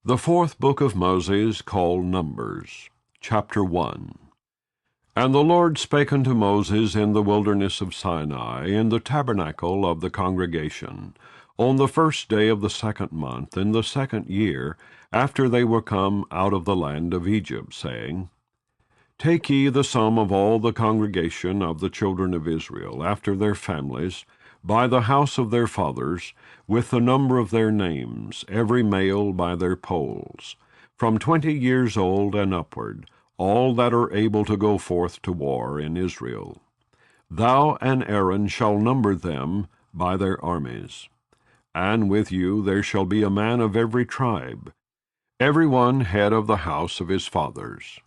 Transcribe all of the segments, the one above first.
The fourth book of Moses, called Numbers, chapter 1. And the Lord spake unto Moses in the wilderness of Sinai, in the tabernacle of the congregation, on the first day of the second month, in the second year, after they were come out of the land of Egypt, saying, Take ye the sum of all the congregation of the children of Israel, after their families, by the house of their fathers, with the number of their names, every male by their polls, from 20 years old and upward, all that are able to go forth to war in Israel. Thou and Aaron shall number them by their armies. And with you there shall be a man of every tribe, every one head of the house of his fathers.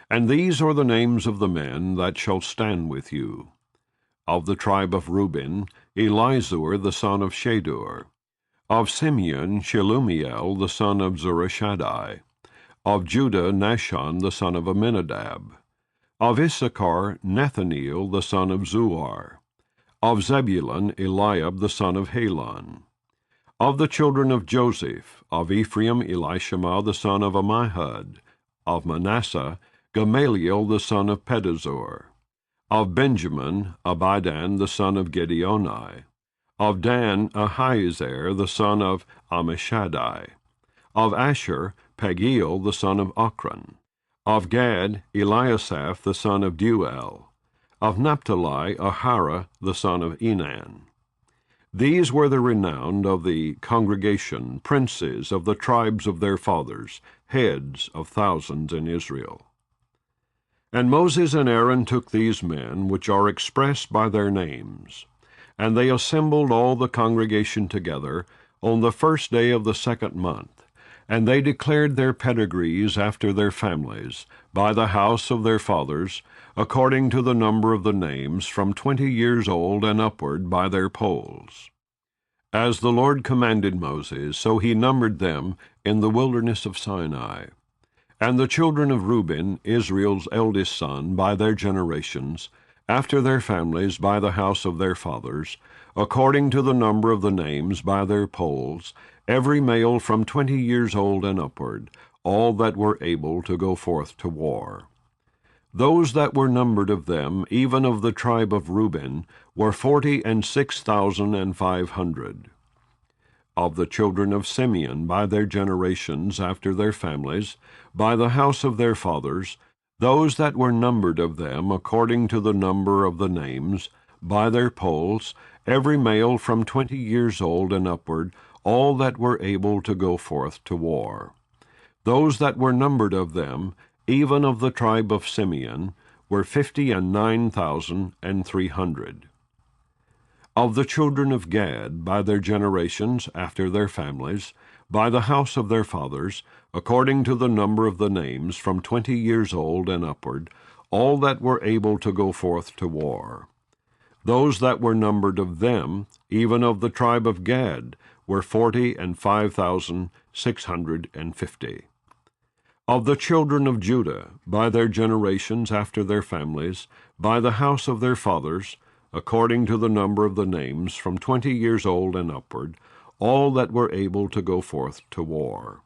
And these are the names of the men that shall stand with you. Of the tribe of Reuben, Elizur the son of Shadur. Of Simeon, Shelumiel the son of Zurishaddai. Of Judah, Nahshon the son of Amminadab. Of Issachar, Nathaniel the son of Zuar. Of Zebulun, Eliab the son of Helon. Of the children of Joseph, of Ephraim, Elishama the son of Ammihud. Of Manasseh, Gamaliel the son of Pedazur. Of Benjamin, Abidan the son of Gideoni. Of Dan, Ahiezer the son of Ammishaddai. Of Asher, Pagiel the son of Ochran. Of Gad, Eliasaph the son of Deuel. Of Naphtali, Ahara the son of Enan. These were the renowned of the congregation, princes of the tribes of their fathers, heads of thousands in Israel. And Moses and Aaron took these men, which are expressed by their names, and they assembled all the congregation together on the first day of the second month, and they declared their pedigrees after their families, by the house of their fathers, according to the number of the names, from 20 years old and upward, by their polls. As the Lord commanded Moses, so he numbered them in the wilderness of Sinai. And the children of Reuben, Israel's eldest son, by their generations, after their families, by the house of their fathers, according to the number of the names, by their polls, every male from 20 years old and upward, all that were able to go forth to war. Those that were numbered of them, even of the tribe of Reuben, were 46,500. Of the children of Simeon, by their generations, after their families, by the house of their fathers, those that were numbered of them, according to the number of the names, by their polls, every male from 20 years old and upward, all that were able to go forth to war. Those that were numbered of them, even of the tribe of Simeon, were 59,300. Of the children of Gad, by their generations, after their families, by the house of their fathers, according to the number of the names, from 20 years old and upward, all that were able to go forth to war. Those that were numbered of them, even of the tribe of Gad, were 45,650. Of the children of Judah, by their generations, after their families, by the house of their fathers, according to the number of the names, from 20 years old and upward, all that were able to go forth to war.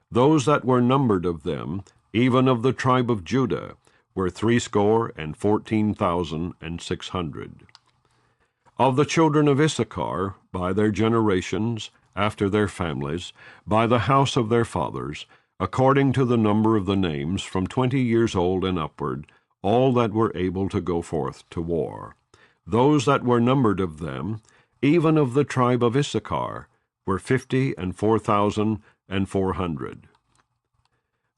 Those that were numbered of them, even of the tribe of Judah, were 314,600. Of the children of Issachar, by their generations, after their families, by the house of their fathers, according to the number of the names, from 20 years old and upward, all that were able to go forth to war. Those that were numbered of them, even of the tribe of Issachar, were 54,400.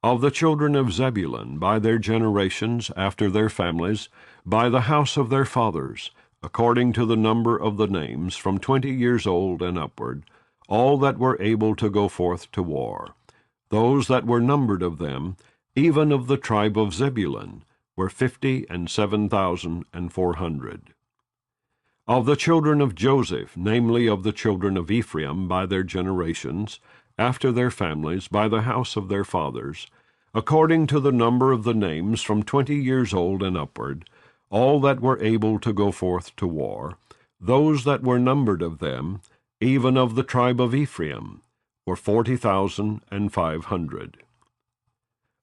Of the children of Zebulun, by their generations, after their families, by the house of their fathers, according to the number of the names, from 20 years old and upward, all that were able to go forth to war. Those that were numbered of them, even of the tribe of Zebulun, were 57,400. Of the children of Joseph, namely of the children of Ephraim, by their generations, after their families, by the house of their fathers, according to the number of the names, from 20 years old and upward, all that were able to go forth to war, those that were numbered of them, even of the tribe of Ephraim, were 40,500.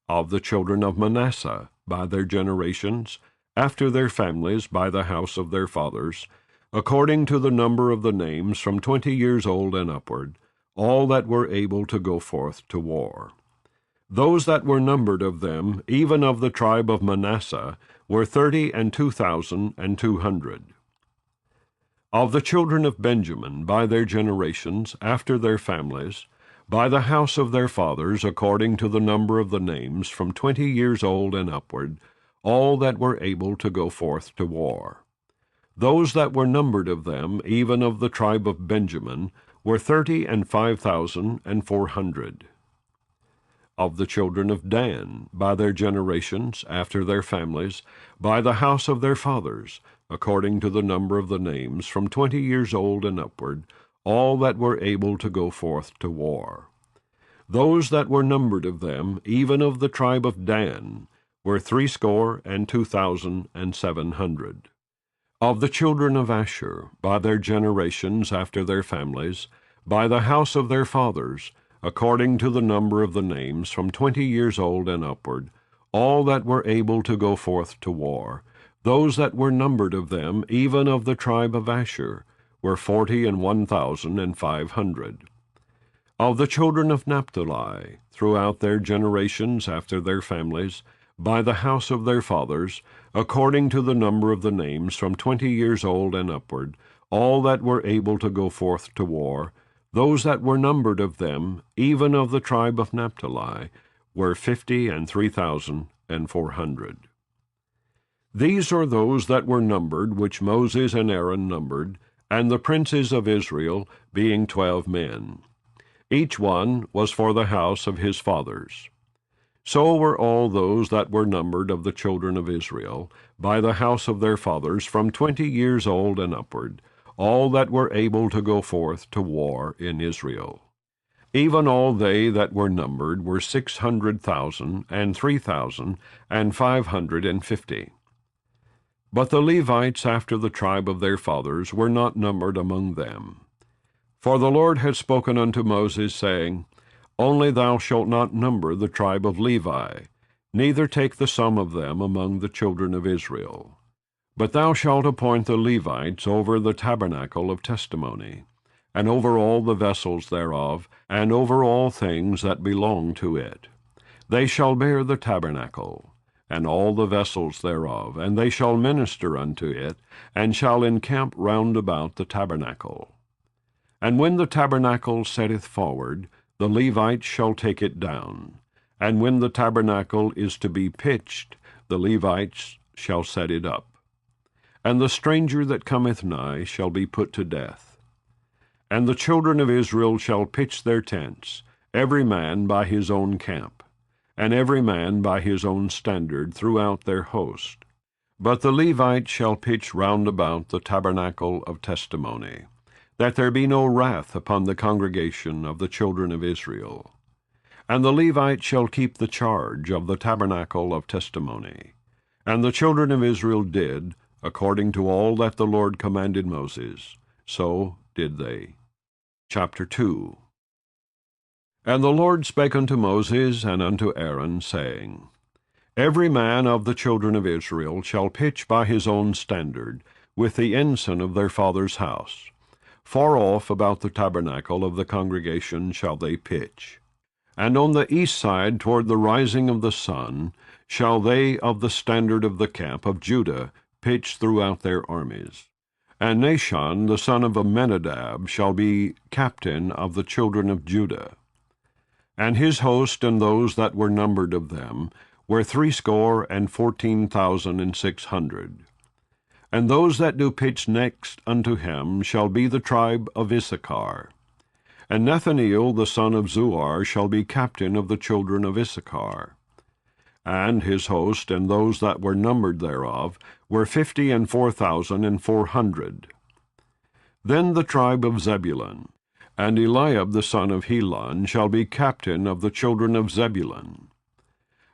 Of the children of Manasseh, by their generations, after their families, by the house of their fathers, according to the number of the names, from 20 years old and upward, all that were able to go forth to war. Those that were numbered of them, even of the tribe of Manasseh, were 32,200. Of the children of Benjamin, by their generations, after their families, by the house of their fathers, according to the number of the names, from 20 years old and upward, all that were able to go forth to war. Those that were numbered of them, even of the tribe of Benjamin, were 35,400. Of the children of Dan, by their generations, after their families, by the house of their fathers, according to the number of the names, from 20 years old and upward, all that were able to go forth to war. Those that were numbered of them, even of the tribe of Dan, were 62,700. Of the children of Asher, by their generations, after their families, by the house of their fathers, according to the number of the names, from 20 years old and upward, all that were able to go forth to war, those that were numbered of them, even of the tribe of Asher, were 41,500. Of the children of Naphtali, throughout their generations, after their families, by the house of their fathers, according to the number of the names, from 20 years old and upward, all that were able to go forth to war, those that were numbered of them, even of the tribe of Naphtali, were 53,400. These are those that were numbered, which Moses and Aaron numbered, and the princes of Israel, being 12 men. Each one was for the house of his fathers. So were all those that were numbered of the children of Israel, by the house of their fathers, from 20 years old and upward, all that were able to go forth to war in Israel. Even all they that were numbered were 600,000 and 3,550. But the Levites after the tribe of their fathers were not numbered among them. For the Lord had spoken unto Moses, saying, Only thou shalt not number the tribe of Levi, neither take the sum of them among the children of Israel. But thou shalt appoint the Levites over the tabernacle of testimony, and over all the vessels thereof, and over all things that belong to it. They shall bear the tabernacle, and all the vessels thereof, and they shall minister unto it, and shall encamp round about the tabernacle. And when the tabernacle setteth forward, the Levites shall take it down, and when the tabernacle is to be pitched, the Levites shall set it up. And the stranger that cometh nigh shall be put to death. And the children of Israel shall pitch their tents, every man by his own camp, and every man by his own standard throughout their host. But the Levites shall pitch round about the tabernacle of testimony, that there be no wrath upon the congregation of the children of Israel. And the Levites shall keep the charge of the tabernacle of testimony. And the children of Israel did, according to all that the Lord commanded Moses, so did they. Chapter 2. And the Lord spake unto Moses and unto Aaron, saying, Every man of the children of Israel shall pitch by his own standard, with the ensign of their father's house. Far off about the tabernacle of the congregation shall they pitch. And on the east side toward the rising of the sun shall they of the standard of the camp of Judah pitch throughout their armies. And Nahshon the son of Amminadab shall be captain of the children of Judah. And his host and those that were numbered of them were 314,600. And those that do pitch next unto him shall be the tribe of Issachar. And Nethaneel the son of Zuar shall be captain of the children of Issachar. And his host and those that were numbered thereof were 54,400. Then the tribe of Zebulun, and Eliab the son of Helon shall be captain of the children of Zebulun.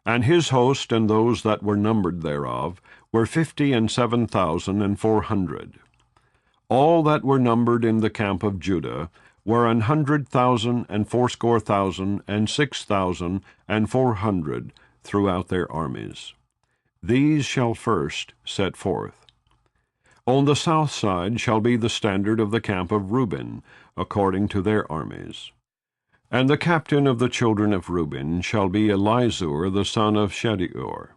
And his host and those that were numbered thereof were 57,400. All that were numbered in the camp of Judah were 100,000 and fourscore thousand and 6,000 and 400 throughout their armies. These shall first set forth. On the south side shall be the standard of the camp of Reuben, according to their armies. And the captain of the children of Reuben shall be Elizur the son of Shedeur.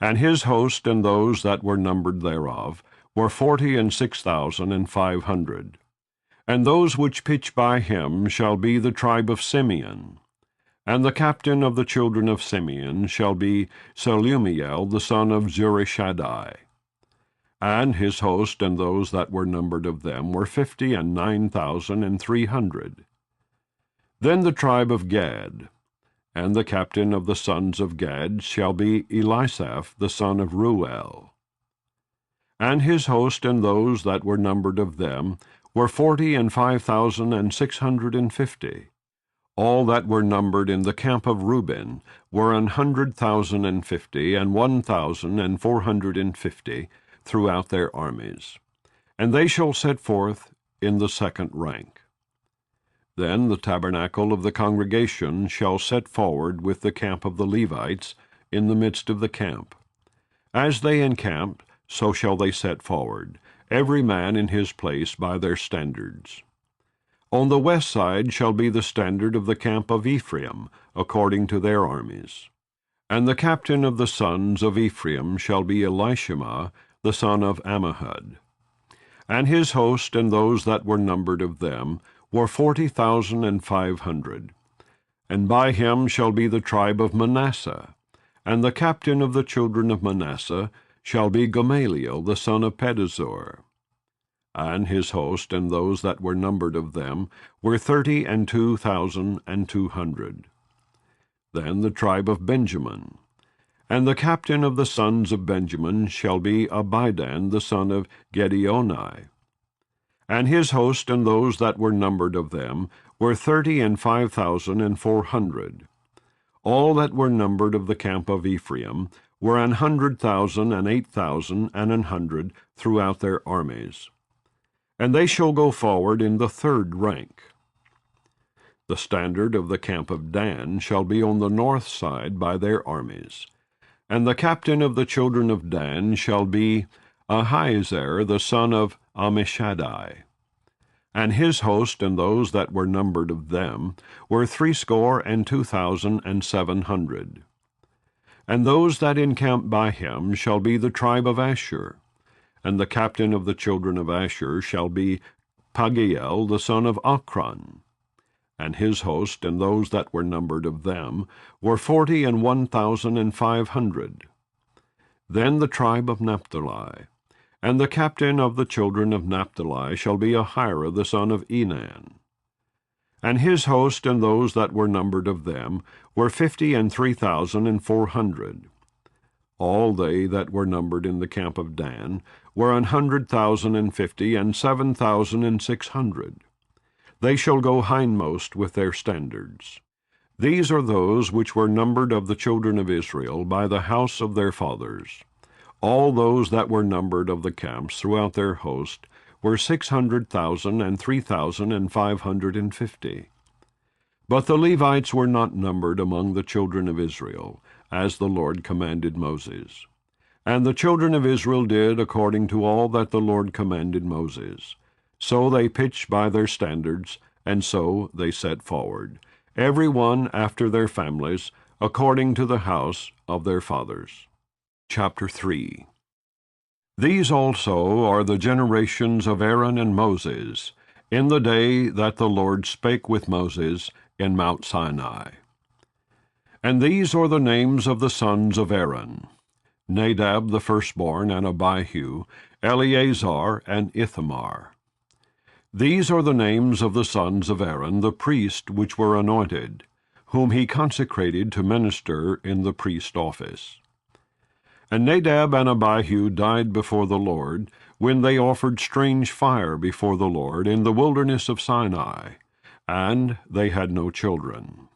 And his host and those that were numbered thereof were 46,500. And those which pitch by him shall be the tribe of Simeon. And the captain of the children of Simeon shall be Selumiel the son of Zurishaddai. And his host and those that were numbered of them were 59,300. Then the tribe of Gad. And the captain of the sons of Gad shall be Elisaph the son of Ruel. And his host and those that were numbered of them were 45,650. All that were numbered in the camp of Reuben were 100,050 and 1,450 throughout their armies, and they shall set forth in the second rank. Then the tabernacle of the congregation shall set forward with the camp of the Levites in the midst of the camp. As they encamp, so shall they set forward, every man in his place by their standards. On the west side shall be the standard of the camp of Ephraim, according to their armies. And the captain of the sons of Ephraim shall be Elishama, the son of Ammihud. And his host and those that were numbered of them were 40,500. And by him shall be the tribe of Manasseh. And the captain of the children of Manasseh shall be Gamaliel, the son of Pedazur. And his host and those that were numbered of them were 32,200. Then the tribe of Benjamin. And the captain of the sons of Benjamin shall be Abidan the son of Gideoni. And his host and those that were numbered of them were 35,400. All that were numbered of the camp of Ephraim were 100,000 and 8,100 throughout their armies. And they shall go forward in the third rank. The standard of the camp of Dan shall be on the north side by their armies. And the captain of the children of Dan shall be Ahiezer the son of Ammishaddai. And his host and those that were numbered of them were 62,700. And those that encamp by him shall be the tribe of Asher. And the captain of the children of Asher shall be Pagiel the son of Akron. And his host and those that were numbered of them were 41,500. Then the tribe of Naphtali. And the captain of the children of Naphtali shall be Ahira the son of Enan. And his host and those that were numbered of them were 53,400. All they that were numbered in the camp of Dan were 100,050 and 7,600. They shall go hindmost with their standards. These are those which were numbered of the children of Israel by the house of their fathers. All those that were numbered of the camps throughout their host were 600,000 and 3,550. But the Levites were not numbered among the children of Israel, as the Lord commanded Moses. And the children of Israel did according to all that the Lord commanded Moses. So they pitched by their standards, and so they set forward, every one after their families, according to the house of their fathers. Chapter 3. These also are the generations of Aaron and Moses, in the day that the Lord spake with Moses in Mount Sinai. And these are the names of the sons of Aaron: Nadab the firstborn, and Abihu, Eleazar, and Ithamar. These are the names of the sons of Aaron the priest which were anointed, whom he consecrated to minister in the priest office. And Nadab and Abihu died before the Lord, when they offered strange fire before the Lord in the wilderness of Sinai, and they had no children.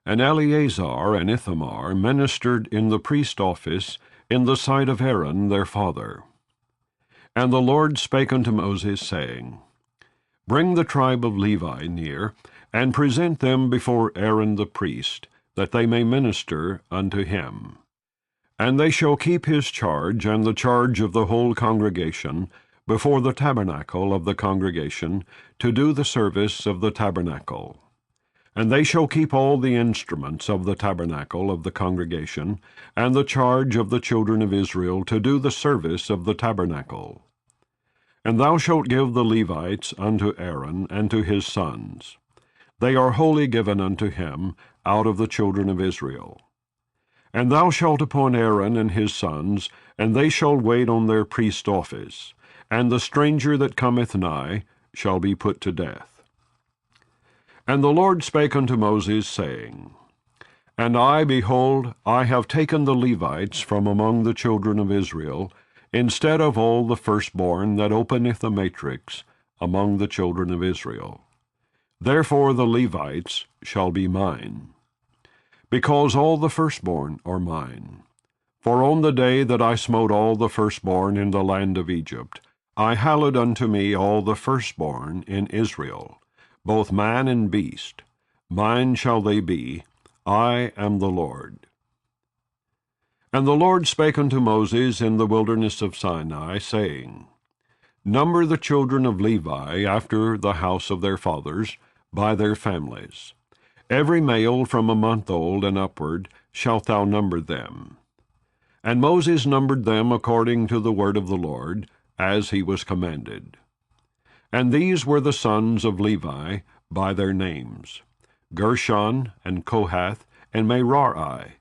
And Eleazar and Ithamar ministered in the priest office in the sight of Aaron their father. And the Lord spake unto Moses, saying, Bring the tribe of Levi near, and present them before Aaron the priest, that they may minister unto him. And they shall keep his charge and the charge of the whole congregation before the tabernacle of the congregation, to do the service of the tabernacle. And they shall keep all the instruments of the tabernacle of the congregation, and the charge of the children of Israel to do the service of the tabernacle. And thou shalt give the Levites unto Aaron and to his sons. They are wholly given unto him out of the children of Israel. And thou shalt appoint Aaron and his sons, and they shall wait on their priest office, and the stranger that cometh nigh shall be put to death. And the Lord spake unto Moses, saying, And I, behold, I have taken the Levites from among the children of Israel, instead of all the firstborn that openeth the matrix among the children of Israel. Therefore the Levites shall be mine, because all the firstborn are mine. For on the day that I smote all the firstborn in the land of Egypt, I hallowed unto me all the firstborn in Israel, both man and beast. Mine shall they be, I am the Lord. And the Lord spake unto Moses in the wilderness of Sinai, saying, Number the children of Levi after the house of their fathers, by their families. Every male from a month old and upward shalt thou number them. And Moses numbered them according to the word of the Lord, as he was commanded. And these were the sons of Levi by their names, Gershon, and Kohath, and Merari.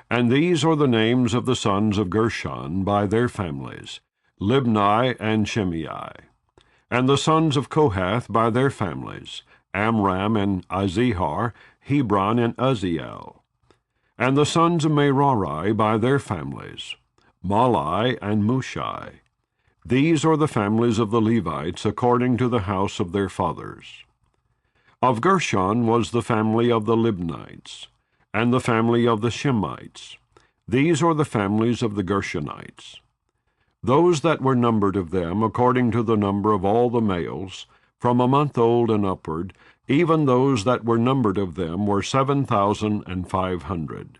And these are the names of the sons of Gershon by their families, Libni and Shimei. And the sons of Kohath by their families, Amram and Izihar, Hebron and Uzziel. And the sons of Merari by their families, Malai and Mushai. These are the families of the Levites according to the house of their fathers. Of Gershon was the family of the Libnites, and the family of the Shemites. These are the families of the Gershonites. Those that were numbered of them, according to the number of all the males, from a month old and upward, even those that were numbered of them were 7,500.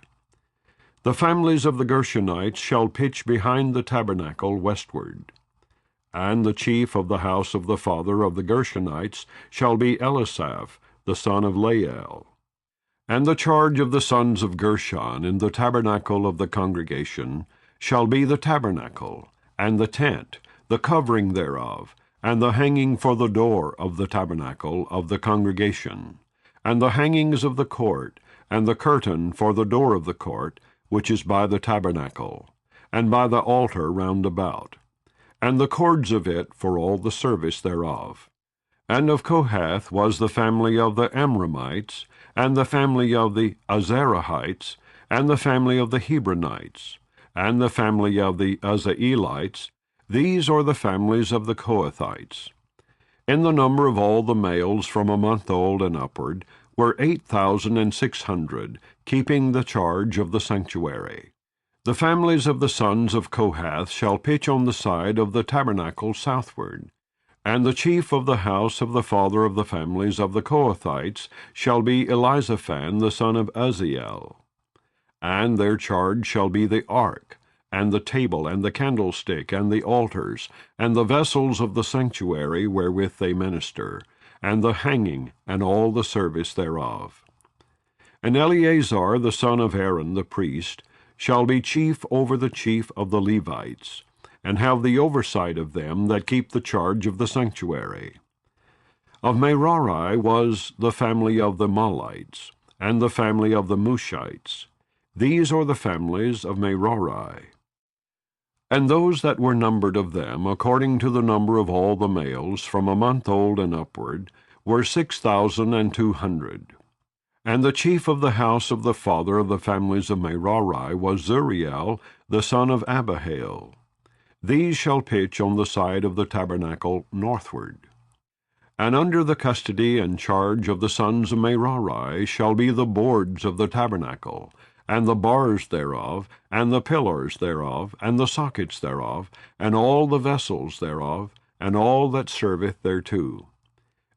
The families of the Gershonites shall pitch behind the tabernacle westward. And the chief of the house of the father of the Gershonites shall be Elisaph, the son of Lael. And the charge of the sons of Gershon in the tabernacle of the congregation shall be the tabernacle, and the tent, the covering thereof, and the hanging for the door of the tabernacle of the congregation, and the hangings of the court, and the curtain for the door of the court, which is by the tabernacle, and by the altar round about, and the cords of it for all the service thereof. And of Kohath was the family of the Amramites, and the family of the Azarahites, and the family of the Hebronites, and the family of the Uzzielites. These are the families of the Kohathites. In the number of all the males from a month old and upward were 8,600, keeping the charge of the sanctuary. The families of the sons of Kohath shall pitch on the side of the tabernacle southward. And the chief of the house of the father of the families of the Kohathites shall be Elizaphan the son of Uzziel. And their charge shall be the ark, and the table, and the candlestick, and the altars, and the vessels of the sanctuary wherewith they minister, and the hanging, and all the service thereof. And Eleazar the son of Aaron the priest shall be chief over the chief of the Levites, and have the oversight of them that keep the charge of the sanctuary. Of Merari was the family of the Malites, and the family of the Mushites. These are the families of Merari. And those that were numbered of them, according to the number of all the males, from a month old and upward, were 6,200. And the chief of the house of the father of the families of Merari was Zuriel, the son of Abihail. These shall pitch on the side of the tabernacle northward. And under the custody and charge of the sons of Merari shall be the boards of the tabernacle, and the bars thereof, and the pillars thereof, and the sockets thereof, and all the vessels thereof, and all that serveth thereto.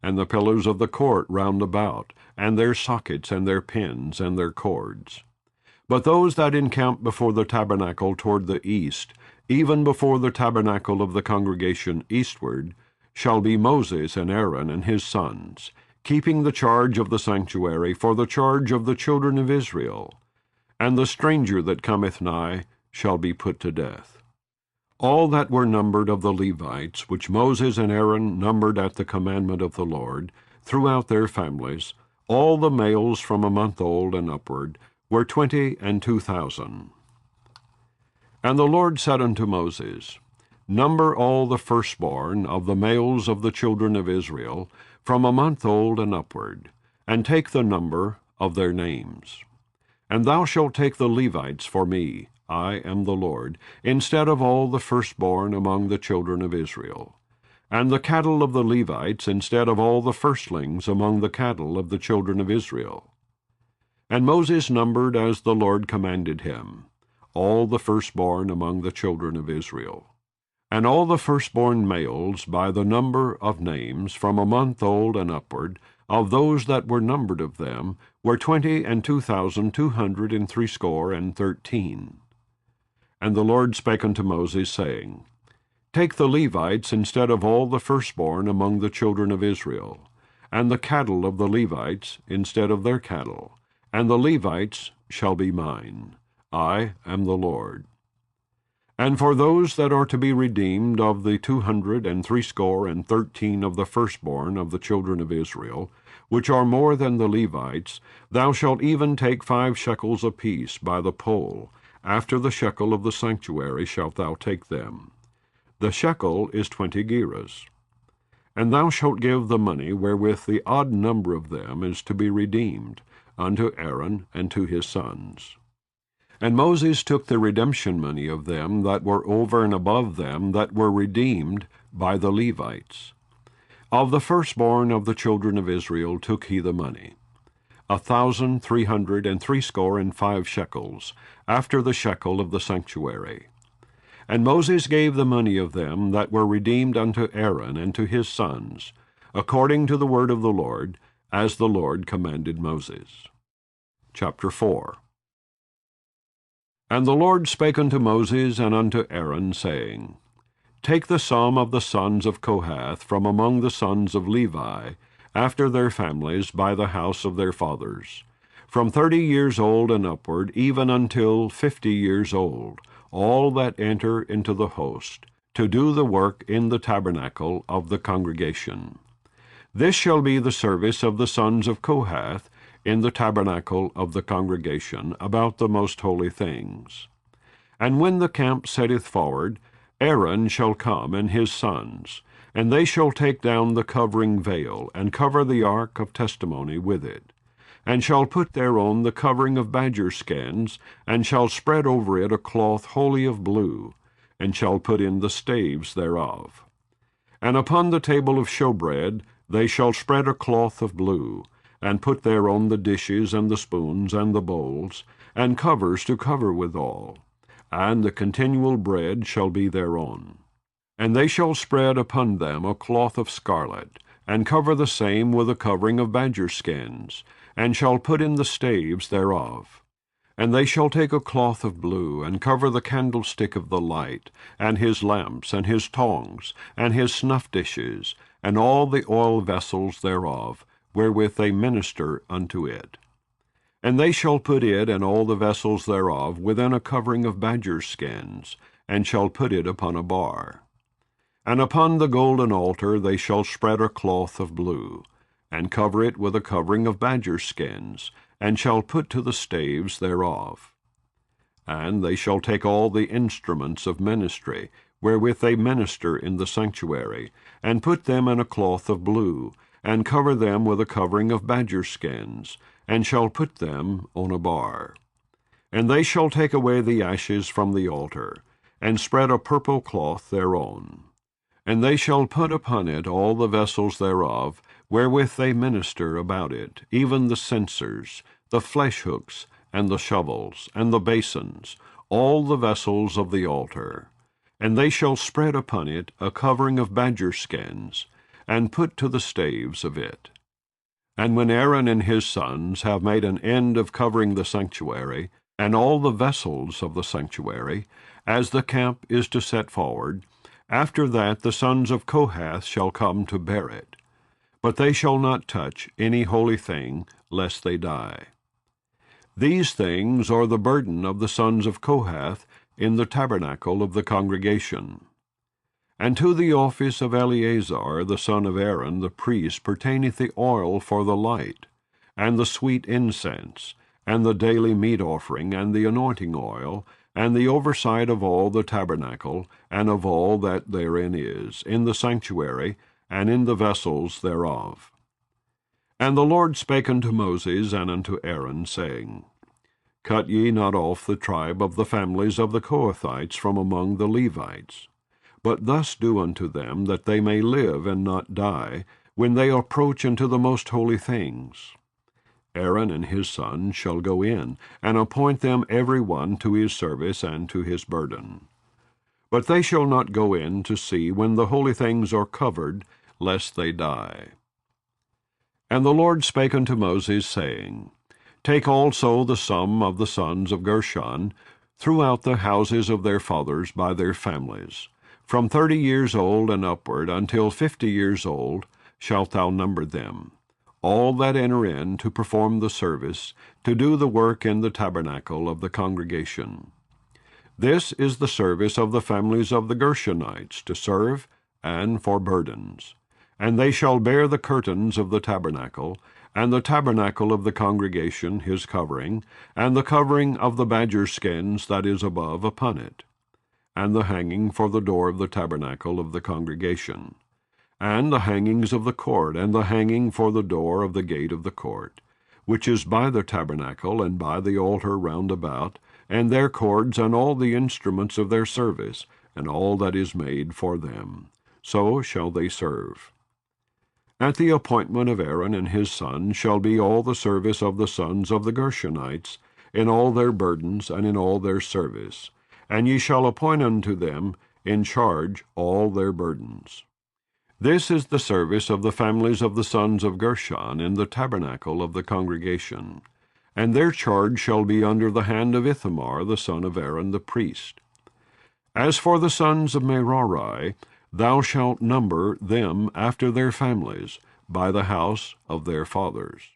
and the pillars of the court round about, and their sockets, and their pins, and their cords. But those that encamp before the tabernacle toward the east, even before the tabernacle of the congregation eastward, shall be Moses and Aaron and his sons, keeping the charge of the sanctuary for the charge of the children of Israel. And the stranger that cometh nigh shall be put to death. All that were numbered of the Levites, which Moses and Aaron numbered at the commandment of the Lord, throughout their families, all the males from a month old and upward, were 22,000. And the Lord said unto Moses, Number all the firstborn of the males of the children of Israel, from a month old and upward, and take the number of their names. And thou shalt take the Levites for me, I am the Lord, instead of all the firstborn among the children of Israel, and the cattle of the Levites instead of all the firstlings among the cattle of the children of Israel. And Moses numbered as the Lord commanded him, all the firstborn among the children of Israel. And all the firstborn males by the number of names from a month old and upward, of those that were numbered of them, were 22,213. And the Lord spake unto Moses, saying, Take the Levites instead of all the firstborn among the children of Israel, and the cattle of the Levites instead of their cattle, and the Levites shall be mine. I am the Lord. And for those that are to be redeemed of the 213 of the firstborn of the children of Israel, which are more than the Levites, thou shalt even take 5 shekels apiece by the poll. After the shekel of the sanctuary shalt thou take them. The shekel is 20 gerahs. And thou shalt give the money wherewith the odd number of them is to be redeemed, unto Aaron and to his sons. And Moses took the redemption money of them that were over and above them that were redeemed by the Levites. Of the firstborn of the children of Israel took he the money, 1,365 shekels, after the shekel of the sanctuary. And Moses gave the money of them that were redeemed unto Aaron and to his sons, according to the word of the Lord, as the Lord commanded Moses. Chapter 4. And the Lord spake unto Moses and unto Aaron, saying, Take the sum of the sons of Kohath from among the sons of Levi, after their families, by the house of their fathers, from 30 years old and upward, even until 50 years old, all that enter into the host, to do the work in the tabernacle of the congregation. This shall be the service of the sons of Kohath in the tabernacle of the congregation about the most holy things. And when the camp setteth forward, Aaron shall come and his sons, and they shall take down the covering veil, and cover the ark of testimony with it, and shall put thereon the covering of badger skins, and shall spread over it a cloth wholly of blue, and shall put in the staves thereof. And upon the table of showbread they shall spread a cloth of blue, and put thereon the dishes and the spoons and the bowls, and covers to cover withal, and the continual bread shall be thereon. And they shall spread upon them a cloth of scarlet, and cover the same with a covering of badger skins, and shall put in the staves thereof. And they shall take a cloth of blue, and cover the candlestick of the light, and his lamps, and his tongs, and his snuff dishes, and all the oil vessels thereof, wherewith they minister unto it. And they shall put it and all the vessels thereof within a covering of badger skins, and shall put it upon a bar. And upon the golden altar they shall spread a cloth of blue, and cover it with a covering of badger skins, and shall put to the staves thereof. And they shall take all the instruments of ministry, wherewith they minister in the sanctuary, and put them in a cloth of blue, and cover them with a covering of badger skins, and shall put them on a bar. And they shall take away the ashes from the altar, and spread a purple cloth thereon. And they shall put upon it all the vessels thereof, wherewith they minister about it, even the censers, the flesh hooks, and the shovels, and the basins, all the vessels of the altar. And they shall spread upon it a covering of badger skins, and put to the staves of it. And when Aaron and his sons have made an end of covering the sanctuary, and all the vessels of the sanctuary, as the camp is to set forward, after that the sons of Kohath shall come to bear it. But they shall not touch any holy thing, lest they die. These things are the burden of the sons of Kohath in the tabernacle of the congregation. And to the office of Eleazar the son of Aaron the priest pertaineth the oil for the light, and the sweet incense, and the daily meat offering, and the anointing oil, and the oversight of all the tabernacle, and of all that therein is, in the sanctuary, and in the vessels thereof. And the Lord spake unto Moses and unto Aaron, saying, Cut ye not off the tribe of the families of the Kohathites from among the Levites, but thus do unto them, that they may live and not die, when they approach unto the most holy things. Aaron and his sons shall go in, and appoint them every one to his service and to his burden. But they shall not go in to see when the holy things are covered, lest they die. And the Lord spake unto Moses, saying, Take also the sum of the sons of Gershon throughout the houses of their fathers by their families. From 30 years old and upward until 50 years old shalt thou number them, all that enter in to perform the service, to do the work in the tabernacle of the congregation. This is the service of the families of the Gershonites, to serve and for burdens. And they shall bear the curtains of the tabernacle, and the tabernacle of the congregation his covering, and the covering of the badger skins that is above upon it, and the hanging for the door of the tabernacle of the congregation, and the hangings of the court, and the hanging for the door of the gate of the court, which is by the tabernacle and by the altar round about, and their cords, and all the instruments of their service, and all that is made for them. So shall they serve. At the appointment of Aaron and his sons shall be all the service of the sons of the Gershonites, in all their burdens and in all their service, and ye shall appoint unto them in charge all their burdens. This is the service of the families of the sons of Gershon in the tabernacle of the congregation, and their charge shall be under the hand of Ithamar the son of Aaron the priest. As for the sons of Merari, thou shalt number them after their families, by the house of their fathers.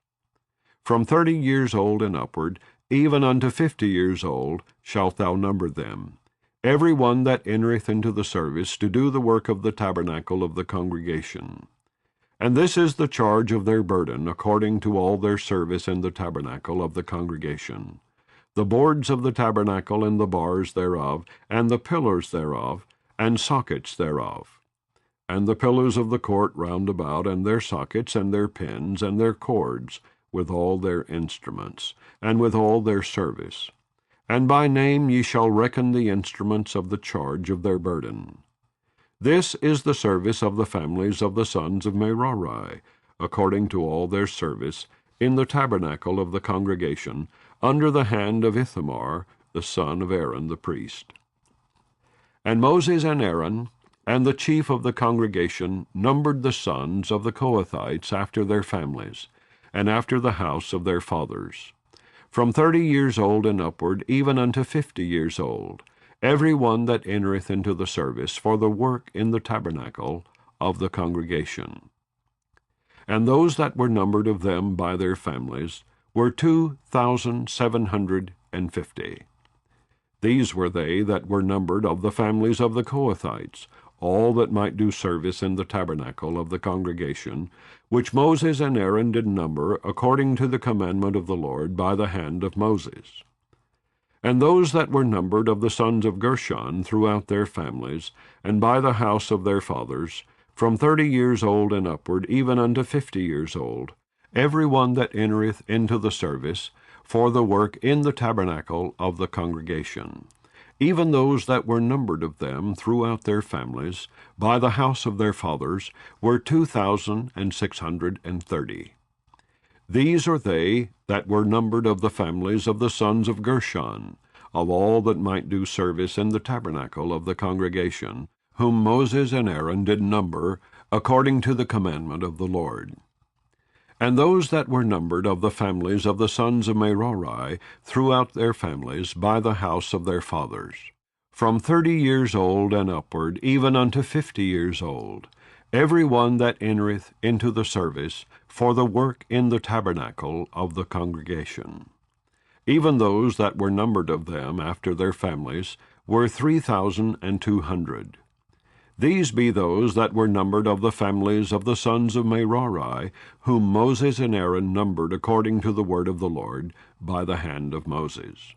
From 30 years old and upward, even unto 50 years old, shalt thou number them, every one that entereth into the service to do the work of the tabernacle of the congregation. And this is the charge of their burden, according to all their service in the tabernacle of the congregation: the boards of the tabernacle, and the bars thereof, and the pillars thereof, and sockets thereof, and the pillars of the court round about, and their sockets, and their pins, and their cords, with all their instruments, and with all their service. And by name ye shall reckon the instruments of the charge of their burden. This is the service of the families of the sons of Merari, according to all their service, in the tabernacle of the congregation, under the hand of Ithamar, the son of Aaron the priest. And Moses and Aaron, and the chief of the congregation, numbered the sons of the Kohathites after their families, and after the house of their fathers, from 30 years old and upward, even unto 50 years old, every one that entereth into the service for the work in the tabernacle of the congregation. And those that were numbered of them by their families were 2,750. These were they that were numbered of the families of the Kohathites, all that might do service in the tabernacle of the congregation, which Moses and Aaron did number according to the commandment of the Lord by the hand of Moses. And those that were numbered of the sons of Gershon throughout their families, and by the house of their fathers, from 30 years old and upward, even unto 50 years old, every one that entereth into the service, for the work in the tabernacle of the congregation, even those that were numbered of them throughout their families, by the house of their fathers, were 2,630. These are they that were numbered of the families of the sons of Gershon, of all that might do service in the tabernacle of the congregation, whom Moses and Aaron did number according to the commandment of the Lord. And those that were numbered of the families of the sons of Merari throughout their families by the house of their fathers, from 30 years old and upward, even unto 50 years old, every one that entereth into the service for the work in the tabernacle of the congregation. Even those that were numbered of them after their families were 3,200. These be those that were numbered of the families of the sons of Merari, whom Moses and Aaron numbered according to the word of the Lord, by the hand of Moses.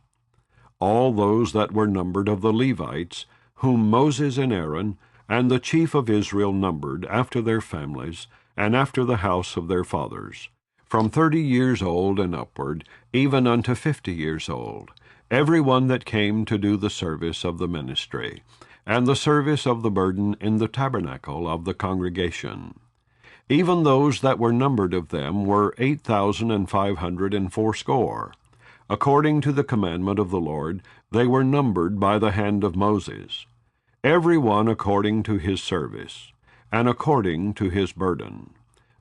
All those that were numbered of the Levites, whom Moses and Aaron and the chief of Israel numbered after their families, and after the house of their fathers, from 30 years old and upward, even unto 50 years old, every one that came to do the service of the ministry, and the service of the burden in the tabernacle of the congregation. Even those that were numbered of them were 8,580. According to the commandment of the Lord, they were numbered by the hand of Moses, every one according to his service, and according to his burden.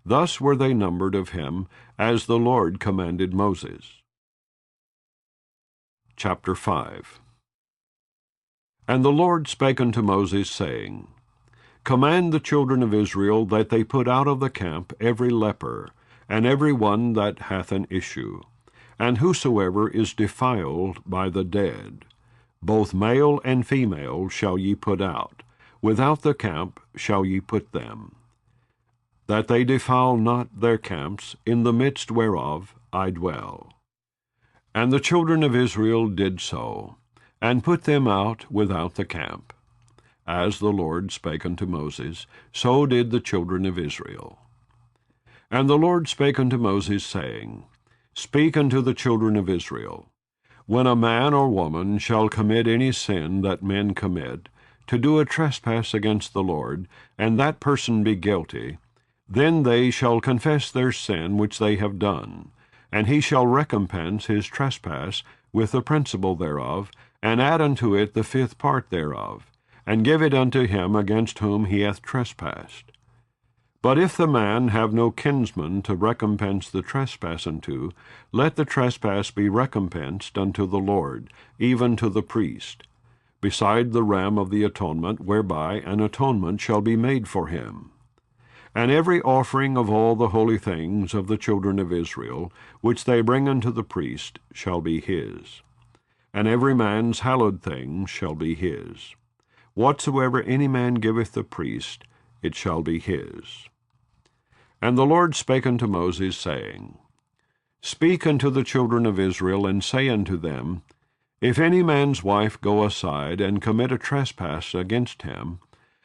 Thus were they numbered of him, as the Lord commanded Moses. Chapter 5. And the Lord spake unto Moses, saying, Command the children of Israel that they put out of the camp every leper, and every one that hath an issue, and whosoever is defiled by the dead. Both male and female shall ye put out, without the camp shall ye put them, that they defile not their camps, in the midst whereof I dwell. And the children of Israel did so, and put them out without the camp. As the Lord spake unto Moses, so did the children of Israel. And the Lord spake unto Moses, saying, Speak unto the children of Israel, when a man or woman shall commit any sin that men commit, to do a trespass against the Lord, and that person be guilty, then they shall confess their sin which they have done, and he shall recompense his trespass with the principal thereof, and add unto it the 5th part thereof, and give it unto him against whom he hath trespassed. But if the man have no kinsman to recompense the trespass unto, let the trespass be recompensed unto the Lord, even to the priest, beside the ram of the atonement, whereby an atonement shall be made for him. And every offering of all the holy things of the children of Israel, which they bring unto the priest, shall be his. And every man's hallowed thing shall be his. Whatsoever any man giveth the priest, it shall be his. And the Lord spake unto Moses, saying, Speak unto the children of Israel, and say unto them, If any man's wife go aside, and commit a trespass against him,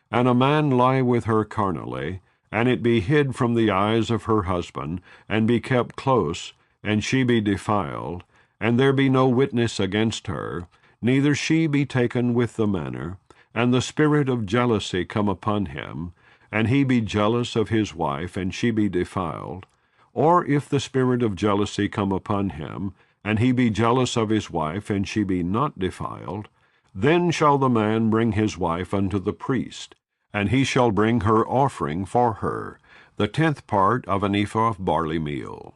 and a man lie with her carnally, and it be hid from the eyes of her husband, and be kept close, and she be defiled, and there be no witness against her, neither she be taken with the manner, and the spirit of jealousy come upon him, and he be jealous of his wife, and she be defiled, or if the spirit of jealousy come upon him, and he be jealous of his wife, and she be not defiled, then shall the man bring his wife unto the priest, and he shall bring her offering for her, the 10th part of an ephah of barley meal.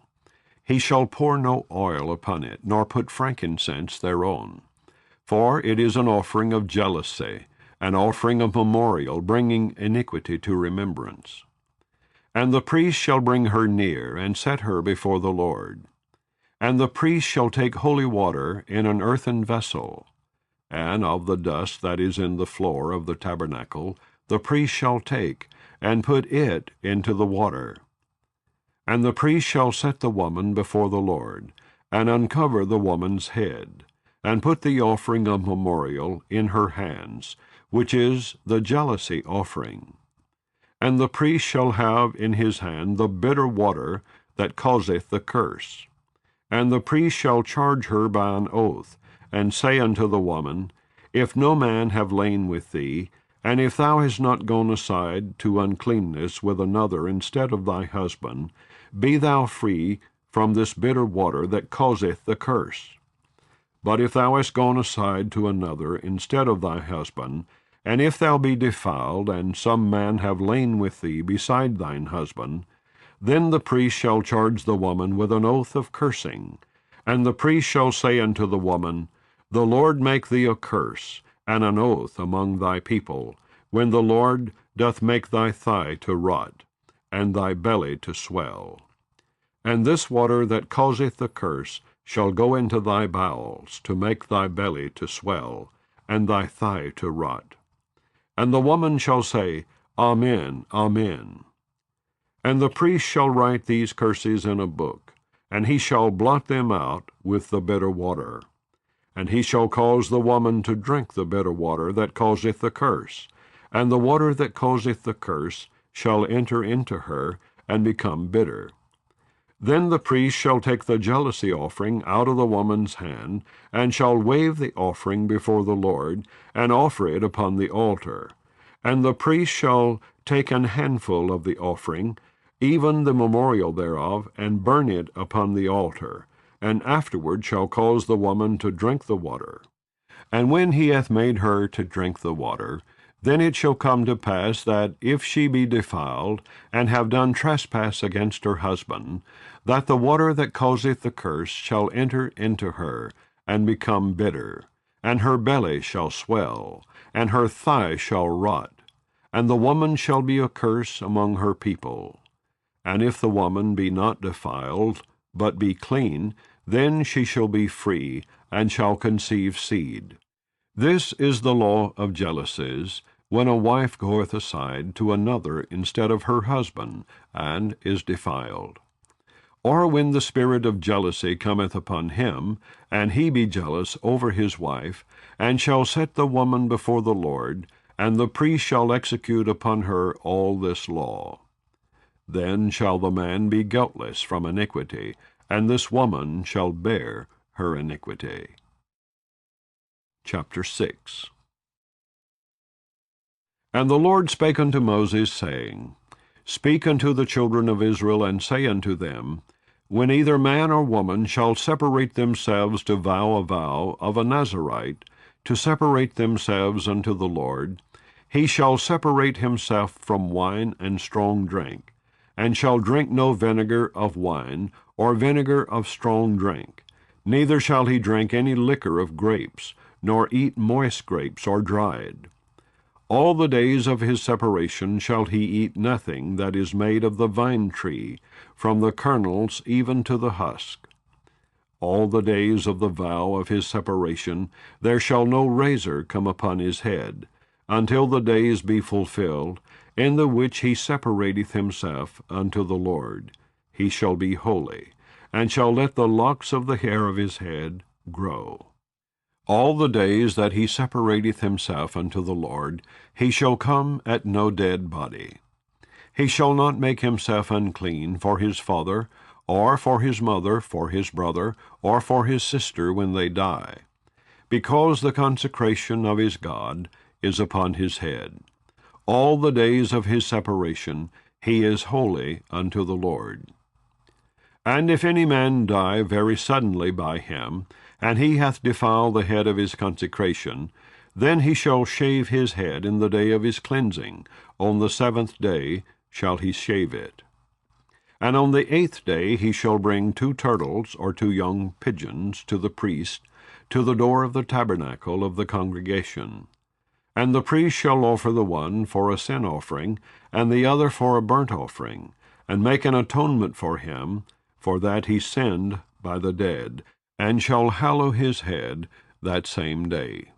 He shall pour no oil upon it, nor put frankincense thereon. For it is an offering of jealousy, an offering of memorial, bringing iniquity to remembrance. And the priest shall bring her near, and set her before the Lord. And the priest shall take holy water in an earthen vessel, and of the dust that is in the floor of the tabernacle the priest shall take, and put it into the water. And the priest shall set the woman before the Lord, and uncover the woman's head, and put the offering of memorial in her hands, which is the jealousy offering. And the priest shall have in his hand the bitter water that causeth the curse. And the priest shall charge her by an oath, and say unto the woman, If no man have lain with thee, and if thou hast not gone aside to uncleanness with another instead of thy husband, be thou free from this bitter water that causeth the curse. But if thou hast gone aside to another instead of thy husband, And if thou be defiled, and some man have lain with thee beside thine husband, then the priest shall charge the woman with an oath of cursing. And the priest shall say unto the woman, The Lord make thee a curse, and an oath among thy people, when the Lord doth make thy thigh to rot, and thy belly to swell. And this water that causeth the curse shall go into thy bowels, to make thy belly to swell, and thy thigh to rot. And the woman shall say, Amen, Amen. And the priest shall write these curses in a book, and he shall blot them out with the bitter water. And he shall cause the woman to drink the bitter water that causeth the curse, and the water that causeth the curse shall enter into her, and become bitter. Then the priest shall take the jealousy offering out of the woman's hand, and shall wave the offering before the Lord, and offer it upon the altar. And the priest shall take an handful of the offering, even the memorial thereof, and burn it upon the altar, and afterward shall cause the woman to drink the water. And when he hath made her to drink the water, then it shall come to pass that if she be defiled, and have done trespass against her husband, that the water that causeth the curse shall enter into her, and become bitter, and her belly shall swell, and her thigh shall rot, and the woman shall be a curse among her people. And if the woman be not defiled, but be clean, then she shall be free, and shall conceive seed. This is the law of jealousies, when a wife goeth aside to another instead of her husband, and is defiled. Or when the spirit of jealousy cometh upon him, and he be jealous over his wife, and shall set the woman before the Lord, and the priest shall execute upon her all this law. Then shall the man be guiltless from iniquity, and this woman shall bear her iniquity. Chapter 6. And the Lord spake unto Moses, saying, Speak unto the children of Israel, and say unto them, When either man or woman shall separate themselves to vow a vow of a Nazarite, to separate themselves unto the Lord, he shall separate himself from wine and strong drink, and shall drink no vinegar of wine, or vinegar of strong drink. Neither shall he drink any liquor of grapes, nor eat moist grapes or dried. All the days of his separation shall he eat nothing that is made of the vine tree, from the kernels even to the husk. All the days of the vow of his separation there shall no razor come upon his head, until the days be fulfilled, in the which he separateth himself unto the Lord. He shall be holy, and shall let the locks of the hair of his head grow. All the days that he separateth himself unto the Lord, he shall come at no dead body. He shall not make himself unclean for his father, or for his mother, for his brother, or for his sister when they die, because the consecration of his God is upon his head. All the days of his separation he is holy unto the Lord. And if any man die very suddenly by him, and he hath defiled the head of his consecration, then he shall shave his head in the day of his cleansing. On the 7th day shall he shave it. And on the 8th day he shall bring 2 turtles or 2 young pigeons to the priest, to the door of the tabernacle of the congregation. And the priest shall offer the one for a sin offering, and the other for a burnt offering, and make an atonement for him, for that he sinned by the dead, and shall hallow his head that same day.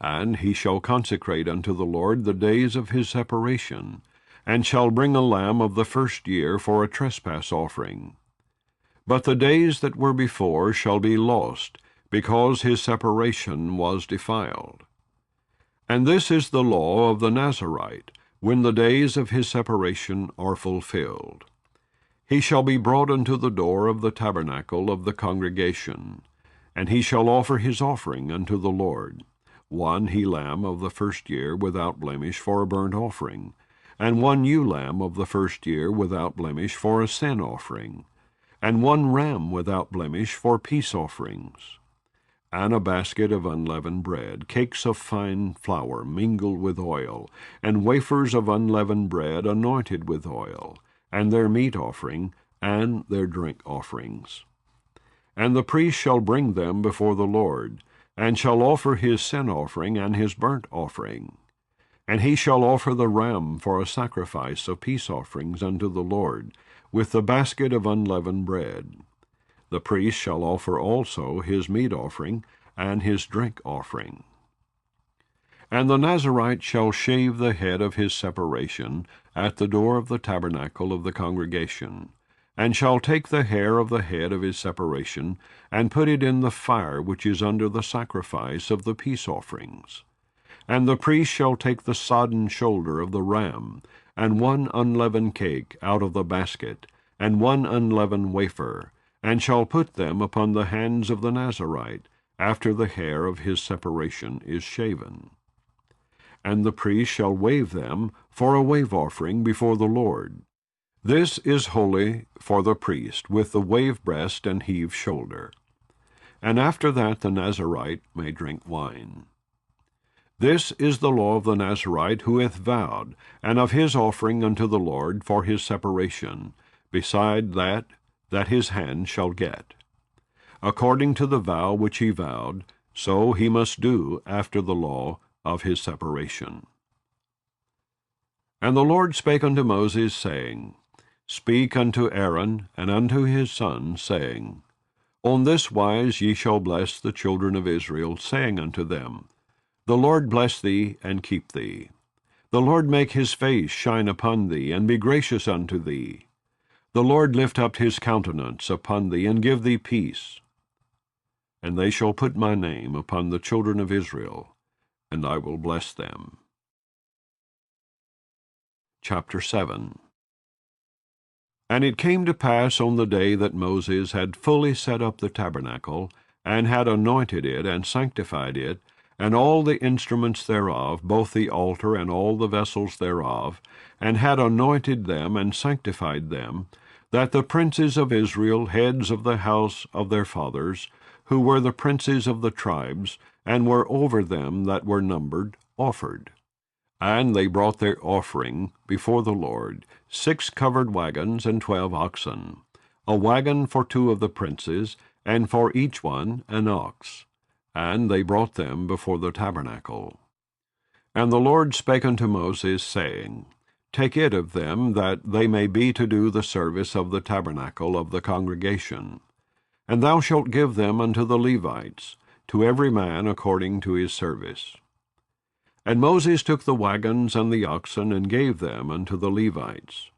And he shall consecrate unto the Lord the days of his separation, and shall bring a lamb of the first year for a trespass offering. But the days that were before shall be lost, because his separation was defiled. And this is the law of the Nazarite, when the days of his separation are fulfilled. He shall be brought unto the door of the tabernacle of the congregation, and he shall offer his offering unto the Lord, 1 he-lamb of the first year without blemish for a burnt offering, and 1 ewe-lamb of the first year without blemish for a sin offering, and 1 ram without blemish for peace offerings. and a basket of unleavened bread, cakes of fine flour mingled with oil, and wafers of unleavened bread anointed with oil, and their meat offering, and their drink offerings. And the priest shall bring them before the Lord, and shall offer his sin offering and his burnt offering. And he shall offer the ram for a sacrifice of peace offerings unto the Lord, with the basket of unleavened bread. The priest shall offer also his meat offering and his drink offering. And the Nazarite shall shave the head of his separation at the door of the tabernacle of the congregation, and shall take the hair of the head of his separation, and put it in the fire which is under the sacrifice of the peace offerings. And the priest shall take the sodden shoulder of the ram, and one unleavened cake out of the basket, and one unleavened wafer, and shall put them upon the hands of the Nazarite, after the hair of his separation is shaven. And the priest shall wave them for a wave offering before the Lord. This is holy for the priest, with the wave breast and heave shoulder. And after that the Nazarite may drink wine. This is the law of the Nazarite who hath vowed, and of his offering unto the Lord for his separation, beside that his hand shall get. According to the vow which he vowed, so he must do after the law of his separation. And the Lord spake unto Moses, saying, Speak unto Aaron and unto his sons, saying, On this wise ye shall bless the children of Israel, saying unto them, The Lord bless thee and keep thee. The Lord make his face shine upon thee, and be gracious unto thee. The Lord lift up his countenance upon thee, and give thee peace. And they shall put my name upon the children of Israel, and I will bless them. Chapter 7. And it came to pass on the day that Moses had fully set up the tabernacle, and had anointed it, and sanctified it, and all the instruments thereof, both the altar and all the vessels thereof, and had anointed them and sanctified them, that the princes of Israel, heads of the house of their fathers, who were the princes of the tribes, and were over them that were numbered, offered. And they brought their offering before the Lord, 6 covered wagons and 12 oxen, a wagon for 2 of the princes, and for each one an ox. And they brought them before the tabernacle. And the Lord spake unto Moses, saying, Take it of them, that they may be to do the service of the tabernacle of the congregation. And thou shalt give them unto the Levites, to every man according to his service. And Moses took the wagons and the oxen, and gave them unto the Levites.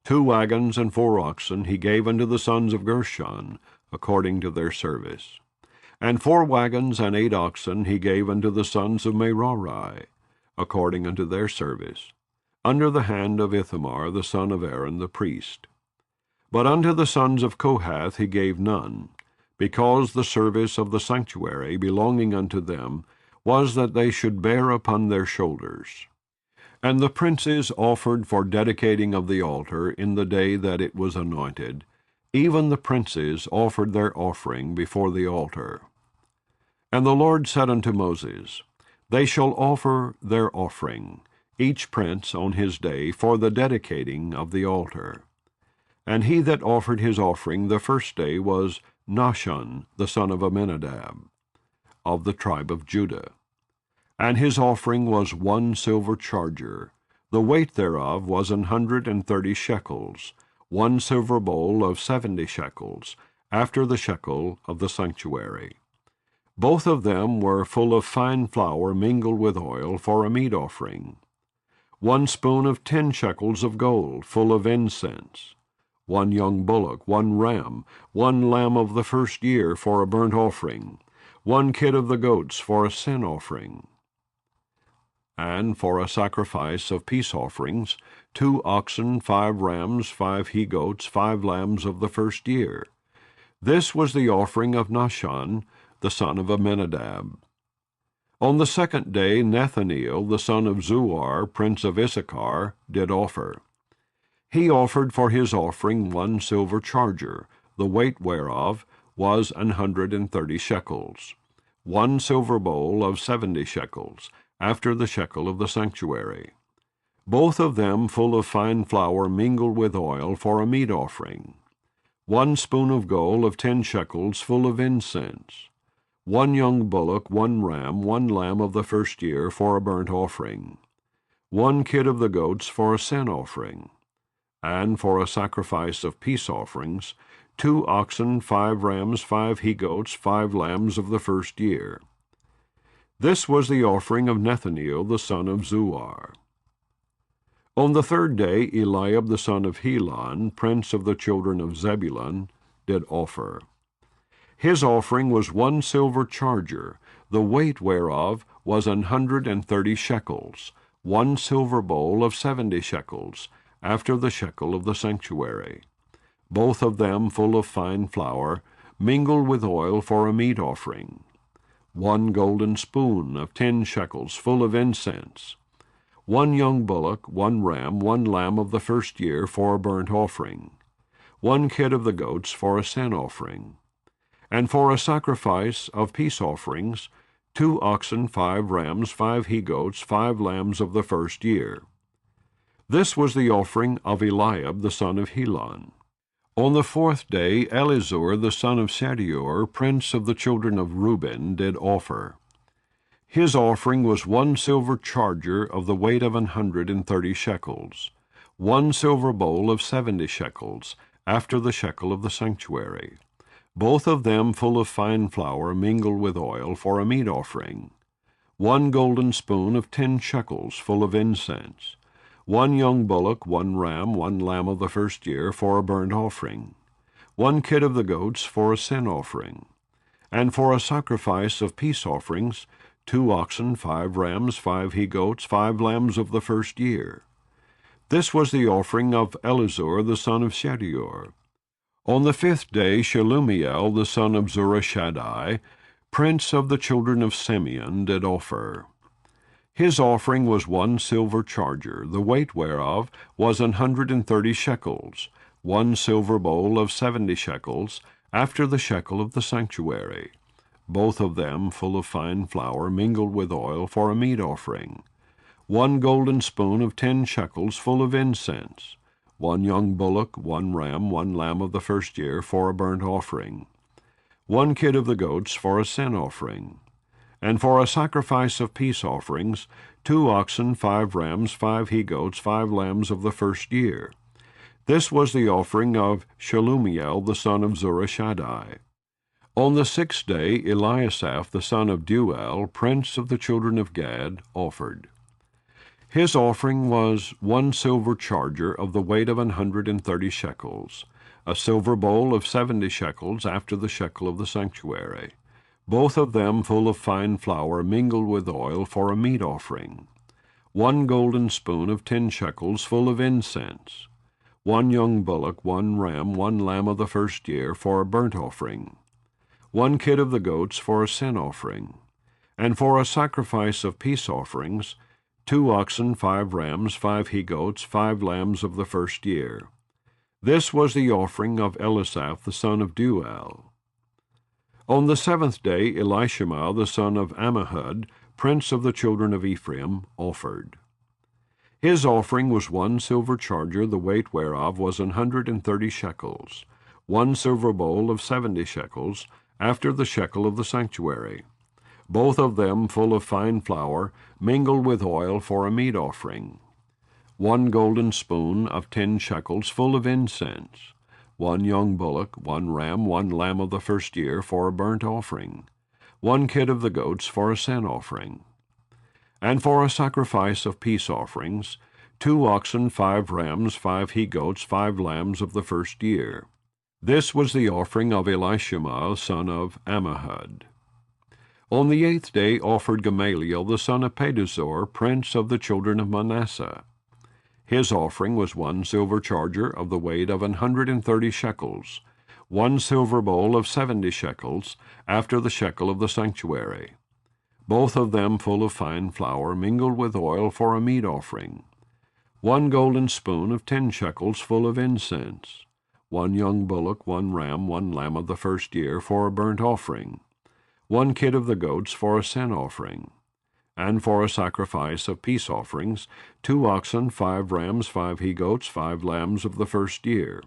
2 wagons and 4 oxen he gave unto the sons of Gershon, according to their service. And 4 wagons and 8 oxen he gave unto the sons of Merari, according unto their service, under the hand of Ithamar the son of Aaron the priest. But unto the sons of Kohath he gave none, because the service of the sanctuary belonging unto them was that they should bear upon their shoulders. And the princes offered for dedicating of the altar in the day that it was anointed. Even the princes offered their offering before the altar. And the Lord said unto Moses, They shall offer their offering, each prince on his day, for the dedicating of the altar. And he that offered his offering the first day was Nahshon the son of Amminadab, of the tribe of Judah. And his offering was 1 silver charger, the weight thereof was 130 shekels, 1 silver bowl of 70 shekels, after the shekel of the sanctuary. Both of them were full of fine flour mingled with oil for a meat offering. 1 spoon of 10 shekels of gold, full of incense. 1 young bullock, 1 ram, 1 lamb of the first year for a burnt offering, 1 kid of the goats for a sin offering. And for a sacrifice of peace offerings, 2 oxen, 5 rams, 5 he-goats, 5 lambs of the first year. This was the offering of Nahshon, the son of Amminadab. On the second day Nathaniel, the son of Zuar, prince of Issachar, did offer. He offered for his offering 1 silver charger, the weight whereof was 130 shekels, 1 silver bowl of 70 shekels, after the shekel of the sanctuary. Both of them full of fine flour mingled with oil for a meat offering. 1 spoon of gold of 10 shekels full of incense. 1 young bullock, 1 ram, 1 lamb of the first year for a burnt offering. 1 kid of the goats for a sin offering. And for a sacrifice of peace offerings, 2 oxen, 5 rams, 5 he-goats, 5 lambs of the first year. This was the offering of Nethaneel the son of Zuar. On the 3rd day Eliab the son of Helon, prince of the children of Zebulun, did offer. His offering was 1 silver charger, the weight whereof was 130 shekels, 1 silver bowl of 70 shekels, after the shekel of the sanctuary. Both of them full of fine flour, mingled with oil for a meat offering. 1 golden spoon of 10 shekels full of incense. 1 young bullock, 1 ram, 1 lamb of the first year for a burnt offering. 1 kid of the goats for a sin offering. And for a sacrifice of peace offerings, 2 oxen, 5 rams, 5 he-goats, 5 lambs of the first year. This was the offering of Eliab the son of Helon. On the 4th day Elizur the son of Shedeur, prince of the children of Reuben, did offer. His offering was 1 silver charger of the weight of 130 shekels, 1 silver bowl of 70 shekels, after the shekel of the sanctuary, both of them full of fine flour mingled with oil for a meat offering. 1 golden spoon of 10 shekels full of incense. 1 young bullock, 1 ram, 1 lamb of the first year for a burnt offering. 1 kid of the goats for a sin offering. And for a sacrifice of peace offerings, 2 oxen, 5 rams, 5 he-goats, 5 lambs of the first year. This was the offering of Elizur the son of Shedeur. On the 5th day Shelumiel the son of Zurishaddai, prince of the children of Simeon, did offer. His offering was 1 silver charger, the weight whereof was 130 shekels, 1 silver bowl of 70 shekels, after the shekel of the sanctuary, both of them full of fine flour mingled with oil for a meat offering. 1 golden spoon of 10 shekels full of incense. 1 young bullock, 1 ram, 1 lamb of the first year for a burnt offering. 1 kid of the goats for a sin offering. And for a sacrifice of peace offerings, 2 oxen, 5 rams, 5 he-goats, 5 lambs of the first year. This was the offering of Shelumiel the son of Zurishaddai. On the 6th day Eliasaph the son of Deuel, prince of the children of Gad, offered. His offering was 1 silver charger of the weight of 130 shekels, a silver bowl of 70 shekels after the shekel of the sanctuary, both of them full of fine flour mingled with oil for a meat offering. 1 golden spoon of 10 shekels full of incense. 1 young bullock, 1 ram, 1 lamb of the first year for a burnt offering. 1 kid of the goats for a sin offering. And for a sacrifice of peace offerings, 2 oxen, 5 rams, 5 he-goats, 5 lambs of the first year. This was the offering of Elisaph the son of Deuel. On the 7th day Elishama the son of Ammihud, prince of the children of Ephraim, offered. His offering was 1 silver charger, the weight whereof was 130 shekels, 1 silver bowl of 70 shekels, after the shekel of the sanctuary, both of them full of fine flour, mingled with oil for a meat offering. 1 golden spoon of 10 shekels full of incense. 1 young bullock, 1 ram, 1 lamb of the first year for a burnt offering. 1 kid of the goats for a sin offering. And for a sacrifice of peace offerings, 2 oxen, 5 rams, 5 he-goats, 5 lambs of the first year. This was the offering of Elishama son of Ammihud. On the 8th day offered Gamaliel the son of Pedazur, prince of the children of Manasseh. His offering was 1 silver charger of the weight of 130 shekels, 1 silver bowl of 70 shekels, after the shekel of the sanctuary, both of them full of fine flour mingled with oil for a meat offering. 1 golden spoon of 10 shekels full of incense. 1 young bullock, 1 ram, 1 lamb of the first year for a burnt offering. 1 kid of the goats for a sin offering, and for a sacrifice of peace offerings, 2 oxen, 5 rams, 5 he-goats, 5 lambs of the first year.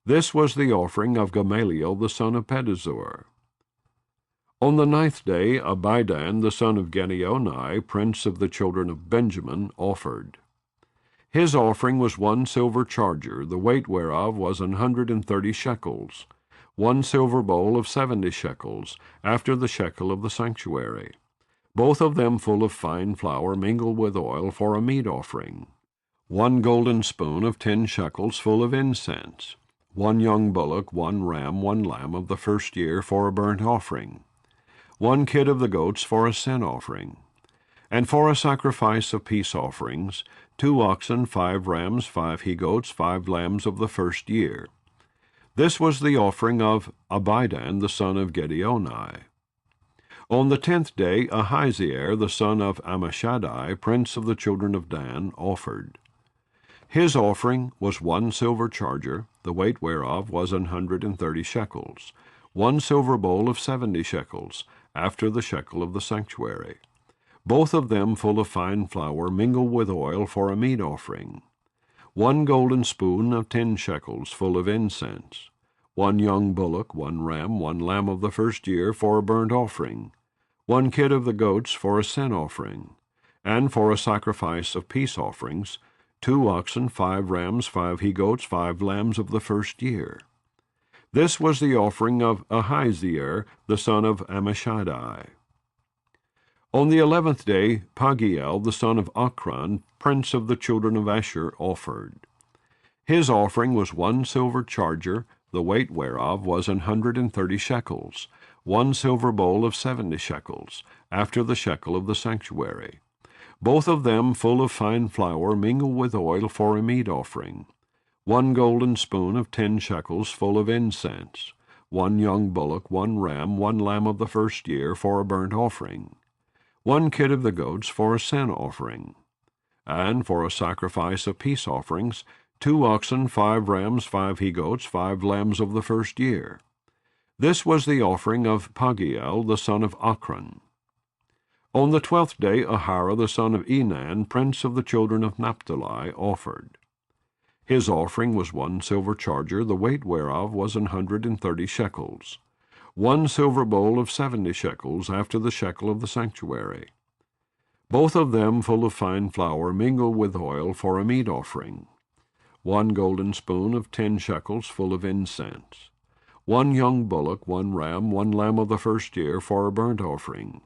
This was the offering of Gamaliel the son of Pedazur. On the 9th day Abidan the son of Gideoni, prince of the children of Benjamin, offered. His offering was 1 silver charger, the weight whereof was 130 shekels, 1 silver bowl of 70 shekels, after the shekel of the sanctuary, both of them full of fine flour mingled with oil for a meat offering, 1 golden spoon of 10 shekels full of incense, 1 young bullock, 1 ram, 1 lamb of the first year for a burnt offering, 1 kid of the goats for a sin offering, and for a sacrifice of peace offerings, 2 oxen, 5 rams, 5 he-goats, 5 lambs of the first year. This was the offering of Abidan the son of Gideoni. On the 10th day Ahizier the son of Ammishaddai, prince of the children of Dan, offered. His offering was 1 silver charger, the weight whereof was 130 shekels, 1 silver bowl of 70 shekels, after the shekel of the sanctuary, both of them full of fine flour mingled with oil for a meat offering, 1 golden spoon of 10 shekels full of incense, 1 young bullock, 1 ram, 1 lamb of the first year for a burnt offering, 1 kid of the goats for a sin offering, and for a sacrifice of peace offerings, 2 oxen, 5 rams, 5 he-goats, 5 lambs of the first year. This was the offering of Ahizier the son of Ammishaddai. On the 11th day Pagiel the son of Ochran, prince of the children of Asher, offered. His offering was 1 silver charger, the weight whereof was 130 shekels, 1 silver bowl of 70 shekels, after the shekel of the sanctuary, both of them full of fine flour mingled with oil for a meat offering, 1 golden spoon of 10 shekels full of incense, 1 young bullock, 1 ram, 1 lamb of the first year for a burnt offering, 1 kid of the goats for a sin offering, and for a sacrifice of peace offerings, 2 oxen, 5 rams, 5 he-goats, 5 lambs of the first year. This was the offering of Pagiel the son of Ochran. On the 12th day Ahara the son of Enan, prince of the children of Naphtali, offered. His offering was 1 silver charger, the weight whereof was 130 shekels, 1 silver bowl of 70 shekels, after the shekel of the sanctuary, both of them full of fine flour mingled with oil for a meat offering, 1 golden spoon of 10 shekels full of incense, 1 young bullock, 1 ram, 1 lamb of the first year for a burnt offering,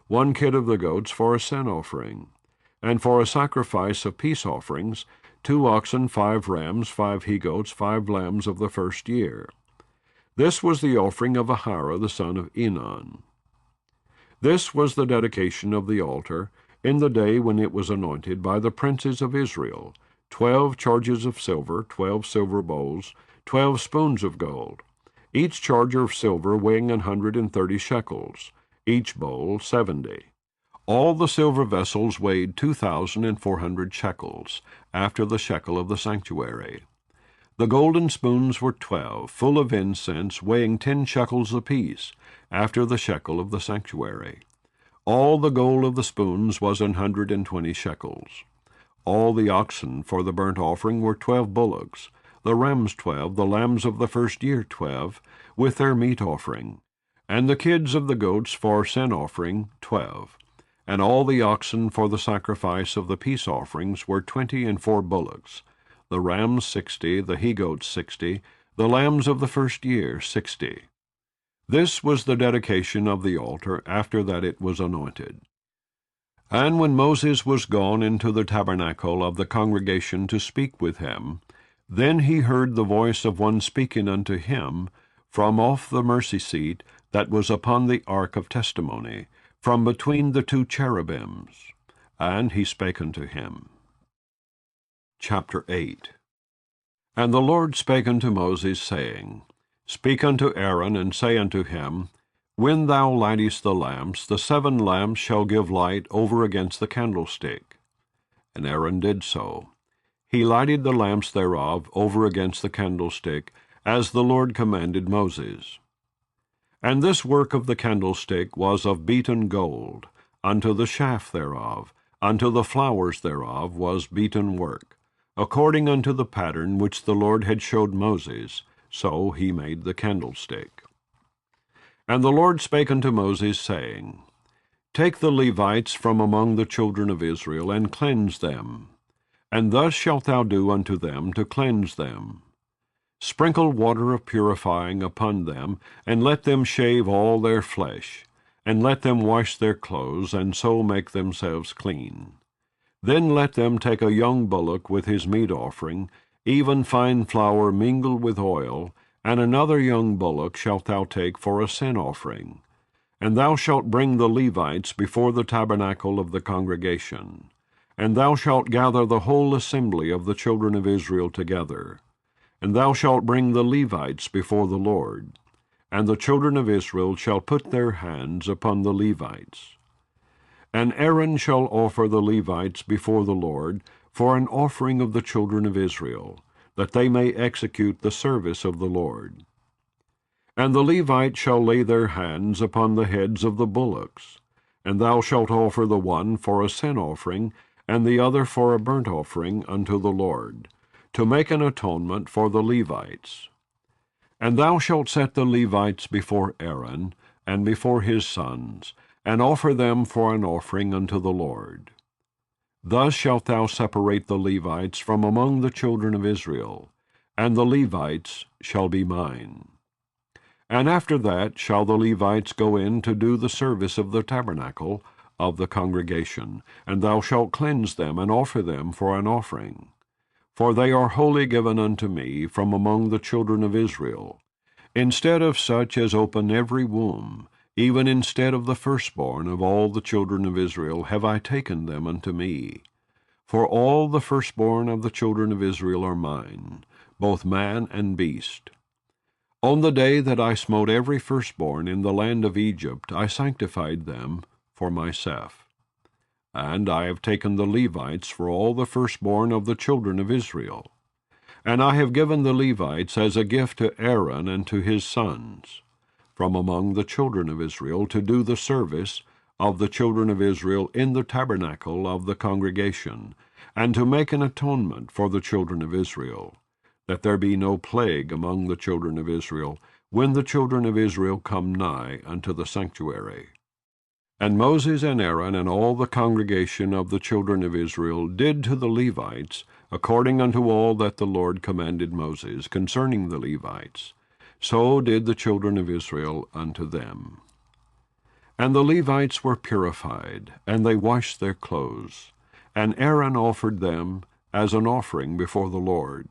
1 kid of the goats for a sin offering, and for a sacrifice of peace offerings, 2 oxen, 5 rams, 5 he-goats, 5 lambs of the first year. This was the offering of Ahara the son of Enan. This was the dedication of the altar, in the day when it was anointed by the princes of Israel, 12 chargers of silver, 12 silver bowls, 12 spoons of gold, each charger of silver weighing 130 shekels, each bowl 70. All the silver vessels weighed 2,400 shekels, after the shekel of the sanctuary. The golden spoons were 12, full of incense, weighing 10 shekels apiece, after the shekel of the sanctuary. All the gold of the spoons was 120 shekels. All the oxen for the burnt offering were 12 bullocks, the rams 12, the lambs of the first year 12, with their meat offering, and the kids of the goats for sin offering 12. And all the oxen for the sacrifice of the peace offerings were 24 bullocks, the rams 60, the he-goats 60, the lambs of the first year 60. This was the dedication of the altar after that it was anointed. And when Moses was gone into the tabernacle of the congregation to speak with him, then he heard the voice of one speaking unto him from off the mercy seat that was upon the ark of testimony, from between the 2 cherubims. And he spake unto him. Chapter 8. And the Lord spake unto Moses, saying, Speak unto Aaron, and say unto him, When thou lightest the lamps, the 7 lamps shall give light over against the candlestick. And Aaron did so. He lighted the lamps thereof over against the candlestick, as the Lord commanded Moses. And this work of the candlestick was of beaten gold, unto the shaft thereof, unto the flowers thereof was beaten work, according unto the pattern which the Lord had showed Moses, so he made the candlestick. And the Lord spake unto Moses, saying, Take the Levites from among the children of Israel, and cleanse them. And thus shalt thou do unto them to cleanse them. Sprinkle water of purifying upon them, and let them shave all their flesh, and let them wash their clothes, and so make themselves clean. Then let them take a young bullock with his meat offering, even fine flour mingled with oil, and another young bullock shalt thou take for a sin offering. And thou shalt bring the Levites before the tabernacle of the congregation. And thou shalt gather the whole assembly of the children of Israel together. And thou shalt bring the Levites before the Lord. And the children of Israel shall put their hands upon the Levites. And Aaron shall offer the Levites before the Lord for an offering of the children of Israel, that they may execute the service of the Lord. And the Levites shall lay their hands upon the heads of the bullocks, and thou shalt offer the one for a sin offering, and the other for a burnt offering unto the Lord, to make an atonement for the Levites. And thou shalt set the Levites before Aaron, and before his sons, and offer them for an offering unto the Lord. Thus shalt thou separate the Levites from among the children of Israel, and the Levites shall be mine. And after that shall the Levites go in to do the service of the tabernacle of the congregation, and thou shalt cleanse them, and offer them for an offering. For they are wholly given unto me from among the children of Israel, instead of such as open every womb, even instead of the firstborn of all the children of Israel have I taken them unto me. For all the firstborn of the children of Israel are mine, both man and beast. On the day that I smote every firstborn in the land of Egypt, I sanctified them for myself. And I have taken the Levites for all the firstborn of the children of Israel. And I have given the Levites as a gift to Aaron and to his sons, from among the children of Israel, to do the service of the children of Israel in the tabernacle of the congregation, and to make an atonement for the children of Israel, that there be no plague among the children of Israel, when the children of Israel come nigh unto the sanctuary. And Moses and Aaron and all the congregation of the children of Israel did to the Levites, according unto all that the Lord commanded Moses concerning the Levites. So did the children of Israel unto them. And the Levites were purified, and they washed their clothes. And Aaron offered them as an offering before the Lord.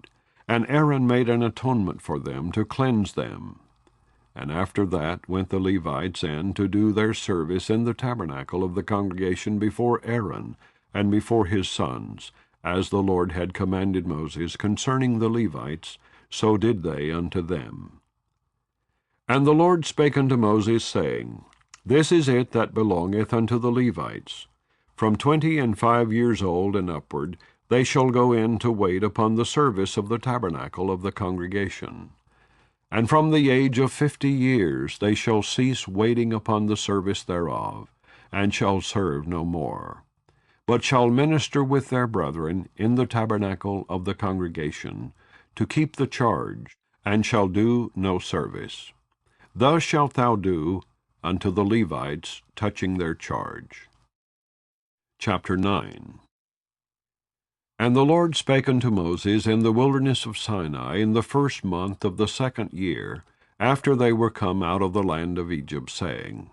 And Aaron made an atonement for them to cleanse them. And after that went the Levites in to do their service in the tabernacle of the congregation before Aaron and before his sons, as the Lord had commanded Moses concerning the Levites, so did they unto them. And the Lord spake unto Moses, saying, This is it that belongeth unto the Levites. From 25 years old and upward they shall go in to wait upon the service of the tabernacle of the congregation. And from the age of 50 years they shall cease waiting upon the service thereof, and shall serve no more, but shall minister with their brethren in the tabernacle of the congregation, to keep the charge, and shall do no service. Thus shalt thou do unto the Levites touching their charge. Chapter 9. And the Lord spake unto Moses in the wilderness of Sinai in the 1st month of the 2nd year, after they were come out of the land of Egypt, saying,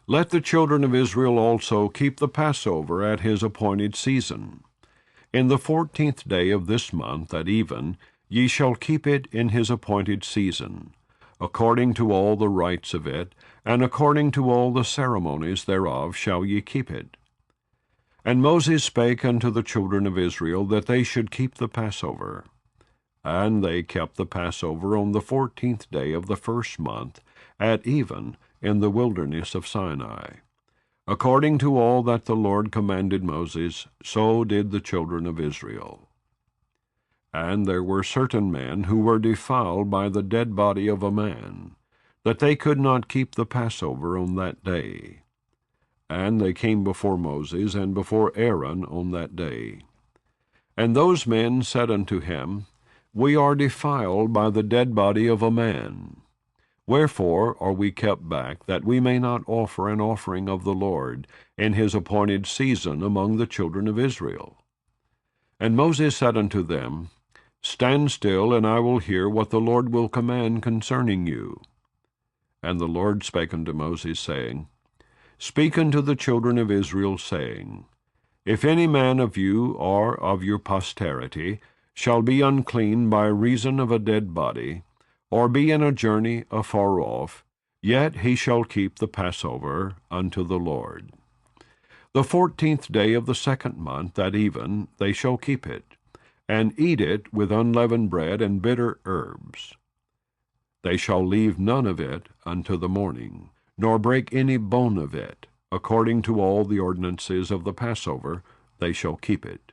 Let the children of Israel also keep the Passover at his appointed season. In the 14th day of this month at even ye shall keep it in his appointed season, according to all the rites of it, and according to all the ceremonies thereof shall ye keep it. And Moses spake unto the children of Israel that they should keep the Passover. And they kept the Passover on the 14th day of the 1st month, at even, in the wilderness of Sinai. According to all that the Lord commanded Moses, so did the children of Israel. And there were certain men who were defiled by the dead body of a man. that they could not keep the Passover on that day. And they came before Moses and before Aaron on that day. And those men said unto him, We are defiled by the dead body of a man. Wherefore are we kept back, that we may not offer an offering of the Lord in his appointed season among the children of Israel? And Moses said unto them, Stand still, and I will hear what the Lord will command concerning you. And the Lord spake unto Moses, saying, Speak unto the children of Israel, saying, If any man of you or of your posterity shall be unclean by reason of a dead body, or be in a journey afar off, yet he shall keep the Passover unto the Lord. The 14th day of the 2nd month at even they shall keep it, and eat it with unleavened bread and bitter herbs. They shall leave none of it unto the morning, nor break any bone of it. According to all the ordinances of the Passover, they shall keep it.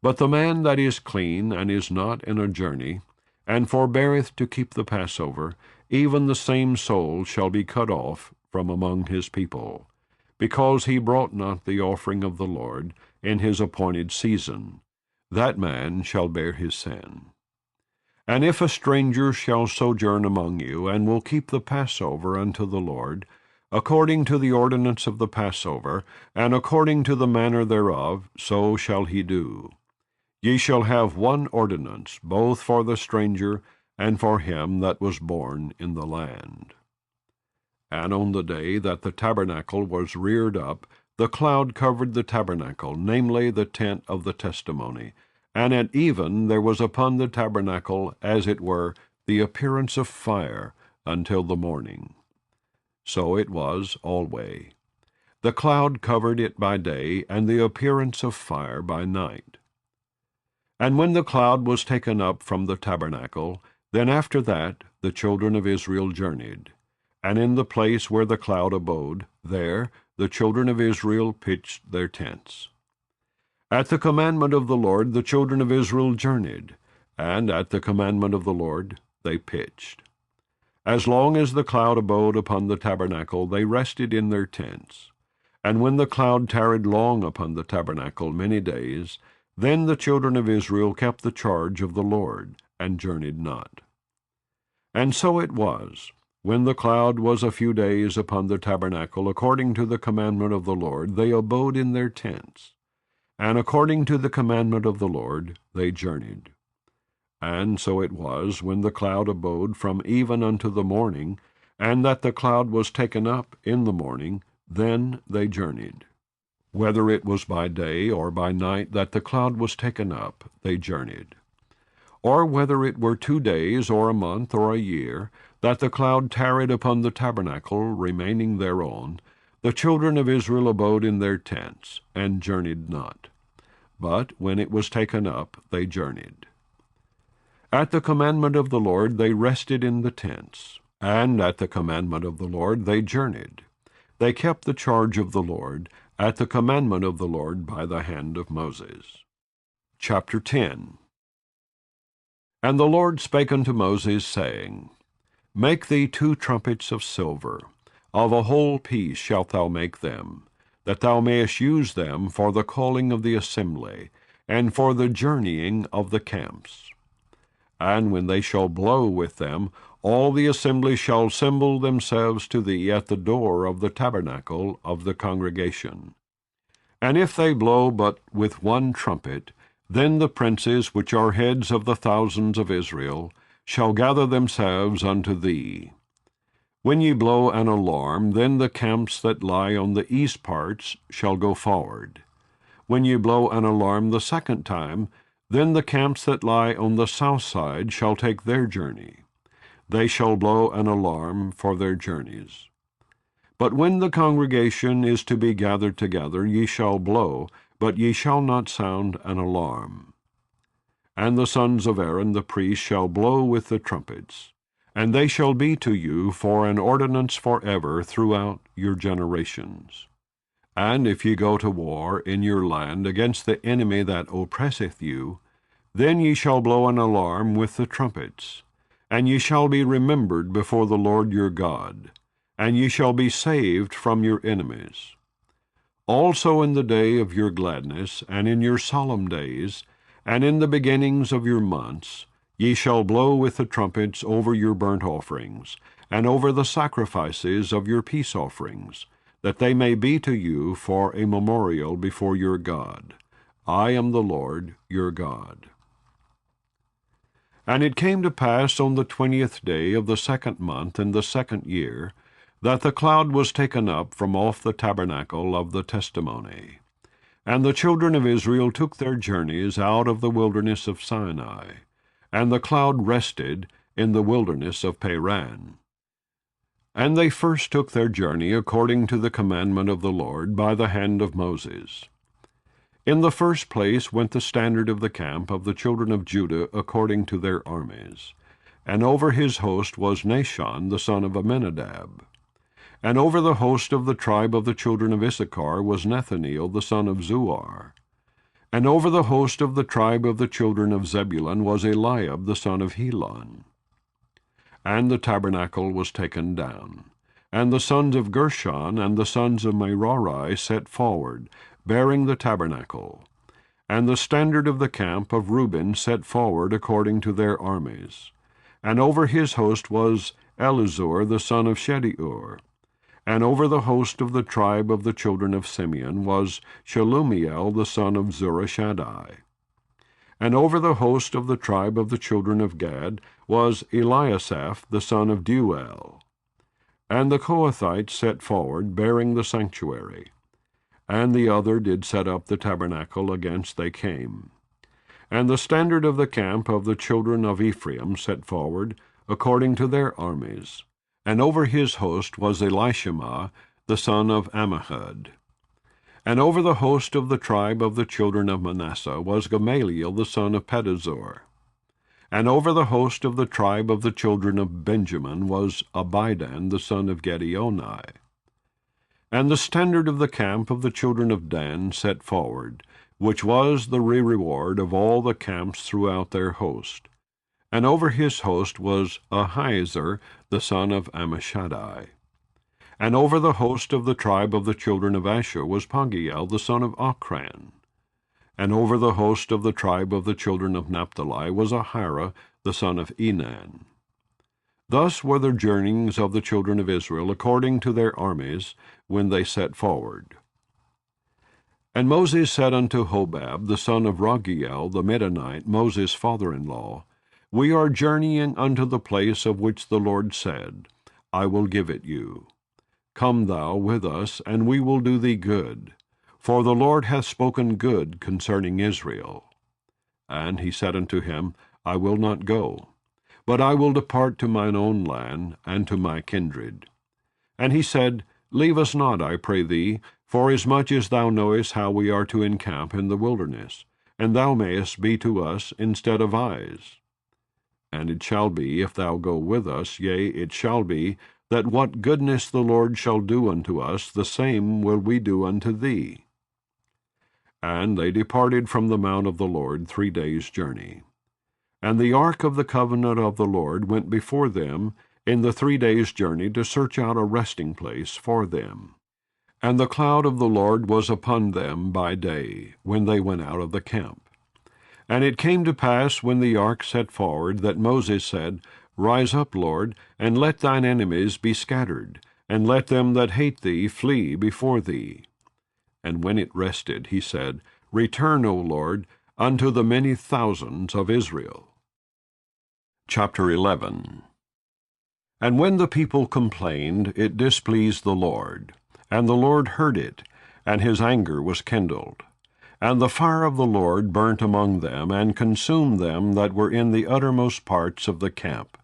But the man that is clean and is not in a journey, and forbeareth to keep the Passover, even the same soul shall be cut off from among his people, because he brought not the offering of the Lord in his appointed season. That man shall bear his sin. And if a stranger shall sojourn among you, and will keep the Passover unto the Lord, according to the ordinance of the Passover, and according to the manner thereof, so shall he do. Ye shall have one ordinance, both for the stranger and for him that was born in the land. And on the day that the tabernacle was reared up, the cloud covered the tabernacle, namely the tent of the testimony. And at even there was upon the tabernacle, as it were, the appearance of fire, until the morning. So it was alway. The cloud covered it by day, and the appearance of fire by night. And when the cloud was taken up from the tabernacle, then after that the children of Israel journeyed. And in the place where the cloud abode, there the children of Israel pitched their tents. At the commandment of the Lord the children of Israel journeyed, and at the commandment of the Lord they pitched. As long as the cloud abode upon the tabernacle, they rested in their tents. And when the cloud tarried long upon the tabernacle many days, then the children of Israel kept the charge of the Lord, and journeyed not. And so it was, when the cloud was a few days upon the tabernacle, according to the commandment of the Lord, they abode in their tents. And according to the commandment of the Lord they journeyed. And so it was, when the cloud abode from even unto the morning, and that the cloud was taken up in the morning, then they journeyed. Whether it was by day or by night that the cloud was taken up, they journeyed. Or whether it were 2 days, or a month, or a year, that the cloud tarried upon the tabernacle, remaining thereon, the children of Israel abode in their tents, and journeyed not. But when it was taken up, they journeyed. At the commandment of the Lord they rested in the tents, and at the commandment of the Lord they journeyed. They kept the charge of the Lord, at the commandment of the Lord by the hand of Moses. Chapter 10. And the Lord spake unto Moses, saying, Make thee 2 trumpets of silver, of a whole piece shalt thou make them, that thou mayest use them for the calling of the assembly, and for the journeying of the camps. And when they shall blow with them, all the assembly shall assemble themselves to thee at the door of the tabernacle of the congregation. And if they blow but with 1 trumpet, then the princes which are heads of the thousands of Israel shall gather themselves unto thee. When ye blow an alarm, then the camps that lie on the east parts shall go forward. When ye blow an alarm the 2nd time, then the camps that lie on the south side shall take their journey. They shall blow an alarm for their journeys. But when the congregation is to be gathered together, ye shall blow, but ye shall not sound an alarm. And the sons of Aaron the priest shall blow with the trumpets, and they shall be to you for an ordinance forever throughout your generations. And if ye go to war in your land against the enemy that oppresseth you, then ye shall blow an alarm with the trumpets. and ye shall be remembered before the Lord your God, and ye shall be saved from your enemies. Also in the day of your gladness, and in your solemn days, and in the beginnings of your months, ye shall blow with the trumpets over your burnt offerings, and over the sacrifices of your peace offerings, that they may be to you for a memorial before your God. I am the Lord your God. And it came to pass on the 20th day of the 2nd month in the 2nd year, that the cloud was taken up from off the tabernacle of the testimony. And the children of Israel took their journeys out of the wilderness of Sinai, and the cloud rested in the wilderness of Paran. And they first took their journey according to the commandment of the Lord by the hand of Moses. In the first place went the standard of the camp of the children of Judah according to their armies. And over his host was Nahshon the son of Amminadab. And over the host of the tribe of the children of Issachar was Nethaneel the son of Zuar. And over the host of the tribe of the children of Zebulun was Eliab the son of Helon. And the tabernacle was taken down. And the sons of Gershon and the sons of Merari set forward, bearing the tabernacle. And the standard of the camp of Reuben set forward according to their armies. And over his host was Elizur the son of Shedeur. And over the host of the tribe of the children of Simeon was Shelumiel the son of Zurishaddai. And over the host of the tribe of the children of Gad was Eliasaph the son of Deuel. And the Kohathites set forward, bearing the sanctuary. And the other did set up the tabernacle against they came. And the standard of the camp of the children of Ephraim set forward, according to their armies. And over his host was Elishama the son of Ammihud. And over the host of the tribe of the children of Manasseh was Gamaliel the son of Pedazur. And over the host of the tribe of the children of Benjamin was Abidan the son of Gideoni. And the standard of the camp of the children of Dan set forward, which was the reward of all the camps throughout their host. And over his host was Ahiezer the son of Ammishaddai. And over the host of the tribe of the children of Asher was Pagiel the son of Ochran. And over the host of the tribe of the children of Naphtali was Ahira the son of Enan. Thus were the journeyings of the children of Israel according to their armies when they set forward. And Moses said unto Hobab the son of Raguel the Midianite, Moses' father-in-law, We are journeying unto the place of which the Lord said, I will give it you. Come thou with us, and we will do thee good. For the Lord hath spoken good concerning Israel. And he said unto him, I will not go, but I will depart to mine own land, and to my kindred. And he said, Leave us not, I pray thee, forasmuch as thou knowest how we are to encamp in the wilderness, and thou mayest be to us instead of eyes. And it shall be, if thou go with us, yea, it shall be, that what goodness the Lord shall do unto us, the same will we do unto thee. And they departed from the mount of the Lord 3 days' journey. And the ark of the covenant of the Lord went before them in the 3 days' journey to search out a resting place for them. And the cloud of the Lord was upon them by day, when they went out of the camp. And it came to pass, when the ark set forward, that Moses said, Rise up, Lord, and let thine enemies be scattered, and let them that hate thee flee before thee. And when it rested, he said, Return, O Lord, unto the many thousands of Israel. Chapter 11. And when the people complained, it displeased the Lord. And the Lord heard it, and his anger was kindled. And the fire of the Lord burnt among them, and consumed them that were in the uttermost parts of the camp.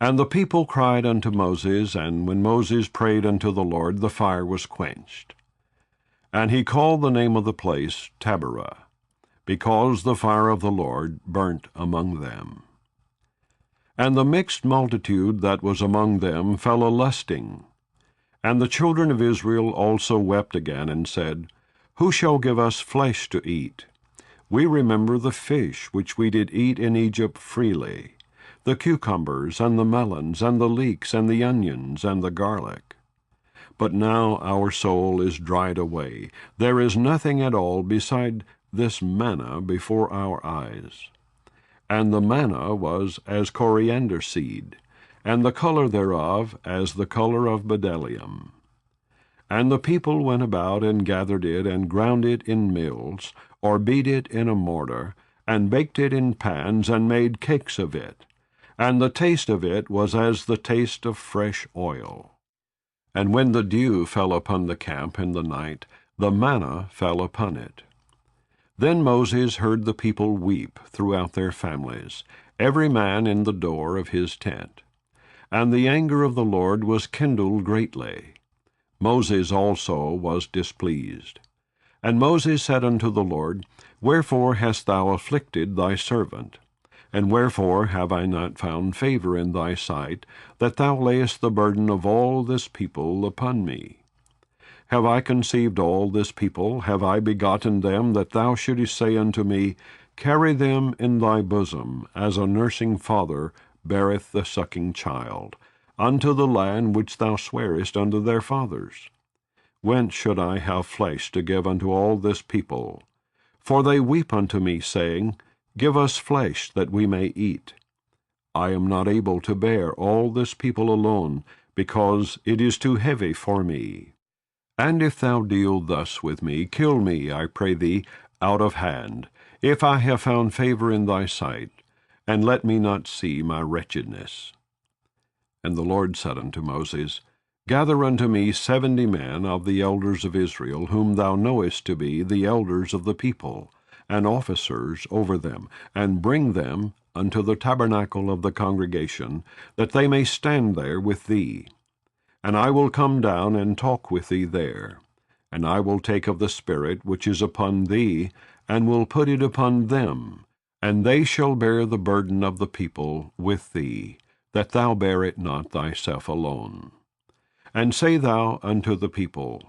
And the people cried unto Moses, and when Moses prayed unto the Lord, the fire was quenched. And he called the name of the place Taberah, because the fire of the Lord burnt among them. And the mixed multitude that was among them fell a-lusting. And the children of Israel also wept again, and said, Who shall give us flesh to eat? We remember the fish which we did eat in Egypt freely, the cucumbers, and the melons, and the leeks, and the onions, and the garlic. But now our soul is dried away. There is nothing at all beside this manna before our eyes. And the manna was as coriander seed, and the color thereof as the color of bdellium. And the people went about and gathered it, and ground it in mills, or beat it in a mortar, and baked it in pans, and made cakes of it. And the taste of it was as the taste of fresh oil. And when the dew fell upon the camp in the night, the manna fell upon it. Then Moses heard the people weep throughout their families, every man in the door of his tent. And the anger of the Lord was kindled greatly. Moses also was displeased. And Moses said unto the Lord, Wherefore hast thou afflicted thy servant? And wherefore have I not found favor in thy sight, that thou layest the burden of all this people upon me? Have I conceived all this people? Have I begotten them, that thou shouldest say unto me, Carry them in thy bosom, as a nursing father beareth the sucking child, unto the land which thou swarest unto their fathers? Whence should I have flesh to give unto all this people? For they weep unto me, saying, Give us flesh, that we may eat. I am not able to bear all this people alone, because it is too heavy for me. And if thou deal thus with me, kill me, I pray thee, out of hand, if I have found favor in thy sight, and let me not see my wretchedness. And the Lord said unto Moses, Gather unto me 70 men of the elders of Israel, whom thou knowest to be the elders of the people, and officers over them, and bring them unto the tabernacle of the congregation, that they may stand there with thee. And I will come down and talk with thee there. And I will take of the Spirit which is upon thee, and will put it upon them, and they shall bear the burden of the people with thee, that thou bear it not thyself alone. And say thou unto the people,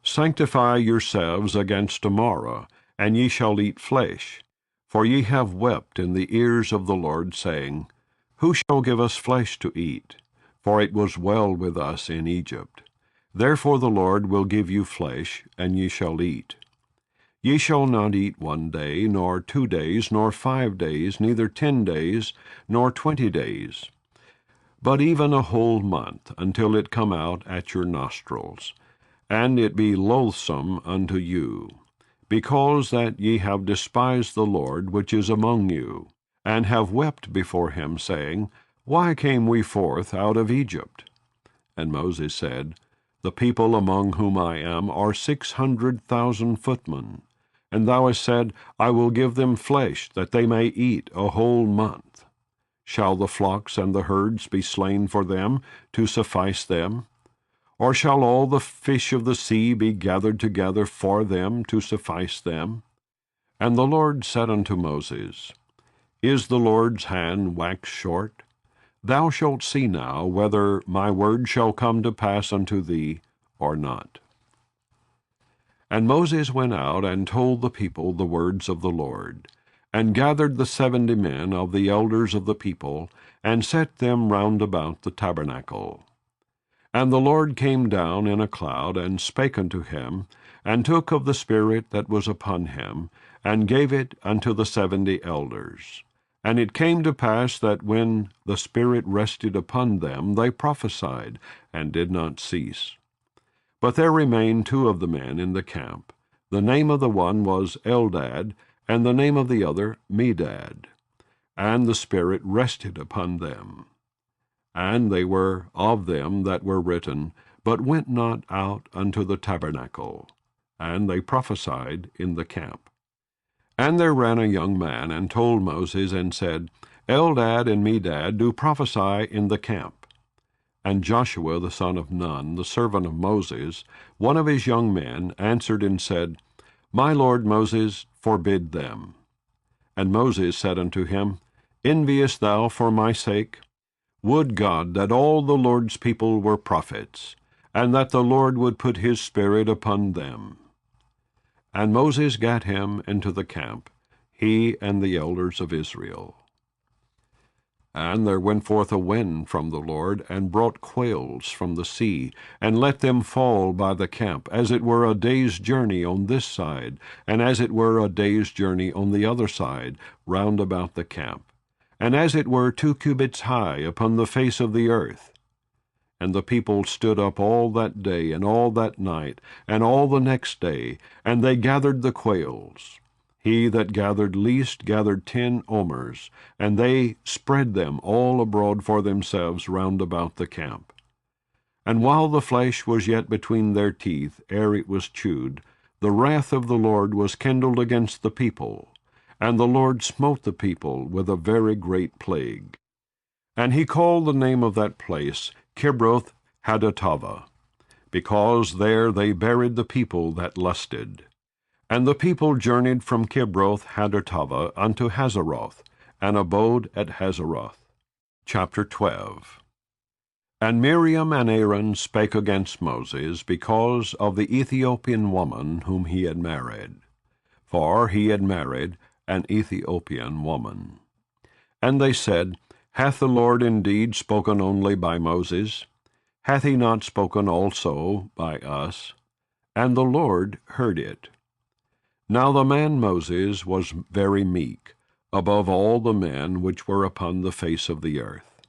Sanctify yourselves against tomorrow, and ye shall eat flesh. For ye have wept in the ears of the Lord, saying, Who shall give us flesh to eat? For it was well with us in Egypt. Therefore the Lord will give you flesh, and ye shall eat. Ye shall not eat 1 day, nor 2 days, nor 5 days, neither 10 days, nor 20 days, but even a whole month, until it come out at your nostrils, and it be loathsome unto you, because that ye have despised the Lord which is among you, and have wept before him, saying, Why came we forth out of Egypt? And Moses said, The people among whom I am are 600,000 footmen. And thou hast said, I will give them flesh, that they may eat a whole month. Shall the flocks and the herds be slain for them, to suffice them? Or shall all the fish of the sea be gathered together for them, to suffice them? And the Lord said unto Moses, Is the Lord's hand waxed short? Thou shalt see now whether my word shall come to pass unto thee or not. And Moses went out and told the people the words of the Lord, and gathered the 70 men of the elders of the people, and set them round about the tabernacle. And the Lord came down in a cloud, and spake unto him, and took of the Spirit that was upon him, and gave it unto the 70 elders. And it came to pass that when the Spirit rested upon them, they prophesied, and did not cease. But there remained 2 of the men in the camp. The name of the one was Eldad, and the name of the other Medad. And the Spirit rested upon them. And they were of them that were written, but went not out unto the tabernacle. And they prophesied in the camp. And there ran a young man, and told Moses, and said, Eldad and Medad do prophesy in the camp. And Joshua the son of Nun, the servant of Moses, one of his young men, answered and said, My lord Moses, forbid them. And Moses said unto him, Enviest thou for my sake? Would God that all the Lord's people were prophets, and that the Lord would put his Spirit upon them. And Moses gat him into the camp, he and the elders of Israel. And there went forth a wind from the Lord, and brought quails from the sea, and let them fall by the camp, as it were a day's journey on this side, and as it were a day's journey on the other side, round about the camp, and as it were 2 cubits high upon the face of the earth. And the people stood up all that day, and all that night, and all the next day, and they gathered the quails. He that gathered least gathered 10 omers, and they spread them all abroad for themselves round about the camp. And while the flesh was yet between their teeth, ere it was chewed, the wrath of the Lord was kindled against the people, and the Lord smote the people with a very great plague. And he called the name of that place Kibroth Hadatava, because there they buried the people that lusted. And the people journeyed from Kibroth Hadatava unto Hazeroth, and abode at Hazeroth. Chapter 12. And Miriam and Aaron spake against Moses because of the Ethiopian woman whom he had married, for he had married an Ethiopian woman. And they said, Hath the Lord indeed spoken only by Moses? Hath he not spoken also by us? And the Lord heard it. Now the man Moses was very meek, above all the men which were upon the face of the earth.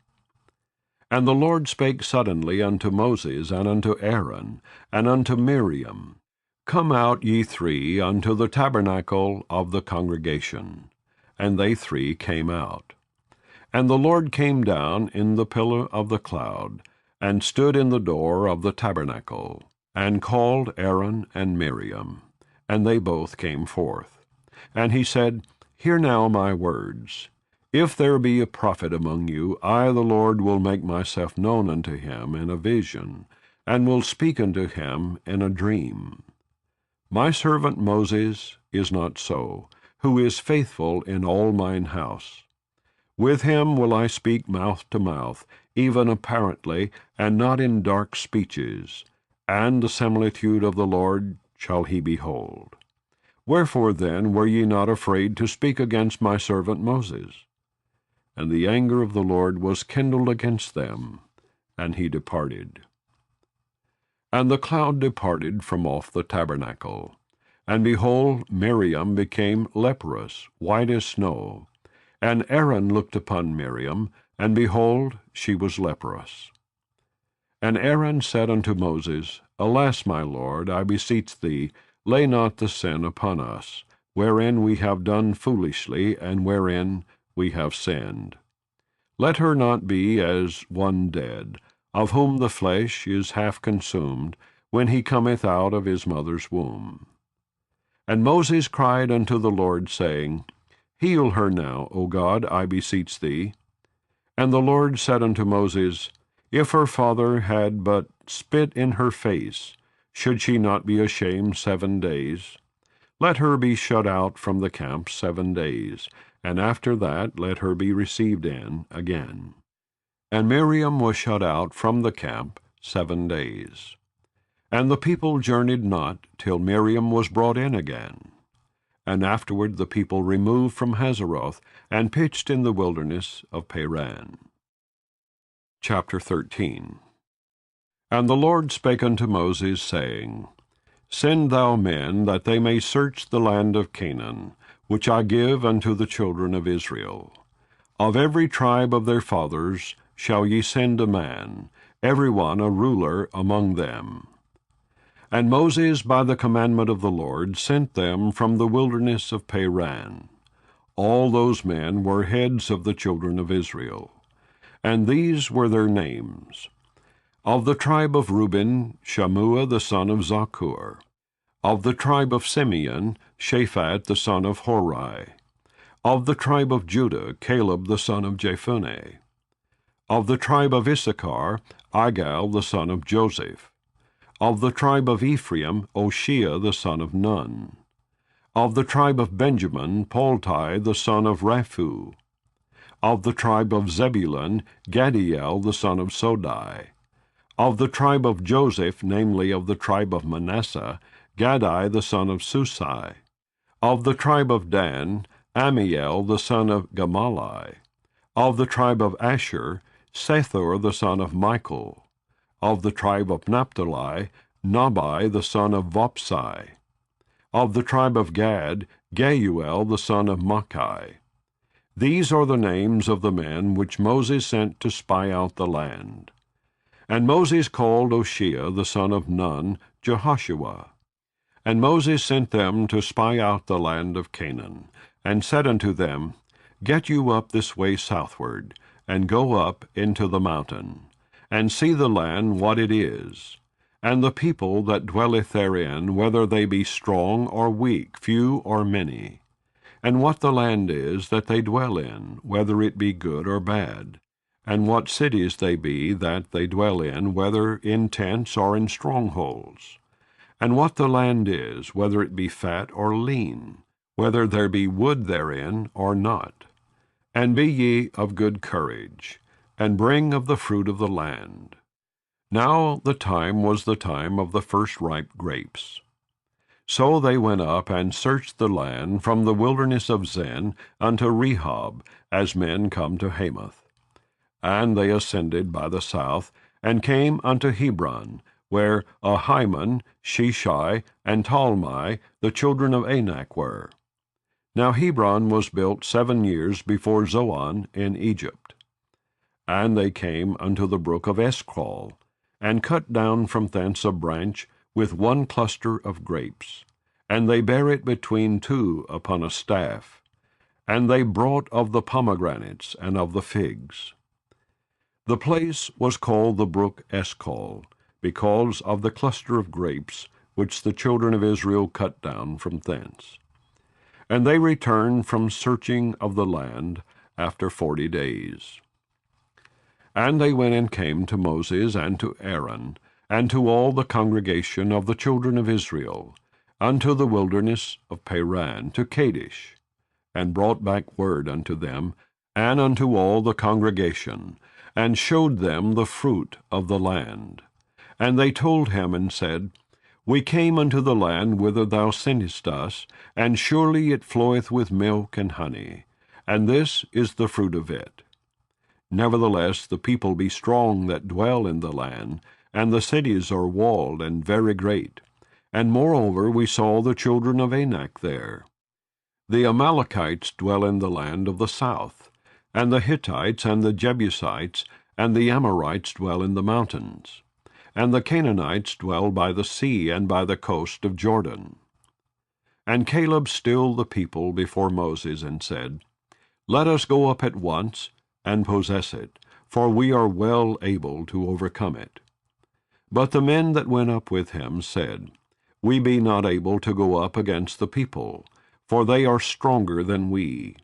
And the Lord spake suddenly unto Moses, and unto Aaron, and unto Miriam, Come out, ye 3, unto the tabernacle of the congregation. And they 3 came out. And the Lord came down in the pillar of the cloud, and stood in the door of the tabernacle, and called Aaron and Miriam. And they both came forth. And he said, Hear now my words. If there be a prophet among you, I the Lord will make myself known unto him in a vision, and will speak unto him in a dream. My servant Moses is not so, who is faithful in all mine house. With him will I speak mouth to mouth, even apparently, and not in dark speeches, and the similitude of the Lord shall he behold. Wherefore then were ye not afraid to speak against my servant Moses? And the anger of the Lord was kindled against them, and he departed. And the cloud departed from off the tabernacle, and behold, Miriam became leprous, white as snow. And Aaron looked upon Miriam, and behold, she was leprous. And Aaron said unto Moses, Alas, my Lord, I beseech thee, lay not the sin upon us, wherein we have done foolishly, and wherein we have sinned. Let her not be as one dead, of whom the flesh is half consumed, when he cometh out of his mother's womb. And Moses cried unto the Lord, saying, Heal her now, O God, I beseech thee. And the Lord said unto Moses, If her father had but spit in her face, should she not be ashamed 7 days? Let her be shut out from the camp 7 days, and after that let her be received in again. And Miriam was shut out from the camp 7 days. And the people journeyed not till Miriam was brought in again. And afterward the people removed from Hazeroth, and pitched in the wilderness of Paran. Chapter 13. And the Lord spake unto Moses, saying, Send thou men, that they may search the land of Canaan, which I give unto the children of Israel. Of every tribe of their fathers shall ye send a man, every one a ruler among them. And Moses, by the commandment of the Lord, sent them from the wilderness of Paran. All those men were heads of the children of Israel. And these were their names. Of the tribe of Reuben, Shammua the son of Zakur. Of the tribe of Simeon, Shaphat the son of Hori. Of the tribe of Judah, Caleb the son of Jephunneh. Of the tribe of Issachar, Igal the son of Joseph. Of the tribe of Ephraim, Oshea the son of Nun. Of the tribe of Benjamin, Paltai the son of Raphu. Of the tribe of Zebulun, Gadiel the son of Sodai. Of the tribe of Joseph, namely of the tribe of Manasseh, Gadai the son of Susai. Of the tribe of Dan, Amiel the son of Gamalai. Of the tribe of Asher, Sethur the son of Michael. Of the tribe of Naphtali, Nabai the son of Vopsi. Of the tribe of Gad, Geuel the son of Machi. These are the names of the men which Moses sent to spy out the land. And Moses called Oshea the son of Nun, Jehoshua. And Moses sent them to spy out the land of Canaan, and said unto them, Get you up this way southward, and go up into the mountain, and see the land what it is, and the people that dwelleth therein, whether they be strong or weak, few or many, and what the land is that they dwell in, whether it be good or bad, and what cities they be that they dwell in, whether in tents or in strongholds, and what the land is, whether it be fat or lean, whether there be wood therein or not. And be ye of good courage, and bring of the fruit of the land. Now the time was the time of the first ripe grapes. So they went up and searched the land from the wilderness of Zin unto Rehob, as men come to Hamath. And they ascended by the south, and came unto Hebron, where Ahiman, Sheshai, and Talmai, the children of Anak, were. Now Hebron was built 7 years before Zoan in Egypt. And they came unto the brook of Escol, and cut down from thence a branch with one cluster of grapes, and they bare it between two upon a staff, and they brought of the pomegranates and of the figs. The place was called the brook Escol, because of the cluster of grapes which the children of Israel cut down from thence. And they returned from searching of the land after 40 days. And they went and came to Moses and to Aaron, and to all the congregation of the children of Israel, unto the wilderness of Paran, to Kadesh, and brought back word unto them, and unto all the congregation, and showed them the fruit of the land. And they told him and said, We came unto the land whither thou sentest us, and surely it floweth with milk and honey, and this is the fruit of it. Nevertheless the people be strong that dwell in the land, and the cities are walled and very great. And moreover we saw the children of Anak there. The Amalekites dwell in the land of the south, and the Hittites and the Jebusites and the Amorites dwell in the mountains, and the Canaanites dwell by the sea and by the coast of Jordan. And Caleb stilled the people before Moses, and said, Let us go up at once, and possess it, for we are well able to overcome it. But the men that went up with him said, We be not able to go up against the people, for they are stronger than we.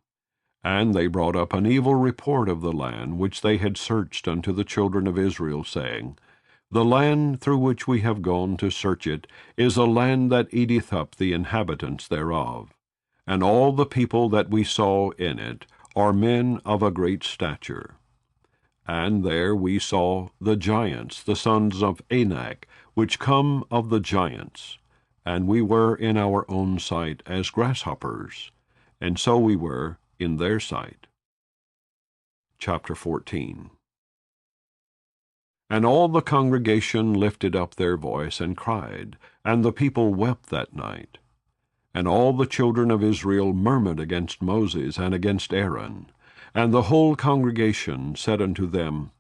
And they brought up an evil report of the land which they had searched unto the children of Israel, saying, The land through which we have gone to search it is a land that eateth up the inhabitants thereof, and all the people that we saw in it are men of a great stature. And there we saw the giants, the sons of Anak, which come of the giants, and we were in our own sight as grasshoppers, and so we were in their sight. Chapter 14. And all the congregation lifted up their voice and cried, and the people wept that night. And all the children of Israel murmured against Moses and against Aaron. And the whole congregation said unto them,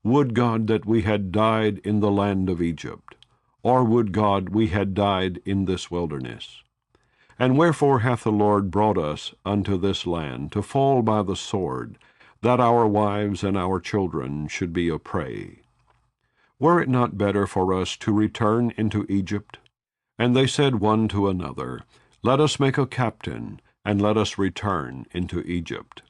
Would God that we had died in the land of Egypt, or would God we had died in this wilderness? And wherefore hath the Lord brought us unto this land, to fall by the sword, that our wives and our children should be a prey? Were it not better for us to return into Egypt? And they said one to another, Let us make a captain, and let us return into Egypt.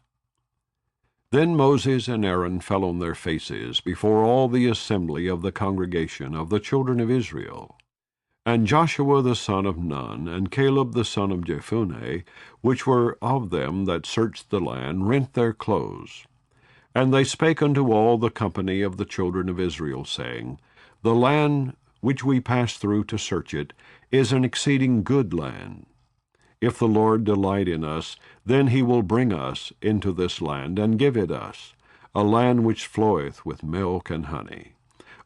Then Moses and Aaron fell on their faces before all the assembly of the congregation of the children of Israel. And Joshua the son of Nun, and Caleb the son of Jephunneh, which were of them that searched the land, rent their clothes. And they spake unto all the company of the children of Israel, saying, The land which we passed through to search it is an exceeding good land. If the Lord delight in us, then he will bring us into this land, and give it us, a land which floweth with milk and honey.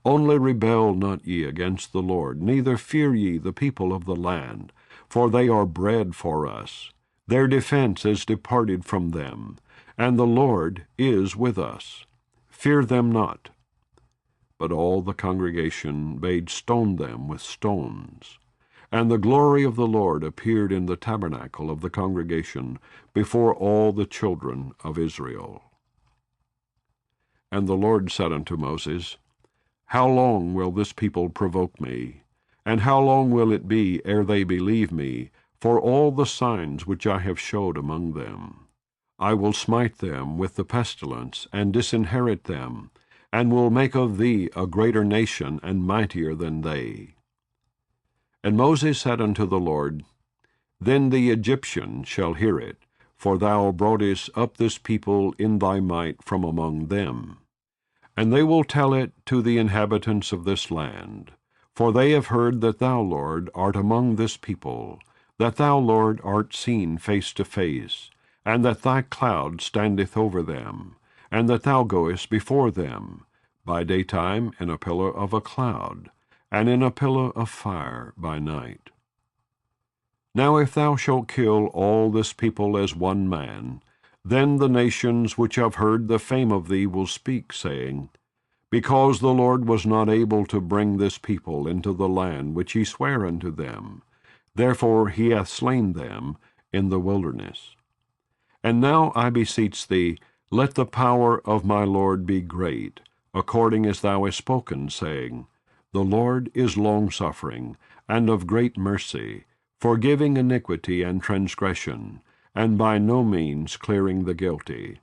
Only rebel not ye against the Lord, neither fear ye the people of the land, for they are bread for us. Their defense is departed from them, and the Lord is with us. Fear them not. But all the congregation bade stone them with stones. And the glory of the Lord appeared in the tabernacle of the congregation before all the children of Israel. And the Lord said unto Moses, How long will this people provoke me? And how long will it be ere they believe me, for all the signs which I have showed among them? I will smite them with the pestilence, and disinherit them, and will make of thee a greater nation and mightier than they. And Moses said unto the Lord, Then the Egyptians shall hear it, for thou broughtest up this people in thy might from among them. And they will tell it to the inhabitants of this land, for they have heard that thou, Lord, art among this people, that thou, Lord, art seen face to face, and that thy cloud standeth over them, and that thou goest before them, by daytime in a pillar of a cloud, and in a pillar of fire by night. Now if thou shalt kill all this people as one man, then the nations which have heard the fame of thee will speak, saying, Because the Lord was not able to bring this people into the land which he sware unto them, therefore he hath slain them in the wilderness. And now I beseech thee, let the power of my Lord be great, according as thou hast spoken, saying, The Lord is longsuffering, and of great mercy, forgiving iniquity and transgression, and by no means clearing the guilty,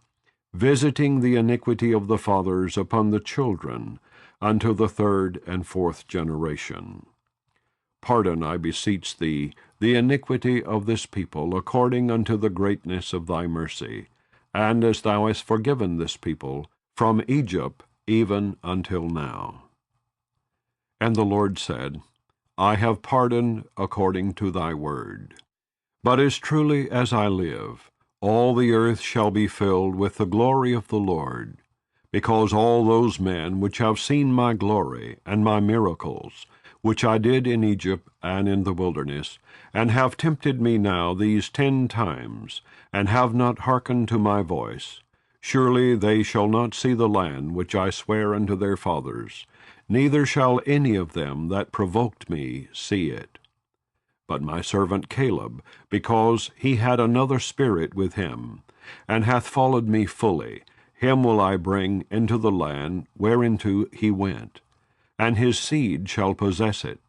visiting the iniquity of the fathers upon the children, unto the third and fourth generation. Pardon, I beseech thee, the iniquity of this people, according unto the greatness of thy mercy, and as thou hast forgiven this people from Egypt even until now. And the Lord said, I have pardoned according to thy word. But as truly as I live, all the earth shall be filled with the glory of the Lord, because all those men which have seen my glory and my miracles, which I did in Egypt and in the wilderness, and have tempted me now these 10 times, and have not hearkened to my voice, surely they shall not see the land which I sware unto their fathers, neither shall any of them that provoked me see it. But my servant Caleb, because he had another spirit with him, and hath followed me fully, him will I bring into the land whereinto he went, and his seed shall possess it.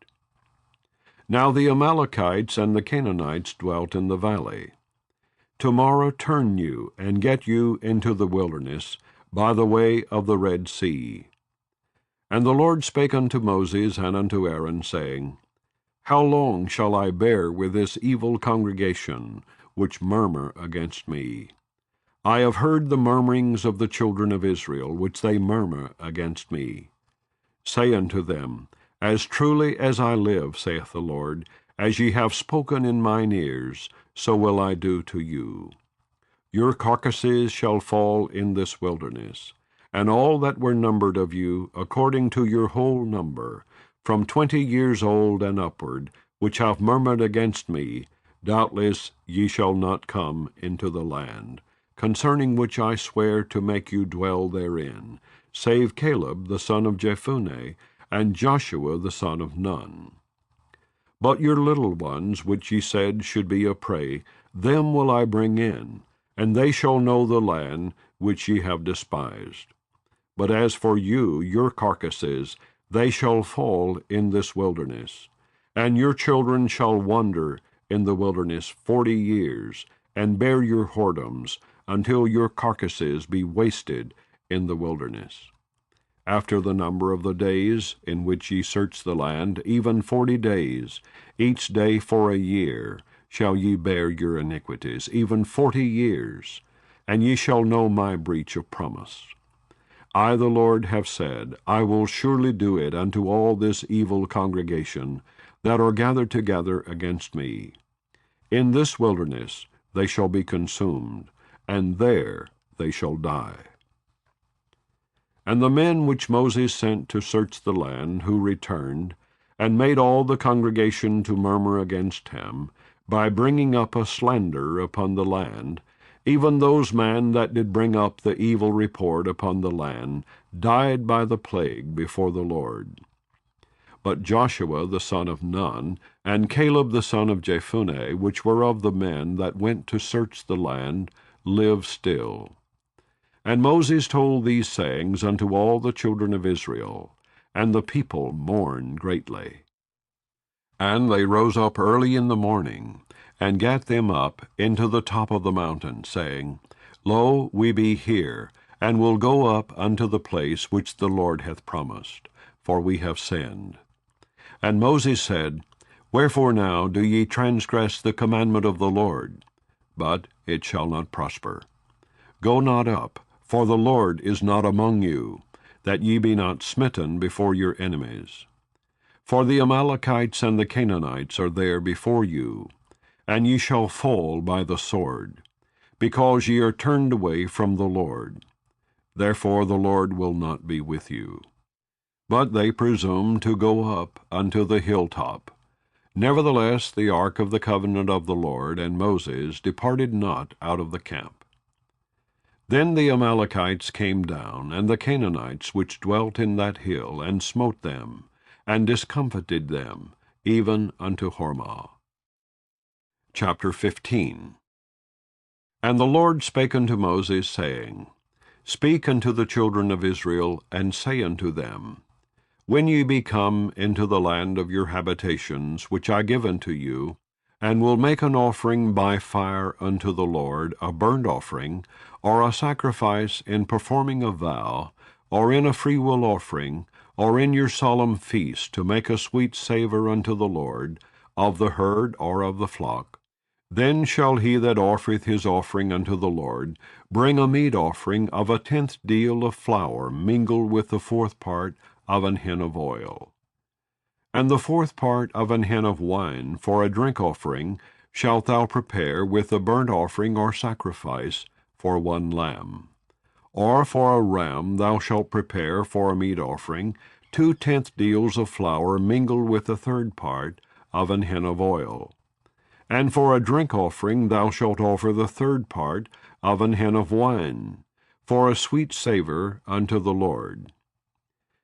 Now the Amalekites and the Canaanites dwelt in the valley. Tomorrow turn you, and get you into the wilderness, by the way of the Red Sea. And the Lord spake unto Moses and unto Aaron, saying, How long shall I bear with this evil congregation, which murmur against me? I have heard the murmurings of the children of Israel, which they murmur against me. Say unto them, As truly as I live, saith the Lord, as ye have spoken in mine ears, so will I do to you. Your carcasses shall fall in this wilderness, and all that were numbered of you, according to your whole number, from 20 years old and upward, which have murmured against me, doubtless ye shall not come into the land, concerning which I swear to make you dwell therein, save Caleb the son of Jephunneh, and Joshua the son of Nun. But your little ones, which ye said should be a prey, them will I bring in, and they shall know the land which ye have despised. But as for you, your carcasses, they shall fall in this wilderness, and your children shall wander in the wilderness 40 years, and bear your whoredoms, until your carcasses be wasted in the wilderness. After the number of the days in which ye search the land, even 40 days, each day for a year, shall ye bear your iniquities, even 40 years, and ye shall know my breach of promise. I, the Lord, have said, I will surely do it unto all this evil congregation that are gathered together against me. In this wilderness they shall be consumed, and there they shall die. And the men which Moses sent to search the land, who returned, and made all the congregation to murmur against him, by bringing up a slander upon the land, even those men that did bring up the evil report upon the land, died by the plague before the Lord. But Joshua the son of Nun, and Caleb the son of Jephunneh, which were of the men that went to search the land, live still. And Moses told these sayings unto all the children of Israel, and the people mourned greatly. And they rose up early in the morning, and gat them up into the top of the mountain, saying, Lo, we be here, and will go up unto the place which the Lord hath promised, for we have sinned. And Moses said, Wherefore now do ye transgress the commandment of the Lord? But it shall not prosper. Go not up, for the Lord is not among you, that ye be not smitten before your enemies. For the Amalekites and the Canaanites are there before you, and ye shall fall by the sword, because ye are turned away from the Lord. Therefore the Lord will not be with you. But they presumed to go up unto the hilltop. Nevertheless the ark of the covenant of the Lord and Moses departed not out of the camp. Then the Amalekites came down, and the Canaanites which dwelt in that hill, and smote them, and discomfited them, even unto Hormah. Chapter 15. And the Lord spake unto Moses, saying, Speak unto the children of Israel, and say unto them, When ye be come into the land of your habitations, which I give unto you, and will make an offering by fire unto the Lord, a burnt offering, or a sacrifice in performing a vow, or in a freewill offering, or in your solemn feast, to make a sweet savour unto the Lord, of the herd or of the flock, then shall he that offereth his offering unto the Lord bring a meat offering of 1/10 deal of flour mingled with the 4th part of an hin of oil. And the 4th part of an hin of wine for a drink offering shalt thou prepare with a burnt offering or sacrifice for 1 lamb. Or for a ram thou shalt prepare for a meat offering 2/10 deals of flour mingled with the 3rd part of an hin of oil. And for a drink offering thou shalt offer the 3rd part of an hin of wine, for a sweet savour unto the Lord.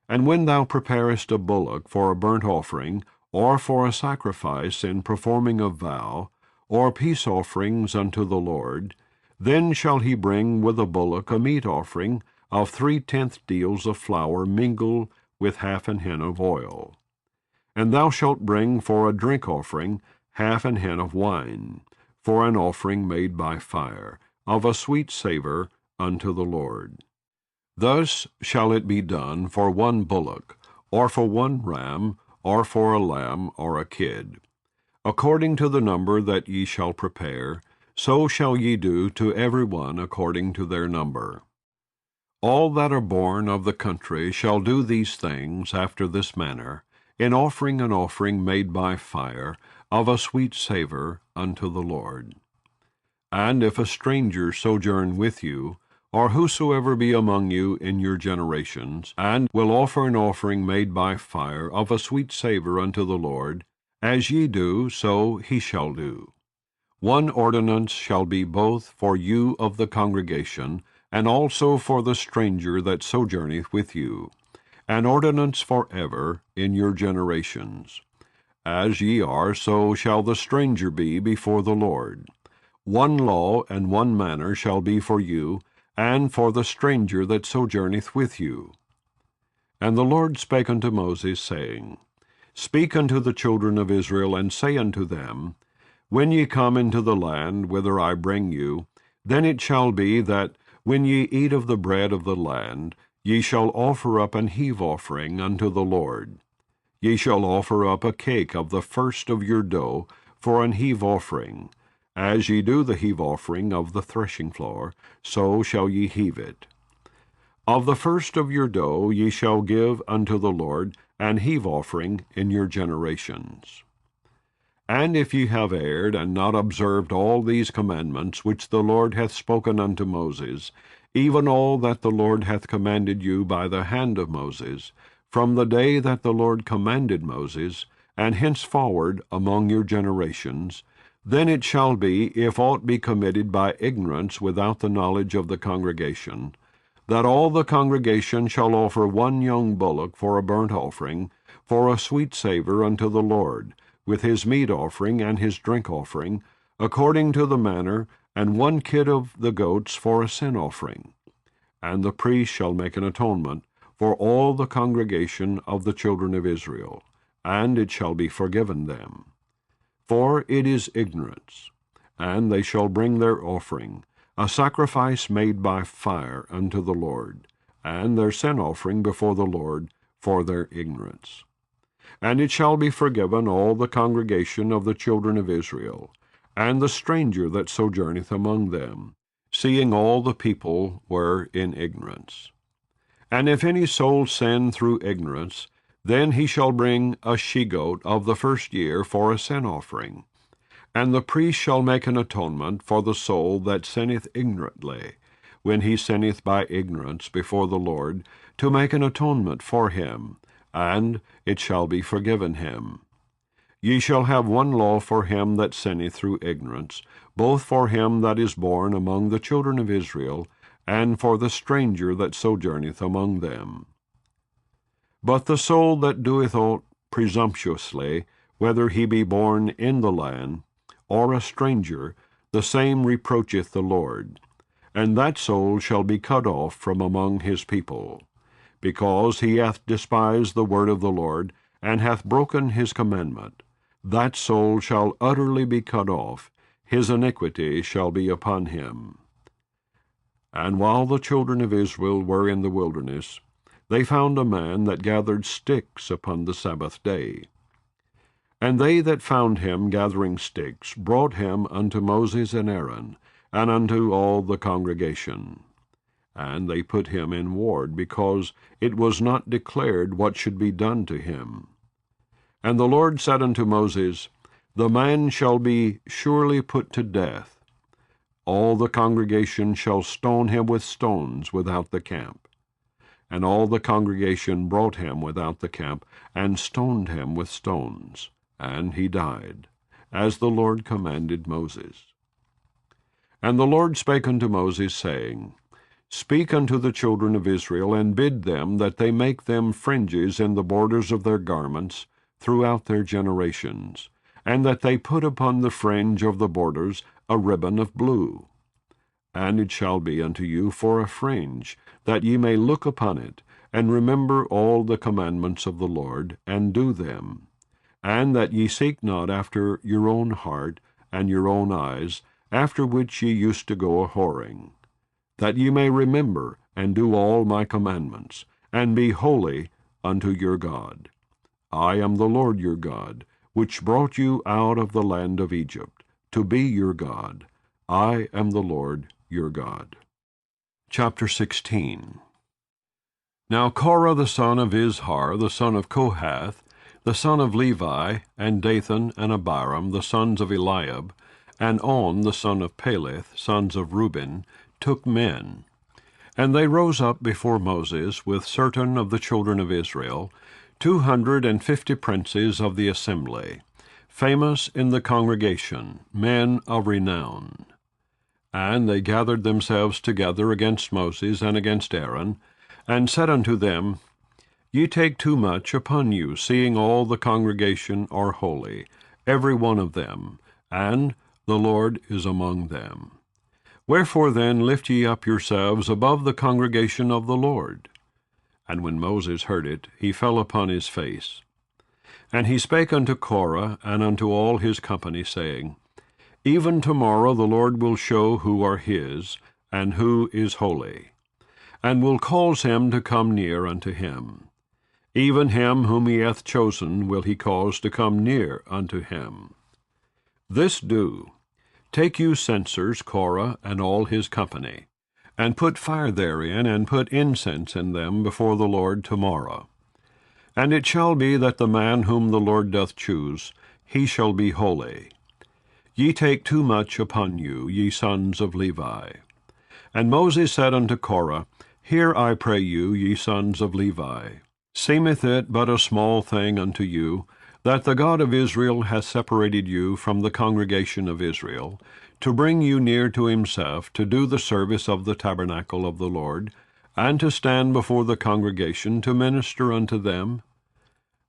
And when thou preparest a bullock for a burnt offering, or for a sacrifice in performing a vow, or peace offerings unto the Lord, then shall he bring with a bullock a meat offering of 3/10 deals of flour mingled with 1/2 an hin of oil. And thou shalt bring for a drink offering 1/2 an hin of wine, for an offering made by fire, of a sweet savour unto the Lord. Thus shall it be done for 1 bullock, or for 1 ram, or for a lamb or a kid. According to the number that ye shall prepare, so shall ye do to every one according to their number. All that are born of the country shall do these things after this manner, in offering an offering made by fire, of a sweet savour unto the Lord. And if a stranger sojourn with you, or whosoever be among you in your generations, and will offer an offering made by fire of a sweet savour unto the Lord, as ye do, so he shall do. 1 ordinance shall be both for you of the congregation, and also for the stranger that sojourneth with you, an ordinance for ever in your generations. As ye are, so shall the stranger be before the Lord. 1 law and 1 manner shall be for you, and for the stranger that sojourneth with you. And the Lord spake unto Moses, saying, Speak unto the children of Israel, and say unto them, When ye come into the land whither I bring you, then it shall be that, when ye eat of the bread of the land, ye shall offer up an heave offering unto the Lord. Ye shall offer up a cake of the first of your dough for an heave offering. As ye do the heave offering of the threshing floor, so shall ye heave it. Of the first of your dough ye shall give unto the Lord an heave offering in your generations. And if ye have erred, and not observed all these commandments which the Lord hath spoken unto Moses, even all that the Lord hath commanded you by the hand of Moses, from the day that the Lord commanded Moses, and henceforward among your generations, then it shall be, if aught be committed by ignorance without the knowledge of the congregation, that all the congregation shall offer one young bullock for a burnt offering, for a sweet savour unto the Lord, with his meat offering and his drink offering, according to the manner, and one kid of the goats for a sin offering. And the priest shall make an atonement for all the congregation of the children of Israel, and it shall be forgiven them. For it is ignorance. And they shall bring their offering, a sacrifice made by fire unto the Lord, and their sin offering before the Lord for their ignorance. And it shall be forgiven all the congregation of the children of Israel, and the stranger that sojourneth among them, seeing all the people were in ignorance. And if any soul sin through ignorance, then he shall bring a she-goat of the first year for a sin offering. And the priest shall make an atonement for the soul that sinneth ignorantly, when he sinneth by ignorance before the Lord, to make an atonement for him, and it shall be forgiven him. Ye shall have one law for him that sinneth through ignorance, both for him that is born among the children of Israel, and for the stranger that sojourneth among them. But the soul that doeth aught presumptuously, whether he be born in the land, or a stranger, the same reproacheth the Lord, and that soul shall be cut off from among his people, because he hath despised the word of the Lord, and hath broken his commandment. That soul shall utterly be cut off, his iniquity shall be upon him. And while the children of Israel were in the wilderness, they found a man that gathered sticks upon the Sabbath day. And they that found him gathering sticks brought him unto Moses and Aaron, and unto all the congregation. And they put him in ward, because it was not declared what should be done to him. And the Lord said unto Moses, The man shall be surely put to death. All the congregation shall stone him with stones without the camp. And all the congregation brought him without the camp, and stoned him with stones. And he died, as the Lord commanded Moses. And the Lord spake unto Moses, saying, Speak unto the children of Israel, and bid them that they make them fringes in the borders of their garments throughout their generations, and that they put upon the fringe of the borders a ribbon of blue. And it shall be unto you for a fringe, that ye may look upon it, and remember all the commandments of the Lord, and do them, and that ye seek not after your own heart and your own eyes, after which ye used to go a-whoring, that ye may remember and do all my commandments, and be holy unto your God. I am the Lord your God, which brought you out of the land of Egypt, to be your God. I am the Lord your God. Chapter 16. Now Korah the son of Izhar, the son of Kohath, the son of Levi, and Dathan and Abiram, the sons of Eliab, and On the son of Peleth, sons of Reuben, took men. And they rose up before Moses with certain of the children of Israel, 250 princes of the assembly, famous in the congregation, men of renown. And they gathered themselves together against Moses and against Aaron, and said unto them, Ye take too much upon you, seeing all the congregation are holy, every one of them, and the Lord is among them. Wherefore then lift ye up yourselves above the congregation of the Lord. And when Moses heard it, he fell upon his face. And he spake unto Korah and unto all his company, saying, Even tomorrow the Lord will show who are his, and who is holy, and will cause him to come near unto him. Even him whom he hath chosen will he cause to come near unto him. This do, take you censers, Korah and all his company, and put fire therein, and put incense in them before the Lord tomorrow. And it shall be that the man whom the Lord doth choose he shall be holy. Ye take too much upon you, ye sons of Levi. And Moses said unto Korah, Hear, I pray you, ye sons of Levi. Seemeth it but a small thing unto you, that the God of Israel hath separated you from the congregation of Israel, to bring you near to himself, to do the service of the tabernacle of the Lord, and to stand before the congregation to minister unto them?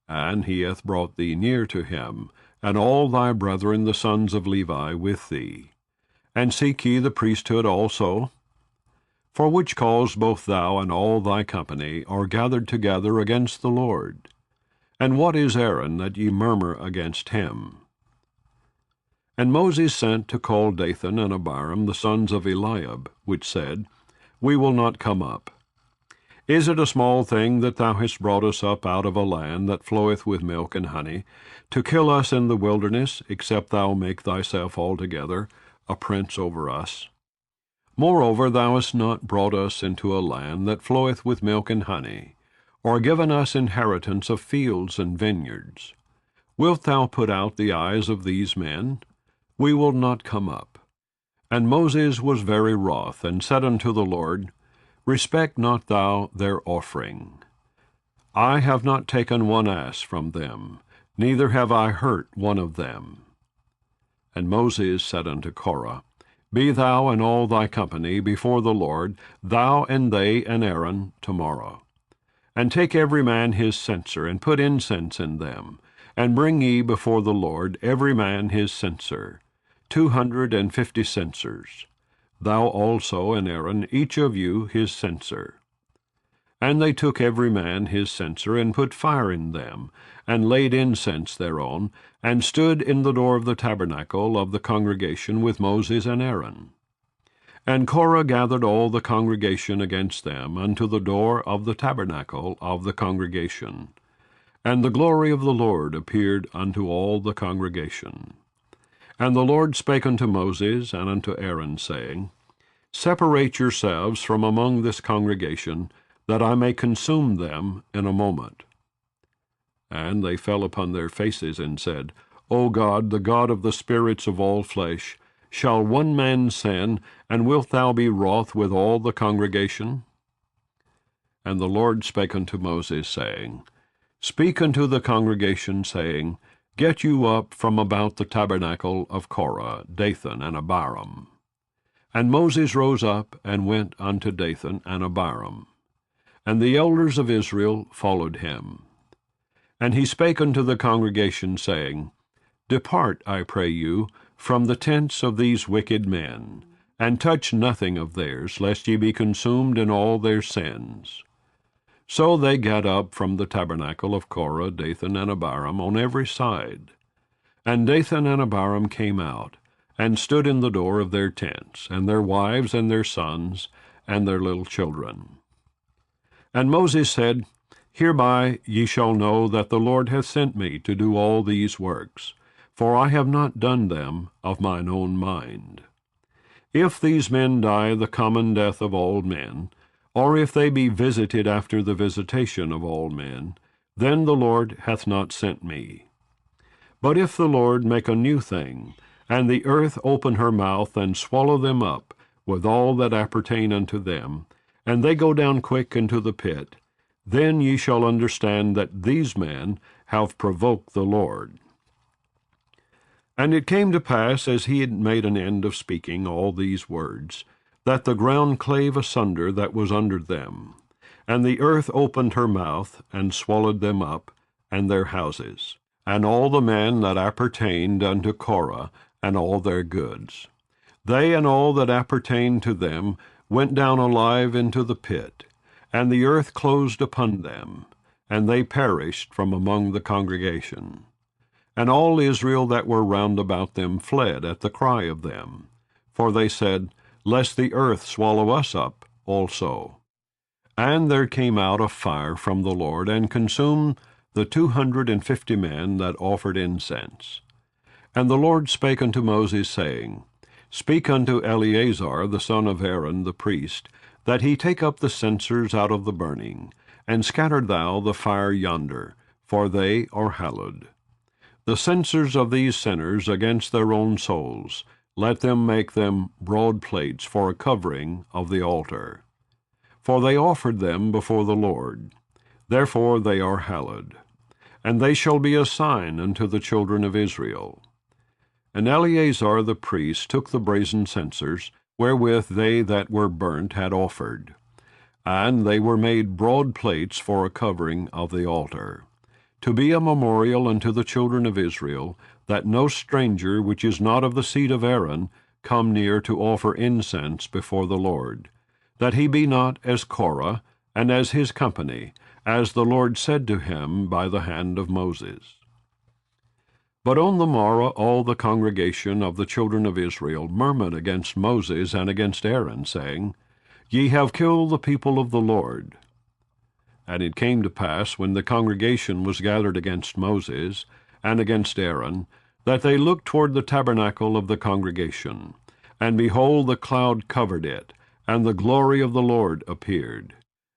And he hath brought thee near to him, and all thy brethren the sons of Levi with thee. And seek ye the priesthood also? For which cause both thou and all thy company are gathered together against the Lord. And what is Aaron, that ye murmur against him? And Moses sent to call Dathan and Abiram the sons of Eliab, which said, We will not come up. Is it a small thing that thou hast brought us up out of a land that floweth with milk and honey, to kill us in the wilderness, except thou make thyself altogether a prince over us? Moreover, thou hast not brought us into a land that floweth with milk and honey, or given us inheritance of fields and vineyards. Wilt thou put out the eyes of these men? We will not come up. And Moses was very wroth, and said unto the Lord, Respect not thou their offering. I have not taken one ass from them, neither have I hurt one of them. And Moses said unto Korah, Be thou and all thy company before the Lord, thou and they and Aaron, tomorrow. And take every man his censer, and put incense in them, and bring ye before the Lord every man his censer, 250 censers. Thou also and Aaron, each of you his censer. And they took every man his censer, and put fire in them, and laid incense thereon, and stood in the door of the tabernacle of the congregation with Moses and Aaron. And Korah gathered all the congregation against them unto the door of the tabernacle of the congregation. And the glory of the Lord appeared unto all the congregation. And the Lord spake unto Moses and unto Aaron, saying, Separate yourselves from among this congregation, that I may consume them in a moment. And they fell upon their faces, and said, O God, the God of the spirits of all flesh, shall one man sin, and wilt thou be wroth with all the congregation? And the Lord spake unto Moses, saying, Speak unto the congregation, saying, Get you up from about the tabernacle of Korah, Dathan, and Abiram. And Moses rose up, and went unto Dathan and Abiram. And the elders of Israel followed him. And he spake unto the congregation, saying, Depart, I pray you, from the tents of these wicked men, and touch nothing of theirs, lest ye be consumed in all their sins. So they gat up from the tabernacle of Korah, Dathan, and Abiram on every side. And Dathan and Abiram came out, and stood in the door of their tents, and their wives and their sons, and their little children. And Moses said, Hereby ye shall know that the Lord hath sent me to do all these works, for I have not done them of mine own mind. If these men die the common death of all men, or if they be visited after the visitation of all men, then the Lord hath not sent me. But if the Lord make a new thing, and the earth open her mouth, and swallow them up, with all that appertain unto them, and they go down quick into the pit, then ye shall understand that these men have provoked the Lord. And it came to pass, as he had made an end of speaking all these words, that the ground clave asunder that was under them, and the earth opened her mouth, and swallowed them up, and their houses, and all the men that appertained unto Korah, and all their goods. They and all that appertained to them went down alive into the pit, and the earth closed upon them, and they perished from among the congregation. And all Israel that were round about them fled at the cry of them, for they said, Lest the earth swallow us up also. And there came out a fire from the Lord, and consumed the 250 men that offered incense. And the Lord spake unto Moses, saying, Speak unto Eleazar the son of Aaron the priest, that he take up the censers out of the burning, and scatter thou the fire yonder, for they are hallowed. The censers of these sinners against their own souls, let them make them broad plates for a covering of the altar. For they offered them before the Lord, therefore they are hallowed. And they shall be a sign unto the children of Israel. And Eleazar the priest took the brazen censers, wherewith they that were burnt had offered. And they were made broad plates for a covering of the altar, to be a memorial unto the children of Israel, that no stranger which is not of the seed of Aaron come near to offer incense before the Lord, that he be not as Korah, and as his company, as the Lord said to him by the hand of Moses. But on the morrow all the congregation of the children of Israel murmured against Moses and against Aaron, saying, Ye have killed the people of the Lord. And it came to pass, when the congregation was gathered against Moses and against Aaron, that they looked toward the tabernacle of the congregation, and behold, the cloud covered it, and the glory of the Lord appeared.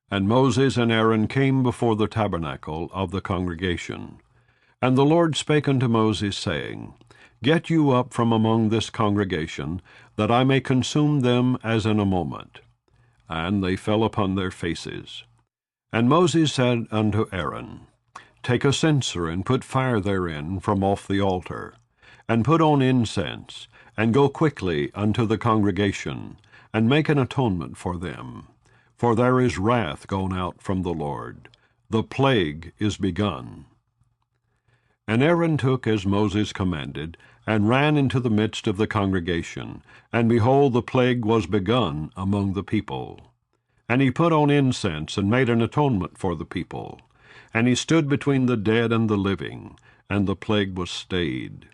And Moses and Aaron came before the tabernacle of the congregation. And the Lord spake unto Moses, saying, Get you up from among this congregation, that I may consume them as in a moment. And they fell upon their faces. And Moses said unto Aaron, Take a censer, and put fire therein from off the altar, and put on incense, and go quickly unto the congregation, and make an atonement for them. For there is wrath gone out from the Lord. The plague is begun. And Aaron took as Moses commanded, and ran into the midst of the congregation, and behold, the plague was begun among the people. And he put on incense, and made an atonement for the people. And he stood between the dead and the living, and the plague was stayed.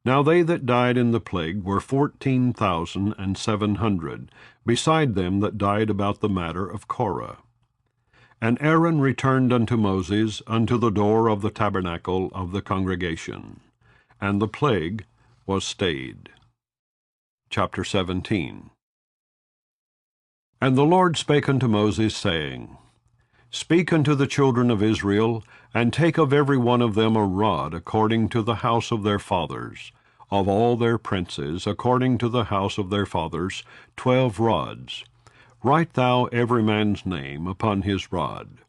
Now they that died in the plague were 14,700, beside them that died about the matter of Korah. And Aaron returned unto Moses unto the door of the tabernacle of the congregation, and the plague was stayed. Chapter 17. And the Lord spake unto Moses, saying, Speak unto the children of Israel, and take of every one of them a rod according to the house of their fathers, of all their princes according to the house of their fathers, 12 rods. Write thou every man's name upon his rod.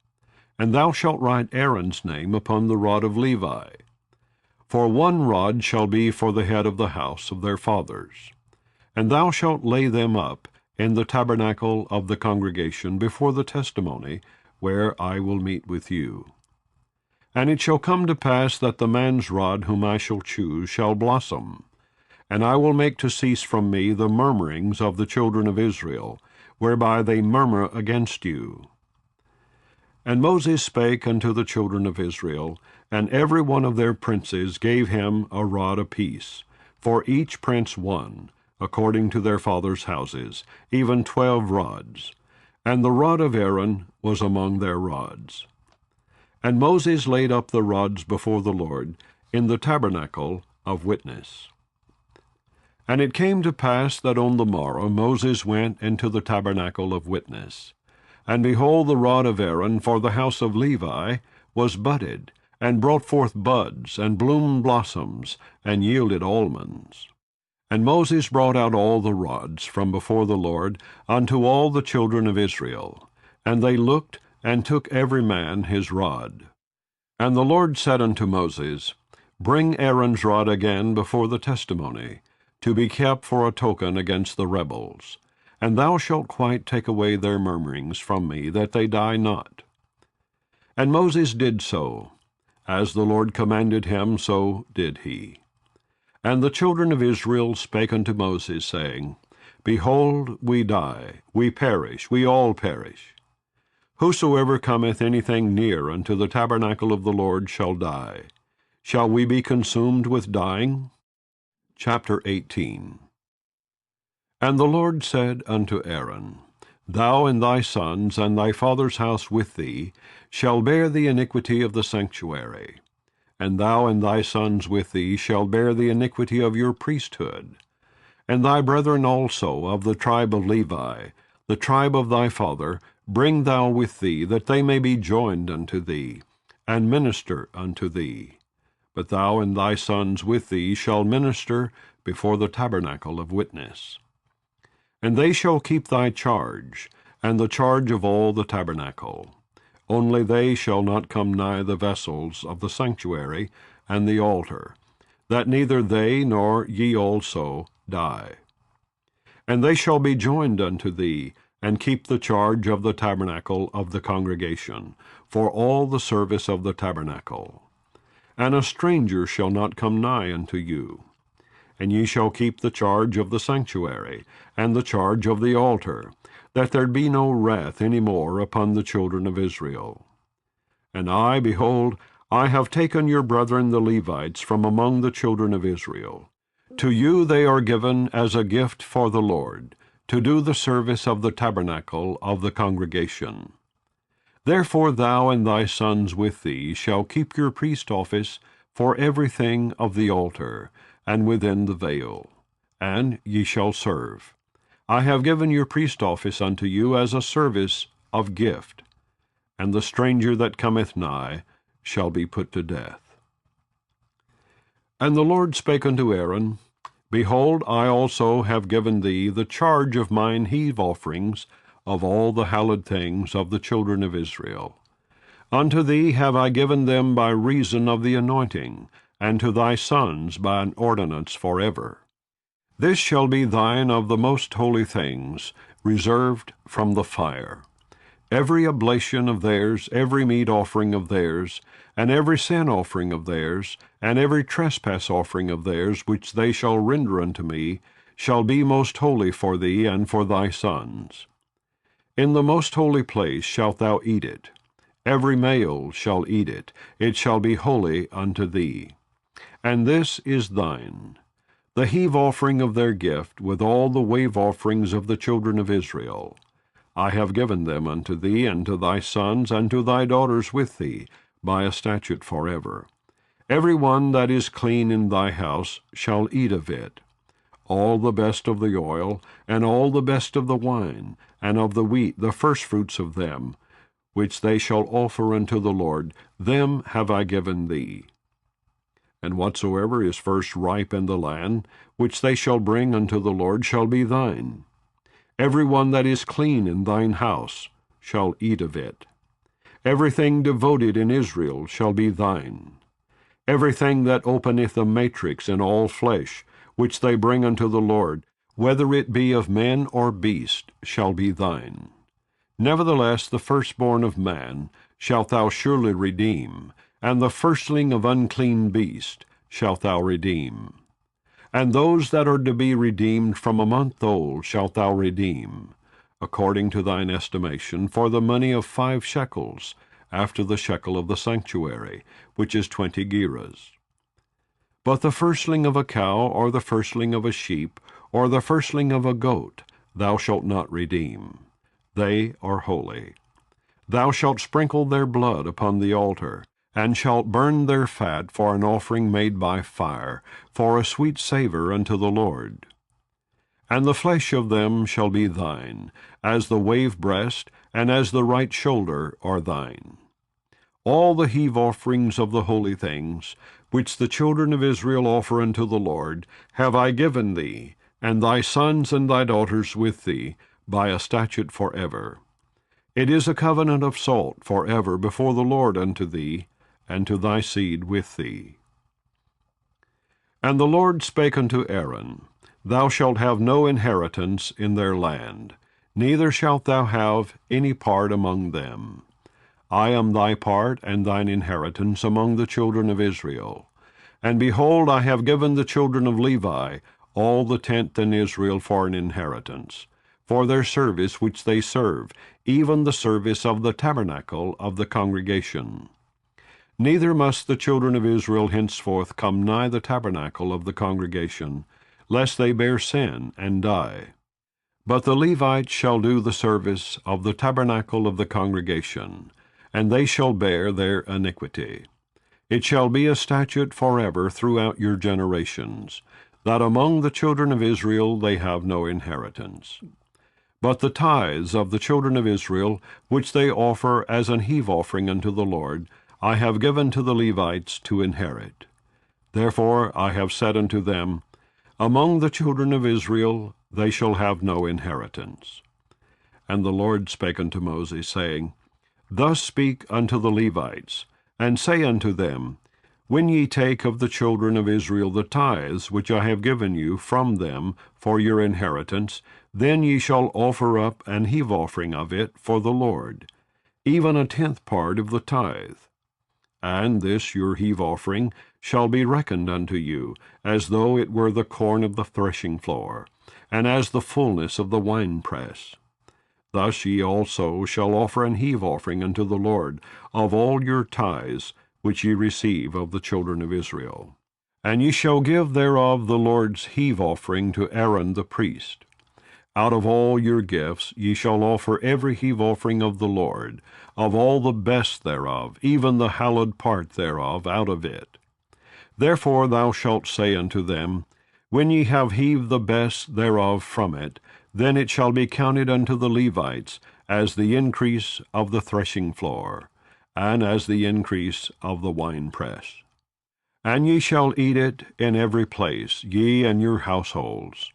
And thou shalt write Aaron's name upon the rod of Levi. For 1 rod shall be for the head of the house of their fathers. And thou shalt lay them up in the tabernacle of the congregation before the testimony, where I will meet with you. And it shall come to pass that the man's rod whom I shall choose shall blossom, and I will make to cease from me the murmurings of the children of Israel, whereby they murmur against you. And Moses spake unto the children of Israel, and every one of their princes gave him a rod apiece, for each prince 1, according to their fathers' houses, even 12 rods. And the rod of Aaron was among their rods. And Moses laid up the rods before the Lord in the tabernacle of witness. And it came to pass that on the morrow Moses went into the tabernacle of witness. And behold, the rod of Aaron for the house of Levi was budded, and brought forth buds, and bloomed blossoms, and yielded almonds. And Moses brought out all the rods from before the Lord unto all the children of Israel. And they looked, and took every man his rod. And the Lord said unto Moses, Bring Aaron's rod again before the testimony, to be kept for a token against the rebels. And thou shalt quite take away their murmurings from me, that they die not. And Moses did so. As the Lord commanded him, so did he. And the children of Israel spake unto Moses, saying, Behold, we die, we perish, we all perish. Whosoever cometh anything near unto the tabernacle of the Lord shall die. Shall we be consumed with dying? Chapter 18. And the Lord said unto Aaron, Thou and thy sons and thy father's house with thee shall bear the iniquity of the sanctuary. And thou and thy sons with thee shall bear the iniquity of your priesthood. And thy brethren also of the tribe of Levi, the tribe of thy father, bring thou with thee, that they may be joined unto thee, and minister unto thee. But thou and thy sons with thee shall minister before the tabernacle of witness. And they shall keep thy charge, and the charge of all the tabernacle. Only they shall not come nigh the vessels of the sanctuary and the altar, that neither they nor ye also die. And they shall be joined unto thee, and keep the charge of the tabernacle of the congregation, for all the service of the tabernacle. And a stranger shall not come nigh unto you. And ye shall keep the charge of the sanctuary, and the charge of the altar, that there be no wrath any more upon the children of Israel. And I, behold, I have taken your brethren the Levites from among the children of Israel. To you they are given as a gift for the Lord, to do the service of the tabernacle of the congregation. Therefore thou and thy sons with thee shall keep your priest office for everything of the altar, and within the veil, and ye shall serve. I have given your priest office unto you as a service of gift, and the stranger that cometh nigh shall be put to death. And the Lord spake unto Aaron, Behold, I also have given thee the charge of mine heave offerings of all the hallowed things of the children of Israel. Unto thee have I given them by reason of the anointing, and to thy sons by an ordinance forever. This shall be thine of the most holy things, reserved from the fire. Every oblation of theirs, every meat offering of theirs, and every sin offering of theirs, and every trespass offering of theirs, which they shall render unto me, shall be most holy for thee and for thy sons. In the most holy place shalt thou eat it. Every male shall eat it. It shall be holy unto thee. And this is thine, the heave offering of their gift, with all the wave offerings of the children of Israel. I have given them unto thee, and to thy sons, and to thy daughters with thee, by a statute forever. Every one that is clean in thy house shall eat of it. All the best of the oil, and all the best of the wine, and of the wheat, the firstfruits of them, which they shall offer unto the Lord, them have I given thee. And whatsoever is first ripe in the land, which they shall bring unto the Lord, shall be thine. Every one that is clean in thine house shall eat of it. Everything devoted in Israel shall be thine. Everything that openeth a matrix in all flesh, which they bring unto the Lord, whether it be of man or beast, shall be thine. Nevertheless the firstborn of man shalt thou surely redeem, and the firstling of unclean beast shalt thou redeem. And those that are to be redeemed from a month old shalt thou redeem, according to thine estimation, for the money of 5 shekels, after the shekel of the sanctuary, which is 20 gerahs. But the firstling of a cow, or the firstling of a sheep, or the firstling of a goat, thou shalt not redeem. They are holy. Thou shalt sprinkle their blood upon the altar, and shalt burn their fat for an offering made by fire, for a sweet savour unto the Lord. And the flesh of them shall be thine, as the wave breast, and as the right shoulder are thine. All the heave offerings of the holy things, which the children of Israel offer unto the Lord, have I given thee, and thy sons and thy daughters with thee, by a statute forever. It is a covenant of salt forever before the Lord unto thee, and to thy seed with thee. And the Lord spake unto Aaron, Thou shalt have no inheritance in their land, neither shalt thou have any part among them. I am thy part and thine inheritance among the children of Israel. And behold, I have given the children of Levi all the tenth in Israel for an inheritance, for their service which they serve, even the service of the tabernacle of the congregation. Neither must the children of Israel henceforth come nigh the tabernacle of the congregation, lest they bear sin and die. But the Levites shall do the service of the tabernacle of the congregation, and they shall bear their iniquity. It shall be a statute forever throughout your generations, that among the children of Israel they have no inheritance. But the tithes of the children of Israel, which they offer as an heave offering unto the Lord, I have given to the Levites to inherit. Therefore I have said unto them, Among the children of Israel they shall have no inheritance. And the Lord spake unto Moses, saying, Thus speak unto the Levites, and say unto them, When ye take of the children of Israel the tithes which I have given you from them for your inheritance, then ye shall offer up an heave offering of it for the Lord, even a 10th part of the tithe. And this your heave offering shall be reckoned unto you, as though it were the corn of the threshing floor, and as the fullness of the winepress. Thus ye also shall offer an heave offering unto the Lord of all your tithes which ye receive of the children of Israel. And ye shall give thereof the Lord's heave offering to Aaron the priest. Out of all your gifts ye shall offer every heave offering of the Lord, of all the best thereof, even the hallowed part thereof, out of it. Therefore thou shalt say unto them, When ye have heaved the best thereof from it, then it shall be counted unto the Levites as the increase of the threshing floor, and as the increase of the winepress. And ye shall eat it in every place, ye and your households.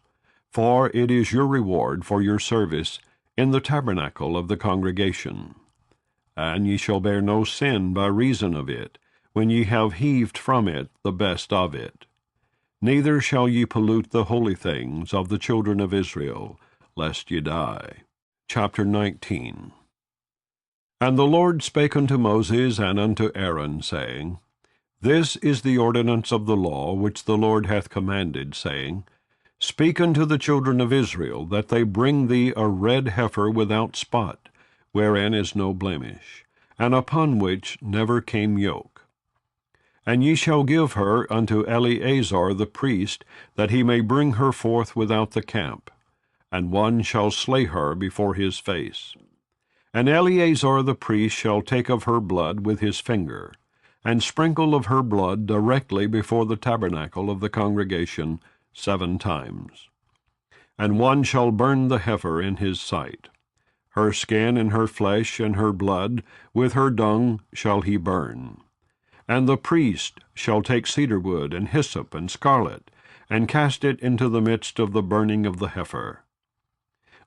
For it is your reward for your service in the tabernacle of the congregation. And ye shall bear no sin by reason of it, when ye have heaved from it the best of it. Neither shall ye pollute the holy things of the children of Israel, lest ye die. Chapter 19. And the Lord spake unto Moses and unto Aaron, saying, This is the ordinance of the law which the Lord hath commanded, saying, Speak unto the children of Israel, that they bring thee a red heifer without spot, wherein is no blemish, and upon which never came yoke. And ye shall give her unto Eleazar the priest, that he may bring her forth without the camp, and one shall slay her before his face. And Eleazar the priest shall take of her blood with his finger, and sprinkle of her blood directly before the tabernacle of the congregation 7 times. And one shall burn the heifer in his sight. Her skin and her flesh and her blood with her dung shall he burn. And the priest shall take cedar wood and hyssop and scarlet, and cast it into the midst of the burning of the heifer.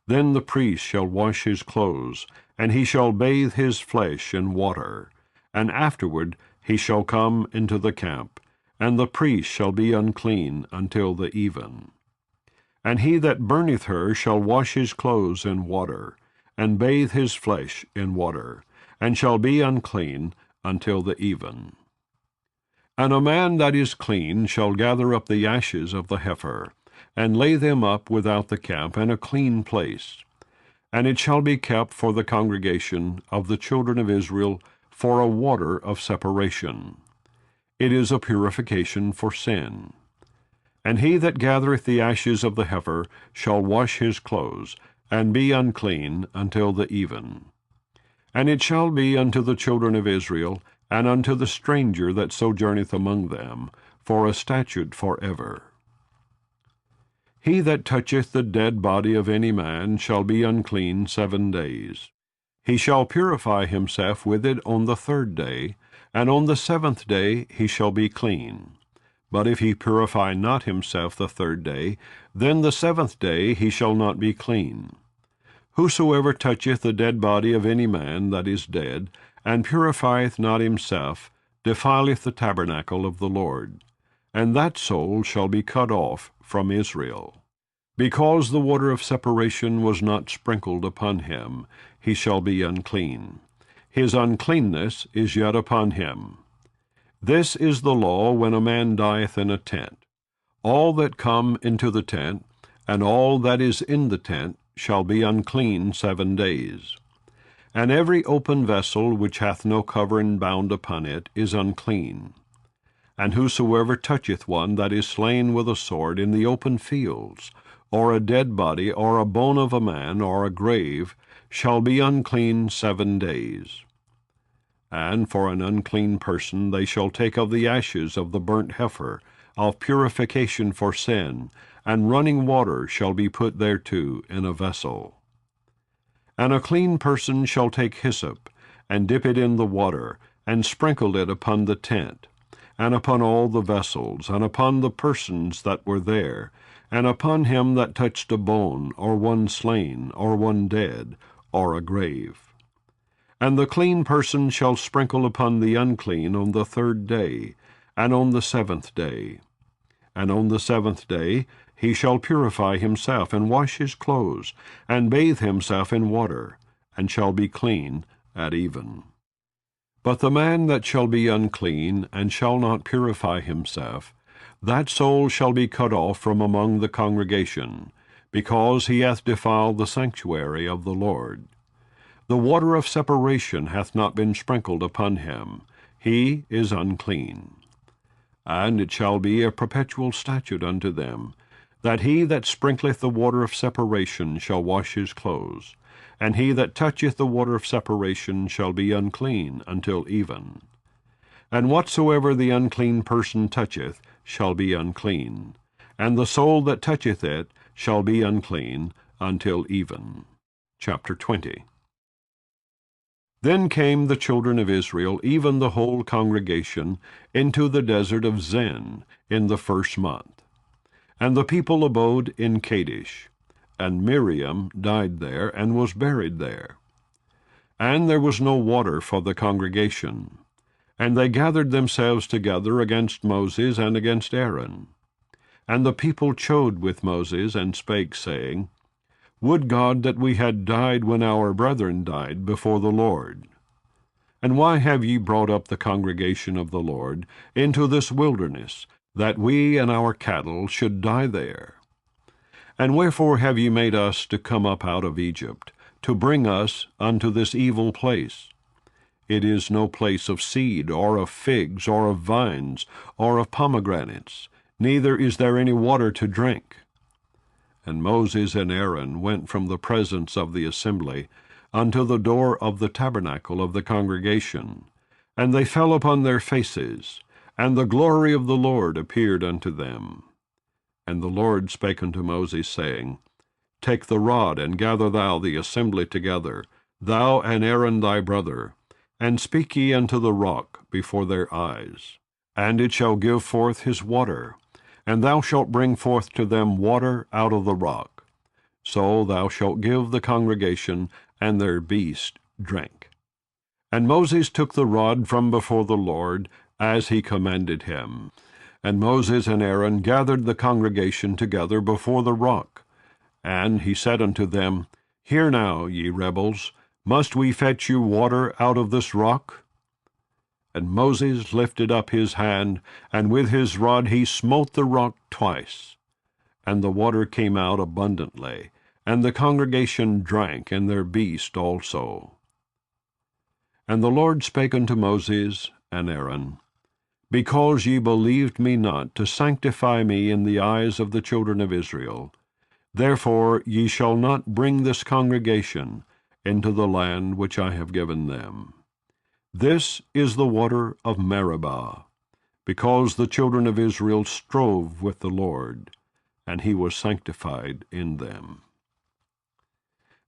Then the priest shall wash his clothes, and he shall bathe his flesh in water, and afterward he shall come into the camp, and the priest shall be unclean until the even. And he that burneth her shall wash his clothes in water, and bathe his flesh in water, and shall be unclean until the even. And a man that is clean shall gather up the ashes of the heifer, and lay them up without the camp in a clean place. And it shall be kept for the congregation of the children of Israel for a water of separation. It is a purification for sin. And he that gathereth the ashes of the heifer shall wash his clothes, and be unclean until the even. And it shall be unto the children of Israel, and unto the stranger that sojourneth among them, for a statute forever. He that toucheth the dead body of any man shall be unclean 7 days. He shall purify himself with it on the 3rd day, and on the 7th day he shall be clean. But if he purify not himself the 3rd day, then the 7th day he shall not be clean. Whosoever toucheth the dead body of any man that is dead, and purifieth not himself, defileth the tabernacle of the Lord, and that soul shall be cut off from Israel. Because the water of separation was not sprinkled upon him, he shall be unclean. His uncleanness is yet upon him. This is the law when a man dieth in a tent. All that come into the tent, and all that is in the tent, shall be unclean 7 days. And every open vessel which hath no covering bound upon it is unclean. And whosoever toucheth one that is slain with a sword in the open fields, or a dead body, or a bone of a man, or a grave, shall be unclean 7 days. And for an unclean person they shall take of the ashes of the burnt heifer, of purification for sin, and running water shall be put thereto in a vessel. And a clean person shall take hyssop, and dip it in the water, and sprinkle it upon the tent, and upon all the vessels, and upon the persons that were there, and upon him that touched a bone, or one slain, or one dead, or a grave. And the clean person shall sprinkle upon the unclean on the 3rd day, and on the 7th day. And on the 7th day he shall purify himself, and wash his clothes, and bathe himself in water, and shall be clean at even. But the man that shall be unclean, and shall not purify himself, that soul shall be cut off from among the congregation, because he hath defiled the sanctuary of the Lord. The water of separation hath not been sprinkled upon him. He is unclean. And it shall be a perpetual statute unto them, that he that sprinkleth the water of separation shall wash his clothes, and he that toucheth the water of separation shall be unclean until even. And whatsoever the unclean person toucheth shall be unclean, and the soul that toucheth it shall be unclean until even. Chapter 20. Then came the children of Israel, even the whole congregation, into the desert of Zin in the 1st month. And the people abode in Kadesh, and Miriam died there, and was buried there. And there was no water for the congregation. And they gathered themselves together against Moses and against Aaron. And the people chode with Moses, and spake, saying, Would God that we had died when our brethren died before the Lord. And why have ye brought up the congregation of the Lord into this wilderness, that we and our cattle should die there? And wherefore have ye made us to come up out of Egypt, to bring us unto this evil place? It is no place of seed, or of figs, or of vines, or of pomegranates, neither is there any water to drink. And Moses and Aaron went from the presence of the assembly unto the door of the tabernacle of the congregation, and they fell upon their faces, and the glory of the Lord appeared unto them. And the Lord spake unto Moses, saying, Take the rod, and gather thou the assembly together, thou and Aaron thy brother, and speak ye unto the rock before their eyes, and it shall give forth his water, and thou shalt bring forth to them water out of the rock. So thou shalt give the congregation and their beast drink. And Moses took the rod from before the Lord, as he commanded him. And Moses and Aaron gathered the congregation together before the rock. And he said unto them, Hear now, ye rebels, must we fetch you water out of this rock? And Moses lifted up his hand, and with his rod he smote the rock twice. And the water came out abundantly, and the congregation drank, and their beast also. And the Lord spake unto Moses and Aaron, Because ye believed me not to sanctify me in the eyes of the children of Israel, therefore ye shall not bring this congregation into the land which I have given them. This is the water of Meribah, because the children of Israel strove with the Lord, and he was sanctified in them.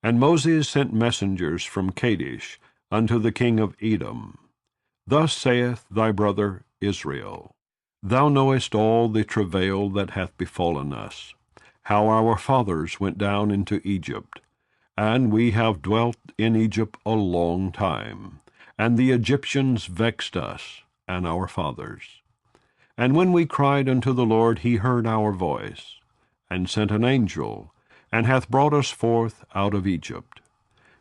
And Moses sent messengers from Kadesh unto the king of Edom. Thus saith thy brother Israel, Thou knowest all the travail that hath befallen us, how our fathers went down into Egypt, and we have dwelt in Egypt a long time, and the Egyptians vexed us and our fathers. And when we cried unto the Lord, he heard our voice, and sent an angel, and hath brought us forth out of Egypt.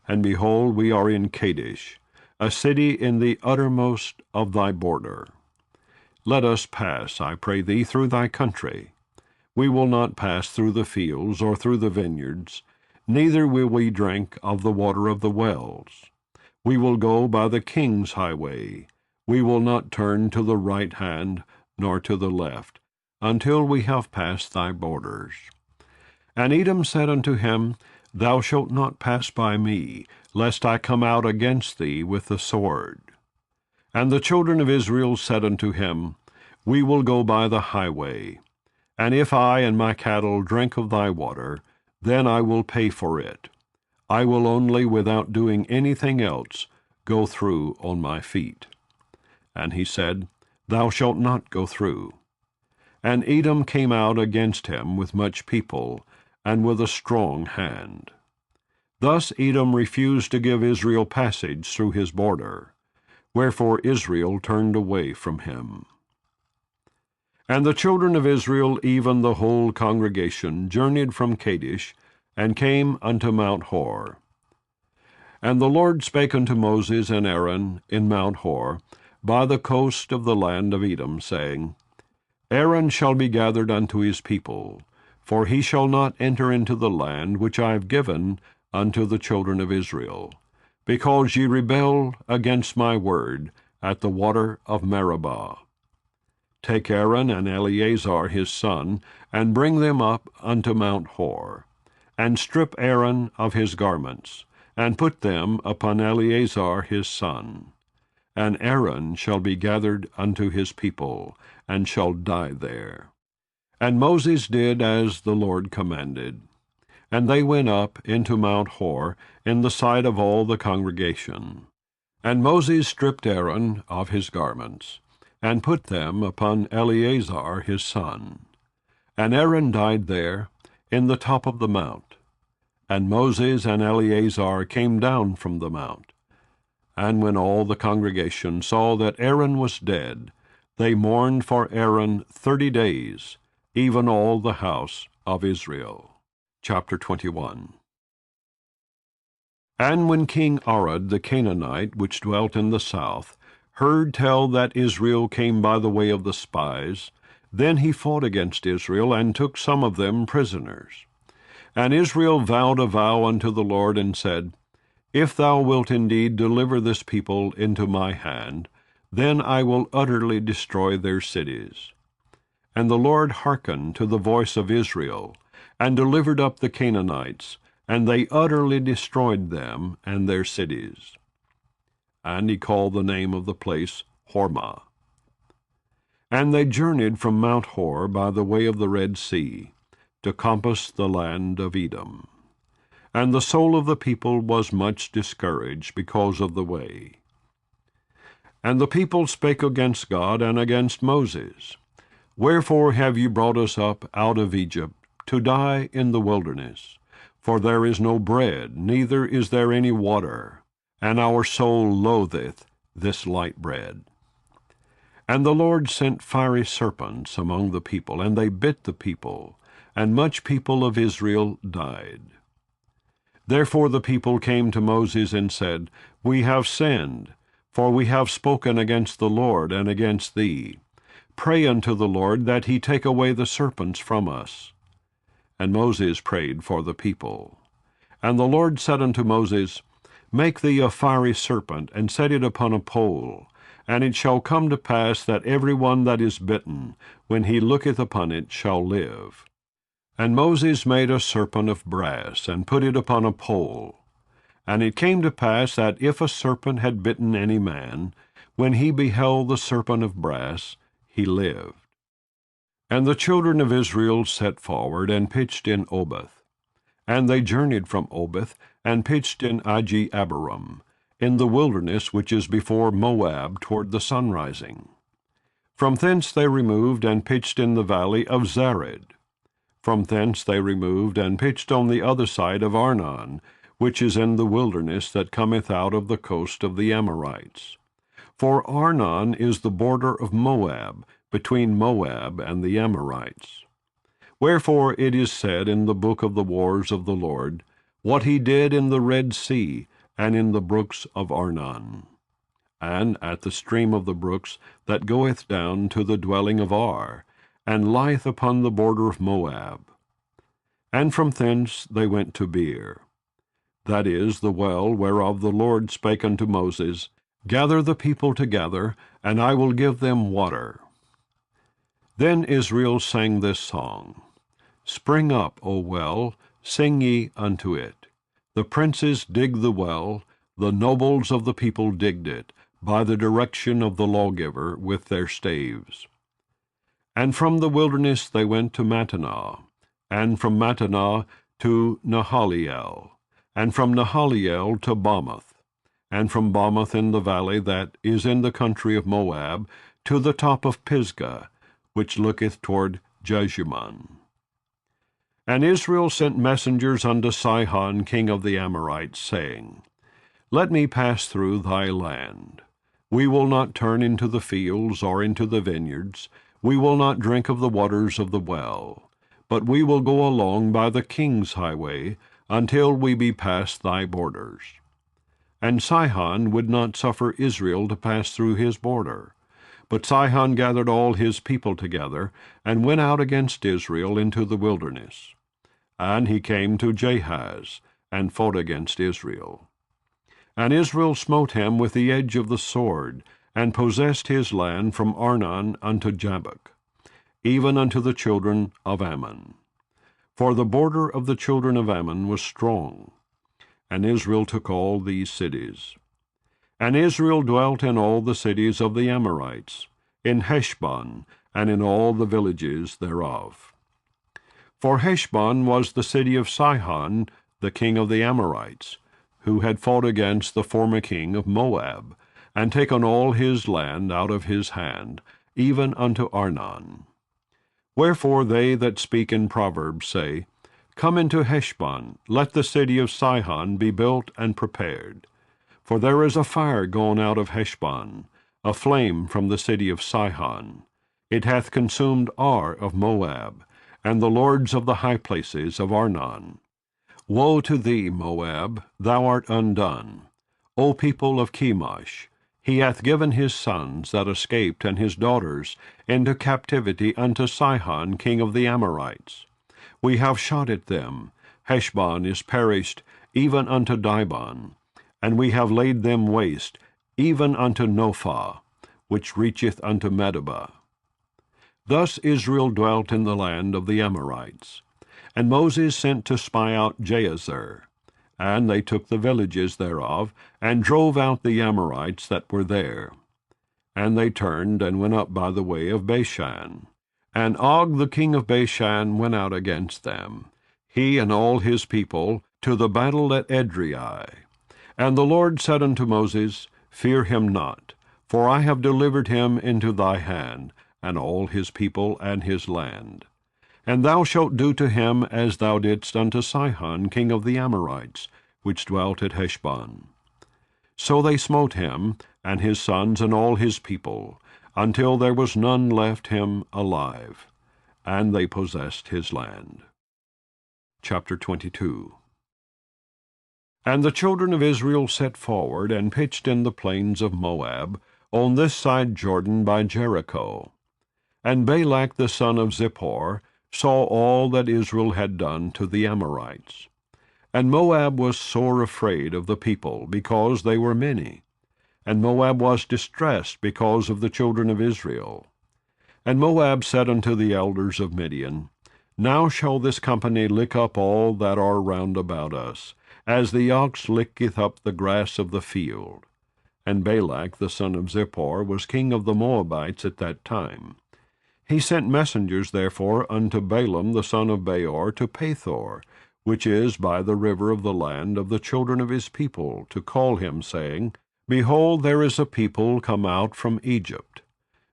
And behold, we are in Kadesh, a city in the uttermost of thy border. Let us pass, I pray thee, through thy country. We will not pass through the fields or through the vineyards, neither will we drink of the water of the wells. We will go by the king's highway. We will not turn to the right hand nor to the left, until we have passed thy borders. And Edom said unto him, Thou shalt not pass by me, lest I come out against thee with the sword. And the children of Israel said unto him, We will go by the highway. And if I and my cattle drink of thy water, then I will pay for it. I will only, without doing anything else, go through on my feet. And he said, thou shalt not go through. And Edom came out against him with much people, and with a strong hand. Thus Edom refused to give Israel passage through his border, wherefore Israel turned away from him. And the children of Israel, even the whole congregation, journeyed from Kadesh, and came unto Mount Hor. And the Lord spake unto Moses and Aaron in Mount Hor, by the coast of the land of Edom, saying, Aaron shall be gathered unto his people, for he shall not enter into the land which I have given unto the children of Israel, because ye rebelled against my word at the water of Meribah. Take Aaron and Eleazar his son, and bring them up unto Mount Hor, and strip Aaron of his garments, and put them upon Eleazar his son. And Aaron shall be gathered unto his people, and shall die there. And Moses did as the Lord commanded. And they went up into Mount Hor in the sight of all the congregation. And Moses stripped Aaron of his garments, and put them upon Eleazar his son. And Aaron died there in the top of the mount. And Moses and Eleazar came down from the mount. And when all the congregation saw that Aaron was dead, they mourned for Aaron 30 days, even all the house of Israel. Chapter 21. And when King Arad the Canaanite, which dwelt in the south, heard tell that Israel came by the way of the spies, then he fought against Israel, and took some of them prisoners. And Israel vowed a vow unto the Lord, and said, If thou wilt indeed deliver this people into my hand, then I will utterly destroy their cities. And the Lord hearkened to the voice of Israel, and delivered up the Canaanites, and they utterly destroyed them and their cities. And he called the name of the place Hormah. And they journeyed from Mount Hor by the way of the Red Sea, to compass the land of Edom. And the soul of the people was much discouraged because of the way. And the people spake against God and against Moses, Wherefore have ye brought us up out of Egypt, to die in the wilderness? For there is no bread, neither is there any water, and our soul loatheth this light bread. And the Lord sent fiery serpents among the people, and they bit the people, and much people of Israel died. Therefore the people came to Moses and said, We have sinned, for we have spoken against the Lord and against thee. Pray unto the Lord that he take away the serpents from us. And Moses prayed for the people. And the Lord said unto Moses, Make thee a fiery serpent, and set it upon a pole. And it shall come to pass that every one that is bitten, when he looketh upon it, shall live. And Moses made a serpent of brass, and put it upon a pole. And it came to pass that if a serpent had bitten any man, when he beheld the serpent of brass, he lived. And the children of Israel set forward, and pitched in Oboth. And they journeyed from Oboth, and pitched in Aji-Abarim, in the wilderness which is before Moab toward the sunrising. From thence they removed, and pitched in the valley of Zared. From thence they removed, and pitched on the other side of Arnon, which is in the wilderness that cometh out of the coast of the Amorites. For Arnon is the border of Moab, between Moab and the Amorites. Wherefore it is said in the book of the wars of the Lord, what he did in the Red Sea, and in the brooks of Arnon, and at the stream of the brooks that goeth down to the dwelling of Ar, and lieth upon the border of Moab. And from thence they went to Beer, that is, the well whereof the Lord spake unto Moses, Gather the people together, and I will give them water. Then Israel sang this song, Spring up, O well, sing ye unto it. The princes dig the well, the nobles of the people digged it, by the direction of the lawgiver with their staves. And from the wilderness they went to Mattanah, and from Mattanah to Nahaliel, and from Nahaliel to Bamoth, and from Bamoth in the valley that is in the country of Moab to the top of Pisgah, which looketh toward Jeshimon. And Israel sent messengers unto Sihon king of the Amorites, saying, Let me pass through thy land. We will not turn into the fields or into the vineyards. We will not drink of the waters of the well. But we will go along by the king's highway, until we be past thy borders. And Sihon would not suffer Israel to pass through his border. But Sihon gathered all his people together, and went out against Israel into the wilderness. And he came to Jahaz, and fought against Israel. And Israel smote him with the edge of the sword, and possessed his land from Arnon unto Jabbok, even unto the children of Ammon. For the border of the children of Ammon was strong. And Israel took all these cities. And Israel dwelt in all the cities of the Amorites, in Heshbon, and in all the villages thereof. For Heshbon was the city of Sihon, the king of the Amorites, who had fought against the former king of Moab, and taken all his land out of his hand, even unto Arnon. Wherefore they that speak in Proverbs say, Come into Heshbon, let the city of Sihon be built and prepared. For there is a fire gone out of Heshbon, a flame from the city of Sihon. It hath consumed Ar of Moab, and the lords of the high places of Arnon. Woe to thee, Moab, thou art undone. O people of Chemosh, he hath given his sons that escaped and his daughters into captivity unto Sihon king of the Amorites. We have shot at them. Heshbon is perished, even unto Dibon. And we have laid them waste, even unto Nophah, which reacheth unto Medeba. Thus Israel dwelt in the land of the Amorites. And Moses sent to spy out Jazer. And they took the villages thereof, and drove out the Amorites that were there. And they turned, and went up by the way of Bashan. And Og the king of Bashan went out against them, he and all his people, to the battle at Edrei. And the Lord said unto Moses, Fear him not, for I have delivered him into thy hand, and all his people and his land. And thou shalt do to him as thou didst unto Sihon king of the Amorites, which dwelt at Heshbon. So they smote him, and his sons and all his people, until there was none left him alive, and they possessed his land. Chapter 22. And the children of Israel set forward, and pitched in the plains of Moab, on this side Jordan by Jericho. And Balak the son of Zippor saw all that Israel had done to the Amorites. And Moab was sore afraid of the people, because they were many. And Moab was distressed because of the children of Israel. And Moab said unto the elders of Midian, Now shall this company lick up all that are round about us, as the ox licketh up the grass of the field. And Balak the son of Zippor was king of the Moabites at that time. He sent messengers therefore unto Balaam the son of Beor to Pethor, which is by the river of the land of the children of his people, to call him, saying, Behold, there is a people come out from Egypt.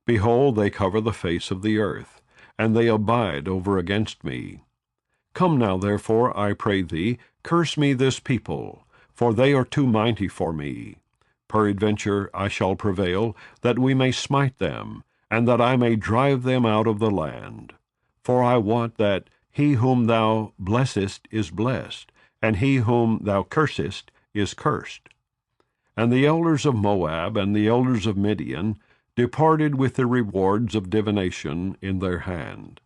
Behold, they cover the face of the earth, and they abide over against me. Come now, therefore, I pray thee, curse me this people, for they are too mighty for me. Peradventure I shall prevail, that we may smite them, and that I may drive them out of the land. For I wot that he whom thou blessest is blessed, and he whom thou cursest is cursed. And the elders of Moab and the elders of Midian departed with the rewards of divination in their hand.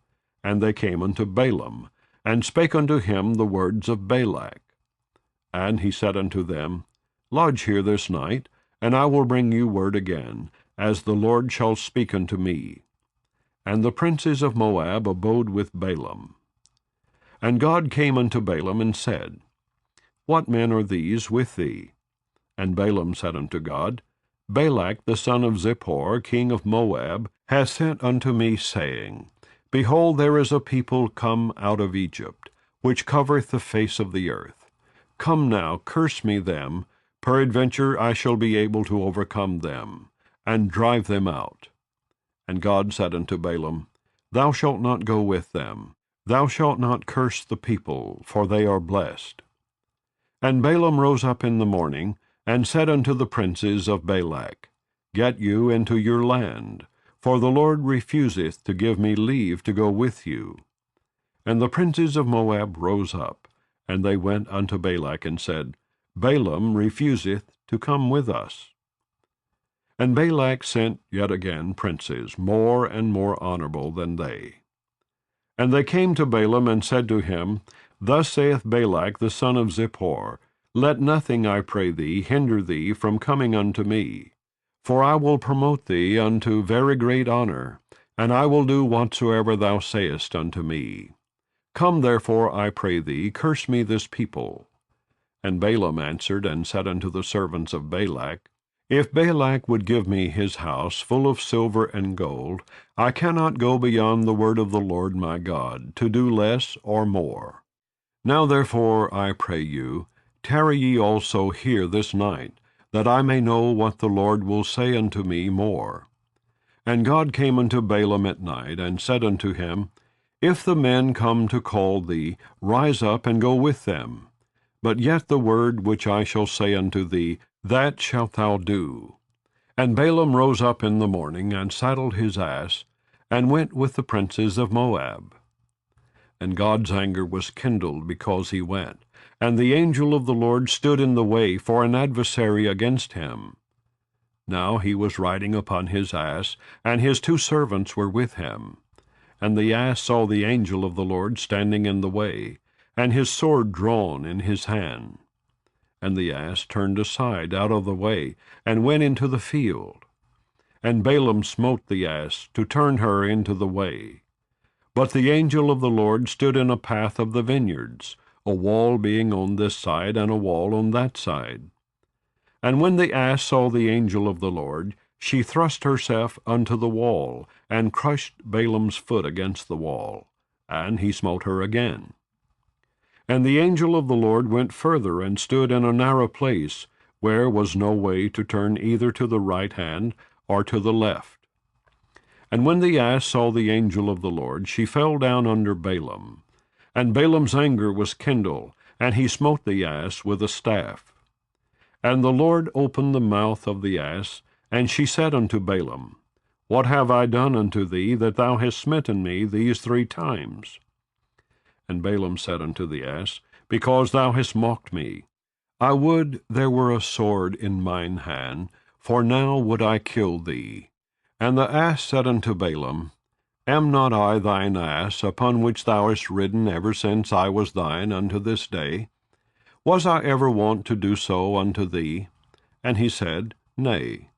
And they came unto Balaam, and spake unto him the words of Balak. And he said unto them, Lodge here this night, and I will bring you word again, as the Lord shall speak unto me. And the princes of Moab abode with Balaam. And God came unto Balaam, and said, What men are these with thee? And Balaam said unto God, Balak the son of Zippor, king of Moab, hath sent unto me, saying, Behold, there is a people come out of Egypt, which covereth the face of the earth. Come now, curse me them, peradventure I shall be able to overcome them, and drive them out. And God said unto Balaam, Thou shalt not go with them. Thou shalt not curse the people, for they are blessed. And Balaam rose up in the morning, and said unto the princes of Balak, Get you into your land, for the Lord refuseth to give me leave to go with you. And the princes of Moab rose up, and they went unto Balak, and said, Balaam refuseth to come with us. And Balak sent yet again princes, more and more honorable than they. And they came to Balaam, and said to him, Thus saith Balak the son of Zippor, Let nothing, I pray thee, hinder thee from coming unto me. For I will promote thee unto very great honor, and I will do whatsoever thou sayest unto me. Come therefore, I pray thee, curse me this people. And Balaam answered and said unto the servants of Balak, If Balak would give me his house full of silver and gold, I cannot go beyond the word of the Lord my God, to do less or more. Now therefore, I pray you, tarry ye also here this night, that I may know what the Lord will say unto me more. And God came unto Balaam at night, and said unto him, If the men come to call thee, rise up and go with them. But yet the word which I shall say unto thee, that shalt thou do. And Balaam rose up in the morning, and saddled his ass, and went with the princes of Moab. And God's anger was kindled because he went, and the angel of the Lord stood in the way for an adversary against him. Now he was riding upon his ass, and his 2 servants were with him. And the ass saw the angel of the Lord standing in the way, and his sword drawn in his hand. And the ass turned aside out of the way, and went into the field. And Balaam smote the ass, to turn her into the way. But the angel of the Lord stood in a path of the vineyards, a wall being on this side, and a wall on that side. And when the ass saw the angel of the Lord, she thrust herself unto the wall, and crushed Balaam's foot against the wall, and he smote her again. And the angel of the Lord went further, and stood in a narrow place, where was no way to turn either to the right hand or to the left. And when the ass saw the angel of the Lord, she fell down under Balaam. And Balaam's anger was kindled, and he smote the ass with a staff. And the Lord opened the mouth of the ass, and she said unto Balaam, What have I done unto thee, that thou hast smitten me these 3 times? And Balaam said unto the ass, Because thou hast mocked me. I would there were a sword in mine hand, for now would I kill thee. And the ass said unto Balaam, Am not I thine ass, upon which thou hast ridden ever since I was thine unto this day? Was I ever wont to do so unto thee? And he said, Nay.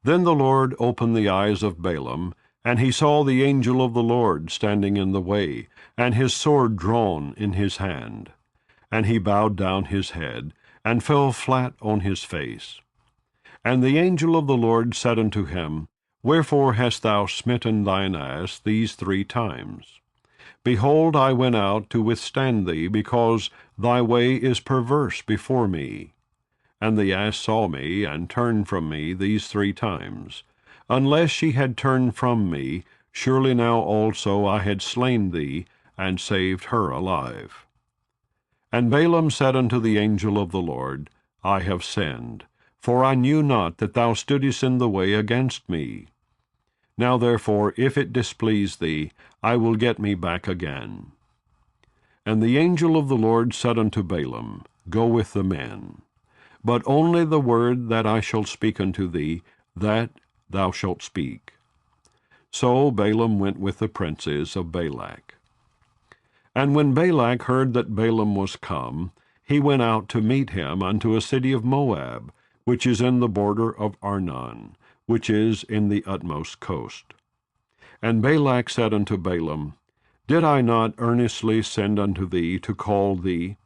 Then the Lord opened the eyes of Balaam, and he saw the angel of the Lord standing in the way, and his sword drawn in his hand. And he bowed down his head, and fell flat on his face. And the angel of the Lord said unto him, Wherefore hast thou smitten thine ass these 3 times? Behold, I went out to withstand thee, because thy way is perverse before me. And the ass saw me, and turned from me these 3 times. Unless she had turned from me, surely now also I had slain thee, and saved her alive. And Balaam said unto the angel of the Lord, I have sinned, for I knew not that thou stoodest in the way against me. Now therefore, if it displease thee, I will get me back again. And the angel of the Lord said unto Balaam, Go with the men. But only the word that I shall speak unto thee, that thou shalt speak. So Balaam went with the princes of Balak. And when Balak heard that Balaam was come, he went out to meet him unto a city of Moab, which is in the border of Arnon, which is in the utmost coast. And Balak said unto Balaam, Did I not earnestly send unto thee to call thee?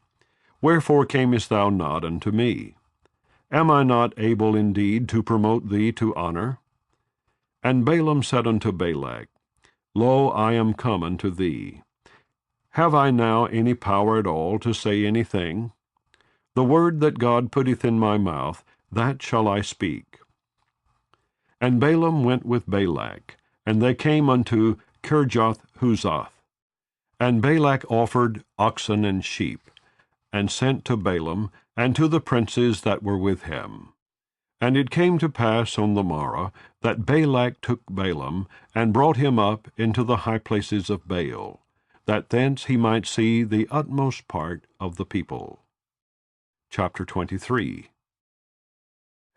Wherefore camest thou not unto me? Am I not able indeed to promote thee to honor? And Balaam said unto Balak, Lo, I am come unto thee. Have I now any power at all to say anything? The word that God putteth in my mouth, that shall I speak. And Balaam went with Balak, And they came unto Kirjath-Huzoth. And Balak offered oxen and sheep, and sent to Balaam, and to the princes that were with him. And it came to pass on the morrow, that Balak took Balaam, and brought him up into the high places of Baal, that thence he might see the utmost part of the people. Chapter 23.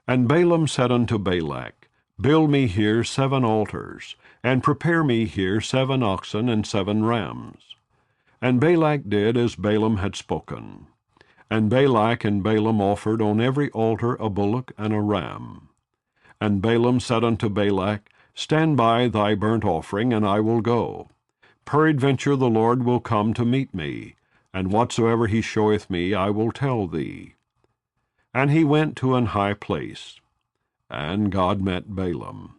And Balaam said unto Balak, Build me here 7 altars, and prepare me here 7 oxen and 7 rams. And Balak did as Balaam had spoken. And Balak and Balaam offered on every altar a bullock and a ram. And Balaam said unto Balak, Stand by thy burnt offering, and I will go. Peradventure the Lord will come to meet me, and whatsoever he showeth me I will tell thee. And he went to an high place. And God met Balaam.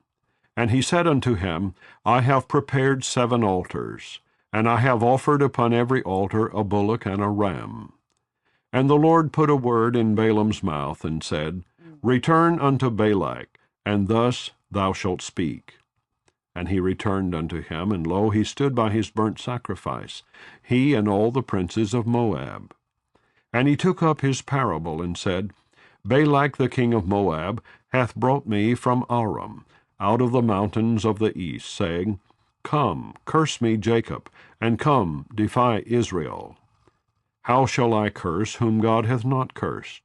And he said unto him, I have prepared 7 altars, and I have offered upon every altar a bullock and a ram. And the Lord put a word in Balaam's mouth, and said, Return unto Balak, and thus thou shalt speak. And he returned unto him, and lo, he stood by his burnt sacrifice, he and all the princes of Moab. And he took up his parable, and said, Balak the king of Moab hath brought me from Aram, out of the mountains of the east, saying, Come, curse me Jacob, and come, defy Israel. How shall I curse whom God hath not cursed?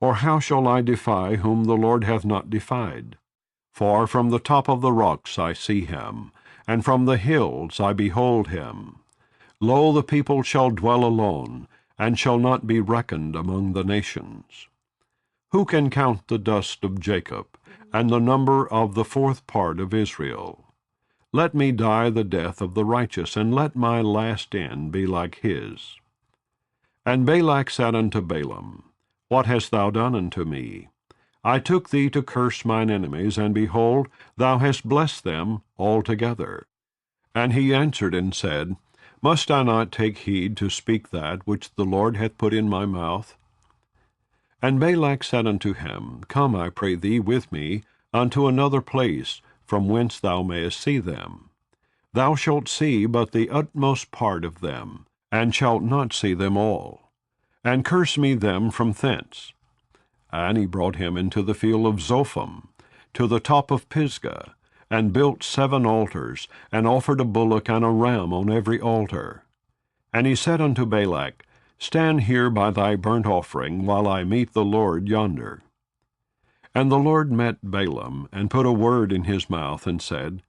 Or how shall I defy whom the Lord hath not defied? For from the top of the rocks I see him, and from the hills I behold him. Lo, the people shall dwell alone, and shall not be reckoned among the nations. Who can count the dust of Jacob, and the number of the 4th part of Israel? Let me die the death of the righteous, and let my last end be like his. And Balak said unto Balaam, What hast thou done unto me? I took thee to curse mine enemies, and behold, thou hast blessed them altogether. And he answered and said, Must I not take heed to speak that which the Lord hath put in my mouth? And Balak said unto him, Come, I pray thee, with me unto another place, from whence thou mayest see them. Thou shalt see but the utmost part of them, and shalt not see them all. And curse me them from thence. And he brought him into the field of Zophim, to the top of Pisgah, and built 7 altars, and offered a bullock and a ram on every altar. And he said unto Balak, Stand here by thy burnt offering, while I meet the Lord yonder. And the Lord met Balaam, and put a word in his mouth, and said,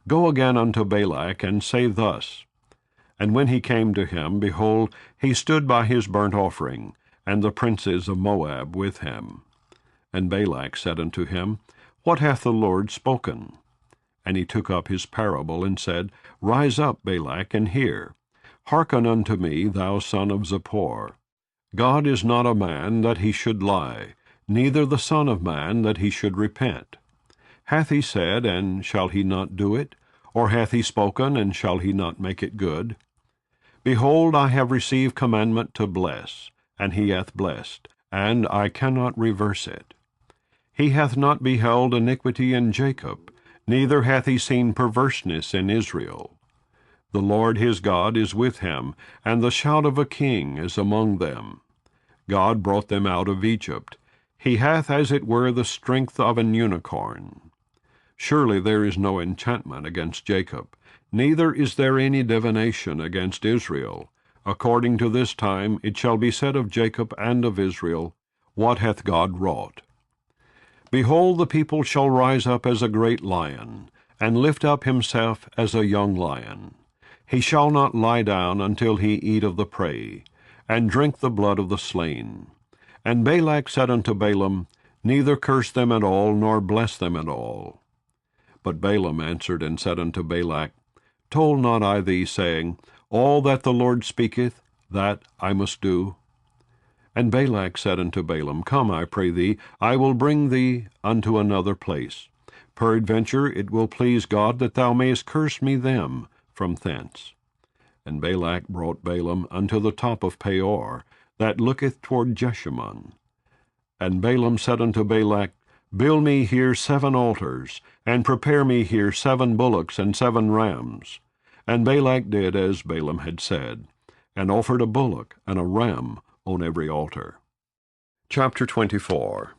Go again unto Balak, and say thus. And when he came to him, behold, he stood by his burnt offering, and the princes of Moab with him. And Balak said unto him, What hath the Lord spoken? And he took up his parable, and said, Rise up, Balak, and hear. Hearken unto me, thou son of Zippor. God is not a man that he should lie, neither the Son of man that he should repent. Hath he said, and shall he not do it? Or hath he spoken, and shall he not make it good? Behold, I have received commandment to bless, and he hath blessed, and I cannot reverse it. He hath not beheld iniquity in Jacob, neither hath he seen perverseness in Israel. The Lord his God is with him, and the shout of a king is among them. God brought them out of Egypt. He hath as it were the strength of an unicorn. Surely there is no enchantment against Jacob, neither is there any divination against Israel. According to this time it shall be said of Jacob and of Israel, What hath God wrought? Behold, the people shall rise up as a great lion, and lift up himself as a young lion. He shall not lie down until he eat of the prey, and drink the blood of the slain. And Balak said unto Balaam, Neither curse them at all, nor bless them at all. But Balaam answered and said unto Balak, Told not I thee, saying, All that the Lord speaketh, that I must do? And Balak said unto Balaam, Come, I pray thee, I will bring thee unto another place. Peradventure it will please God that thou mayest curse me them from thence. And Balak brought Balaam unto the top of Peor, that looketh toward Jeshimon. And Balaam said unto Balak, Build me here 7 altars, and prepare me here 7 bullocks and 7 rams. And Balak did as Balaam had said, and offered a bullock and a ram on every altar. Chapter 24.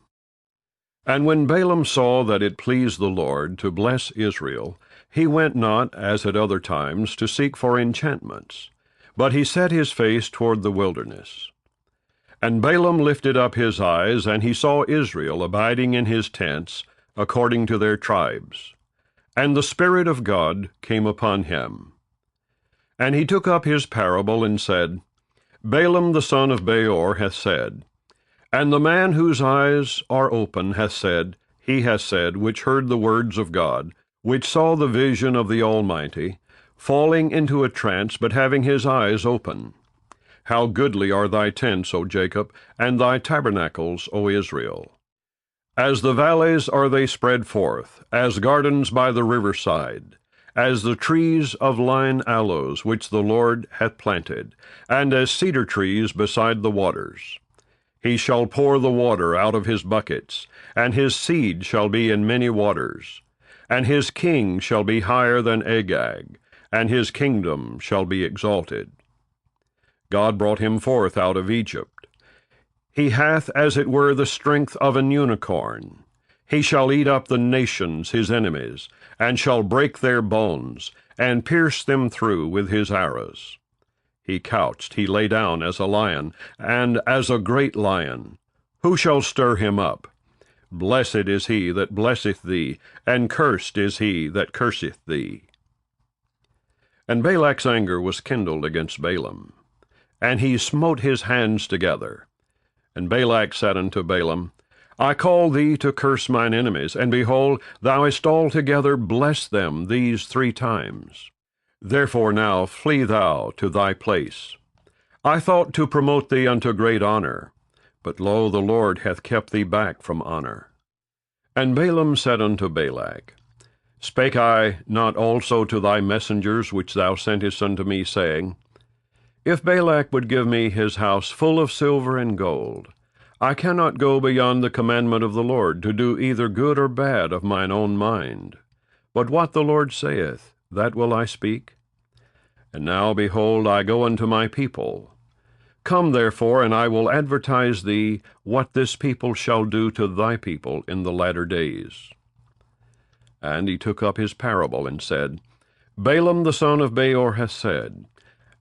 And when Balaam saw that it pleased the Lord to bless Israel, he went not, as at other times, to seek for enchantments, but he set his face toward the wilderness. And Balaam lifted up his eyes, and he saw Israel abiding in his tents, according to their tribes. And the Spirit of God came upon him. And he took up his parable, and said, Balaam the son of Beor hath said, and the man whose eyes are open hath said, he hath said, which heard the words of God, which saw the vision of the Almighty, falling into a trance, but having his eyes open. How goodly are thy tents, O Jacob, and thy tabernacles, O Israel! As the valleys are they spread forth, as gardens by the riverside, as the trees of lign aloes which the Lord hath planted, and as cedar trees beside the waters. He shall pour the water out of his buckets, and his seed shall be in many waters. And his king shall be higher than Agag, and his kingdom shall be exalted. God brought him forth out of Egypt. He hath as it were the strength of an unicorn. He shall eat up the nations his enemies, and shall break their bones, and pierce them through with his arrows. He couched, he lay down as a lion, and as a great lion. Who shall stir him up? Blessed is he that blesseth thee, and cursed is he that curseth thee. And Balak's anger was kindled against Balaam, and he smote his hands together. And Balak said unto Balaam, I call thee to curse mine enemies, and behold, thou hast altogether blessed them these 3 times. Therefore now flee thou to thy place. I thought to promote thee unto great honor, but lo, the Lord hath kept thee back from honor. And Balaam said unto Balak, Spake I not also to thy messengers which thou sentest unto me, saying, If Balak would give me his house full of silver and gold, I cannot go beyond the commandment of the Lord, to do either good or bad of mine own mind. But what the Lord saith, that will I speak. And now, behold, I go unto my people. Come therefore, and I will advertise thee what this people shall do to thy people in the latter days. And he took up his parable, and said, Balaam the son of Beor hath said,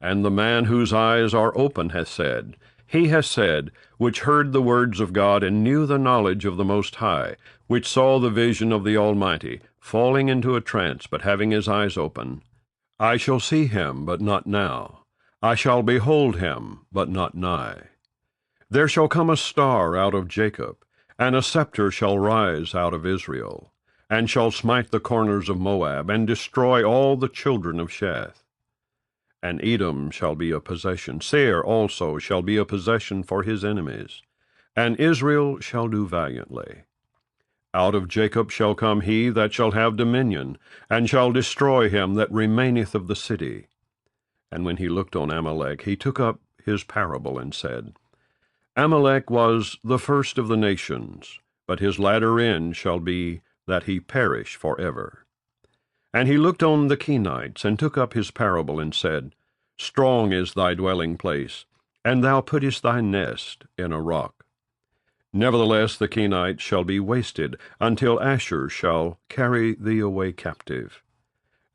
and the man whose eyes are open hath said, he hath said, which heard the words of God, and knew the knowledge of the Most High, which saw the vision of the Almighty, falling into a trance, but having his eyes open, I shall see him, but not now. I shall behold him, but not nigh. There shall come a star out of Jacob, and a scepter shall rise out of Israel, and shall smite the corners of Moab, and destroy all the children of Sheth. And Edom shall be a possession, Seir also shall be a possession for his enemies, and Israel shall do valiantly. Out of Jacob shall come he that shall have dominion, and shall destroy him that remaineth of the city. And when he looked on Amalek, he took up his parable, and said, Amalek was the first of the nations, but his latter end shall be that he perish for ever. And he looked on the Kenites, and took up his parable, and said, Strong is thy dwelling place, and thou puttest thy nest in a rock. Nevertheless the Kenites shall be wasted, until Ashur shall carry thee away captive.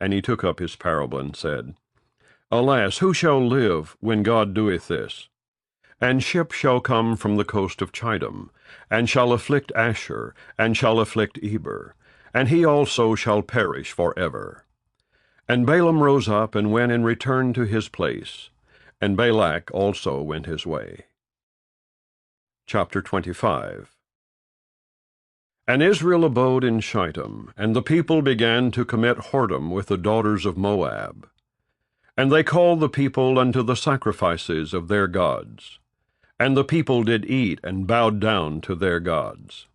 And he took up his parable, and said, Alas, who shall live when God doeth this? And ships shall come from the coast of Chidom, and shall afflict Ashur, and shall afflict Eber, and he also shall perish for ever. And Balaam rose up, and went and returned to his place, and Balak also went his way. Chapter 25. And Israel abode in Shittim, and the people began to commit whoredom with the daughters of Moab. And they called the people unto the sacrifices of their gods. And the people did eat, and bowed down to their gods.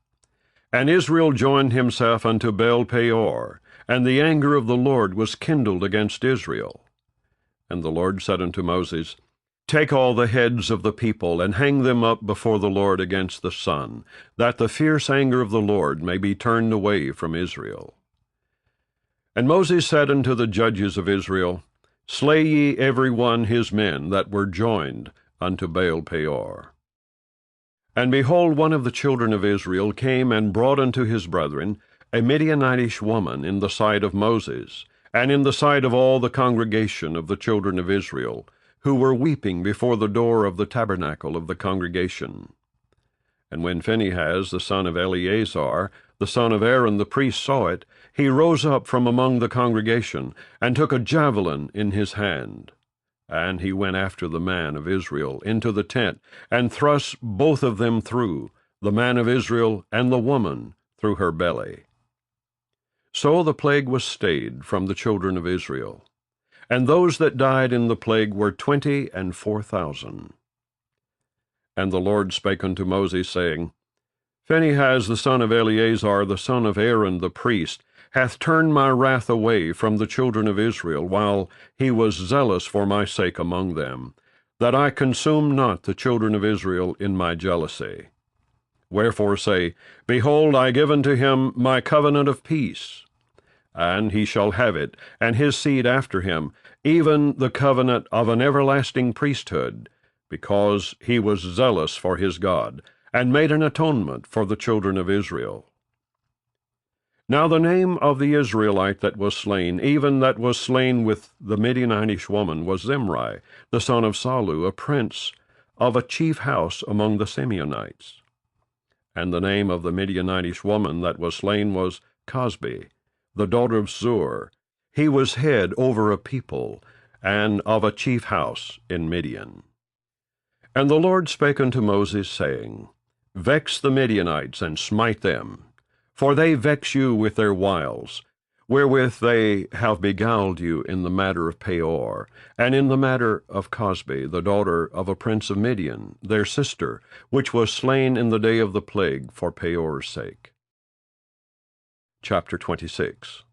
And Israel joined himself unto Baal Peor, and the anger of the Lord was kindled against Israel. And the Lord said unto Moses, Take all the heads of the people, and hang them up before the Lord against the sun, that the fierce anger of the Lord may be turned away from Israel. And Moses said unto the judges of Israel, Slay ye every one his men that were joined unto Baal-peor. And behold, one of the children of Israel came and brought unto his brethren a Midianitish woman in the sight of Moses, and in the sight of all the congregation of the children of Israel, who were weeping before the door of the tabernacle of the congregation. And when Phinehas, the son of Eleazar, the son of Aaron the priest, saw it, he rose up from among the congregation, and took a javelin in his hand. And he went after the man of Israel into the tent, and thrust both of them through, the man of Israel and the woman through her belly. So the plague was stayed from the children of Israel. And those that died in the plague were 24,000. And the Lord spake unto Moses, saying, Phinehas the son of Eleazar, the son of Aaron the priest, hath turned my wrath away from the children of Israel, while he was zealous for my sake among them, that I consume not the children of Israel in my jealousy. Wherefore say, Behold, I give unto him my covenant of peace. And he shall have it, and his seed after him, even the covenant of an everlasting priesthood, because he was zealous for his God, and made an atonement for the children of Israel. Now the name of the Israelite that was slain, even that was slain with the Midianitish woman, was Zimri, the son of Salu, a prince of a chief house among the Simeonites. And the name of the Midianitish woman that was slain was Cosbi, the daughter of Zur. He was head over a people, and of a chief house in Midian. And the Lord spake unto Moses, saying, Vex the Midianites, and smite them, for they vex you with their wiles, wherewith they have beguiled you in the matter of Peor, and in the matter of Cosbi, the daughter of a prince of Midian, their sister, which was slain in the day of the plague for Peor's sake. Chapter 26.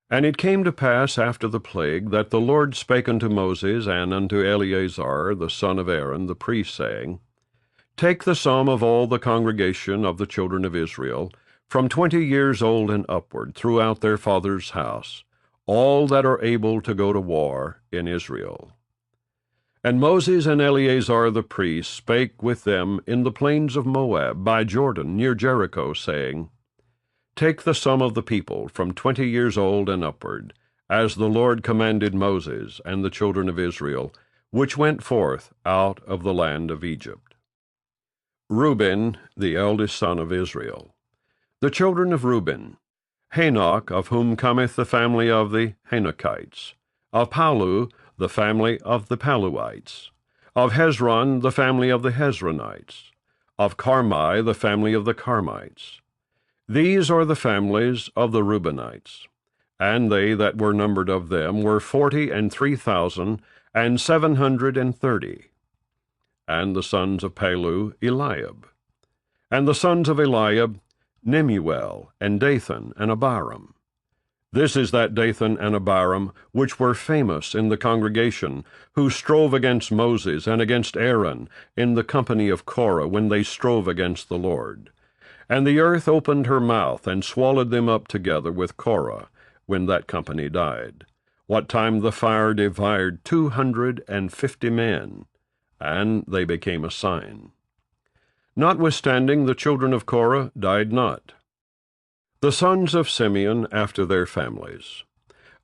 And it came to pass after the plague, that the Lord spake unto Moses and unto Eleazar the son of Aaron the priest, saying, Take the sum of all the congregation of the children of Israel, from 20 years old and upward, throughout their father's house, all that are able to go to war in Israel. And Moses and Eleazar the priest spake with them in the plains of Moab, by Jordan, near Jericho, saying, Take the sum of the people from 20 years old and upward, as the Lord commanded Moses and the children of Israel, which went forth out of the land of Egypt. Reuben, the eldest son of Israel. The children of Reuben: Hanoch, of whom cometh the family of the Hanochites; of Pallu, the family of the Palluites; of Hezron, the family of the Hezronites; of Carmi, the family of the Carmites. These are the families of the Reubenites. And they that were numbered of them were 43,730. And the sons of Pallu, Eliab. And the sons of Eliab, Nemuel, and Dathan, and Abiram. This is that Dathan and Abiram which were famous in the congregation, who strove against Moses and against Aaron in the company of Korah, when they strove against the Lord. And the earth opened her mouth, and swallowed them up together with Korah, when that company died, what time the fire devoured 250 men, and they became a sign. Notwithstanding, the children of Korah died not. The sons of Simeon after their families: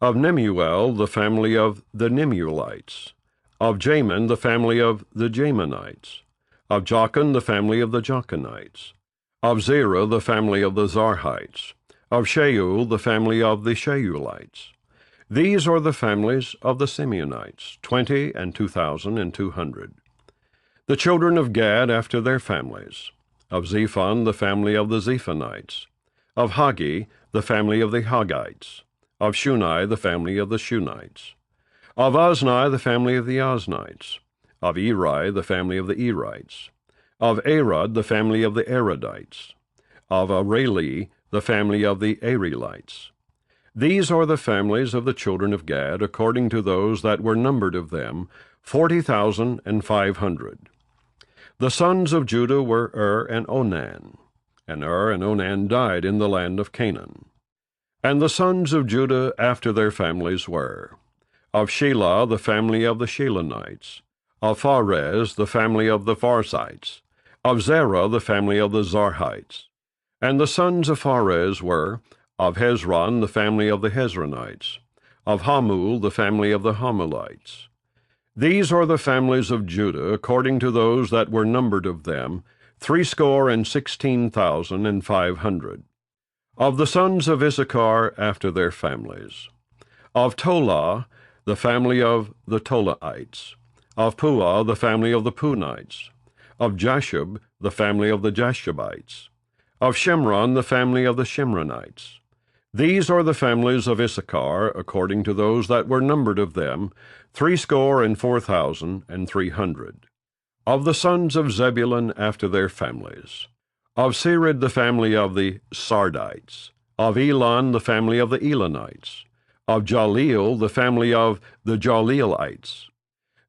of Nemuel, the family of the Nemuelites; of Jamin, the family of the Jaminites; of Jochan, the family of the Jochanites; of Zerah, the family of the Zarhites; of Shaul, the family of the Shaulites. These are the families of the Simeonites, 22,200. The children of Gad after their families: of Zephon, the family of the Zephonites; of Haggi, the family of the Haggites; of Shuni, the family of the Shunites; of Ozni, the family of the Oznites; of Eri, the family of the Erites; of Arod, the family of the Arodites; of Areli, the family of the Arelites. These are the families of the children of Gad, according to those that were numbered of them, 40,500. The sons of Judah were and Onan. And and Onan died in the land of Canaan. And the sons of Judah after their families were, of Shelah the family of the Shelonites, of Pharez the family of the Pharzites, of Zerah the family of the Zarhites. And the sons of Pharez were, of Hezron the family of the Hezronites, of Hamul the family of the Hamulites. These are the families of Judah, according to those that were numbered of them, 16,500. Of the sons of Issachar after their families, of Tola the family of the Tolaites, of Puah the family of the Punites, of Jashub the family of the Jashubites, of Shimron the family of the Shimronites. These are the families of Issachar, according to those that were numbered of them, 64,300. Of the sons of Zebulun after their families, of Sered the family of the Sardites, of Elon the family of the Elonites, of Jaleel the family of the Jaleelites.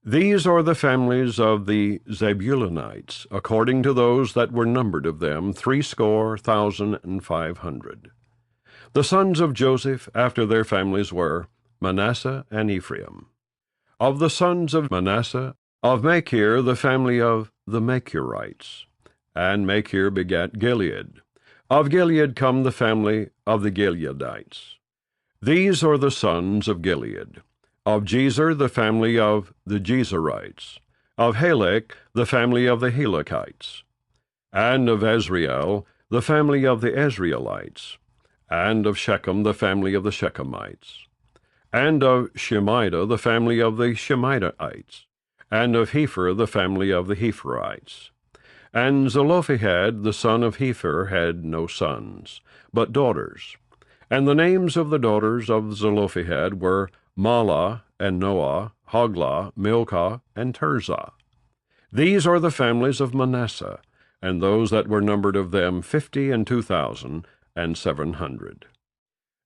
These are the families of the Zebulunites, according to those that were numbered of them, 60,500. The sons of Joseph after their families were Manasseh and Ephraim. Of the sons of Manasseh, of Machir the family of the Machirites, and Machir begat Gilead. Of Gilead come the family of the Gileadites. These are the sons of Gilead. Of Jezer the family of the Jezerites. Of Helek the family of the Helekites. And of Ezrael the family of the Ezraelites. And of Shechem the family of the Shechemites. And of Shemida the family of the Shemidaites. And of Hepher the family of the Hepherites. And Zelophehad the son of Hepher had no sons, but daughters. And the names of the daughters of Zelophehad were Mahlah, and Noah, Hoglah, Milcah, and Tirzah. These are the families of Manasseh, and those that were numbered of them 52,700.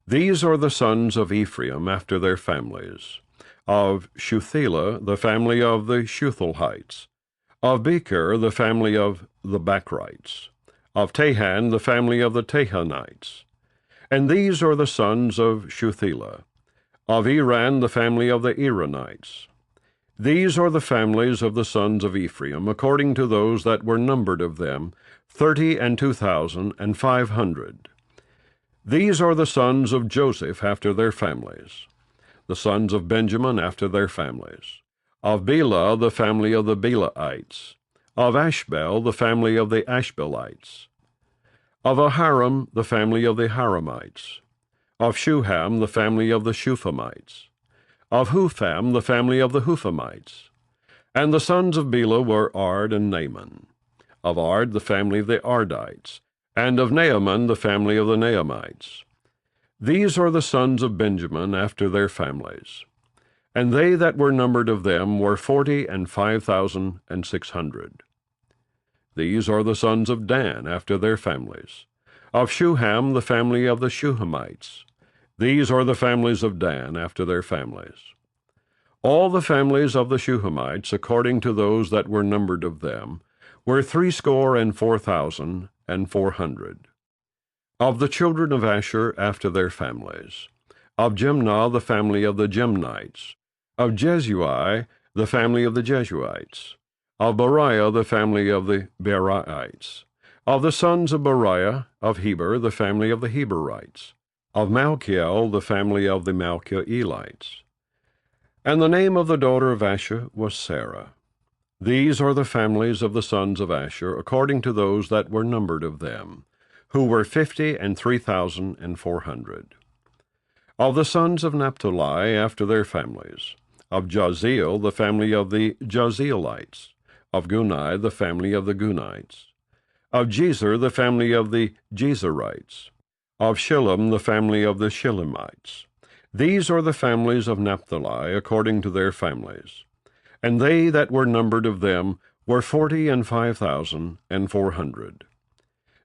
These are the sons of Ephraim after their families, of Shuthelah the family of the Shuthalites, of Becher the family of the Bachrites, of Tahan the family of the Tahanites. And these are the sons of Shuthelah, of Iran the family of the Iranites. These are the families of the sons of Ephraim, according to those that were numbered of them, 32,500. These are the sons of Joseph after their families, the sons of Benjamin after their families, of Bela the family of the Belaites, of Ashbel the family of the Ashbelites, of Aharam the family of the Haramites, of Shuham the family of the Shuphamites, of Hupham the family of the Huphamites. And the sons of Bela were Ard and Naaman, of Ard the family of the Ardites, and of Naaman the family of the Naamites. These are the sons of Benjamin after their families. And they that were numbered of them were 45,600. These are the sons of Dan after their families, of Shuham the family of the Shuhamites. These are the families of Dan after their families. All the families of the Shuhamites, according to those that were numbered of them, were 64,400. Of the children of Asher after their families, of Jimnah the family of the Jimnites, of Jesui the family of the Jesuites, of Beriah the family of the Beraites, of the sons of Beriah, of Heber the family of the Heberites, of Malchiel the family of the Malchielites. And the name of the daughter of Asher was Sarah. These are the families of the sons of Asher, according to those that were numbered of them, who were 53,400. Of the sons of Naphtali after their families, of Jaziel the family of the Jazielites, of Gunai the family of the Gunites, of Jezer the family of the Jezerites, of Shillem the family of the Shillemites. These are the families of Naphtali according to their families. And they that were numbered of them were 45,400.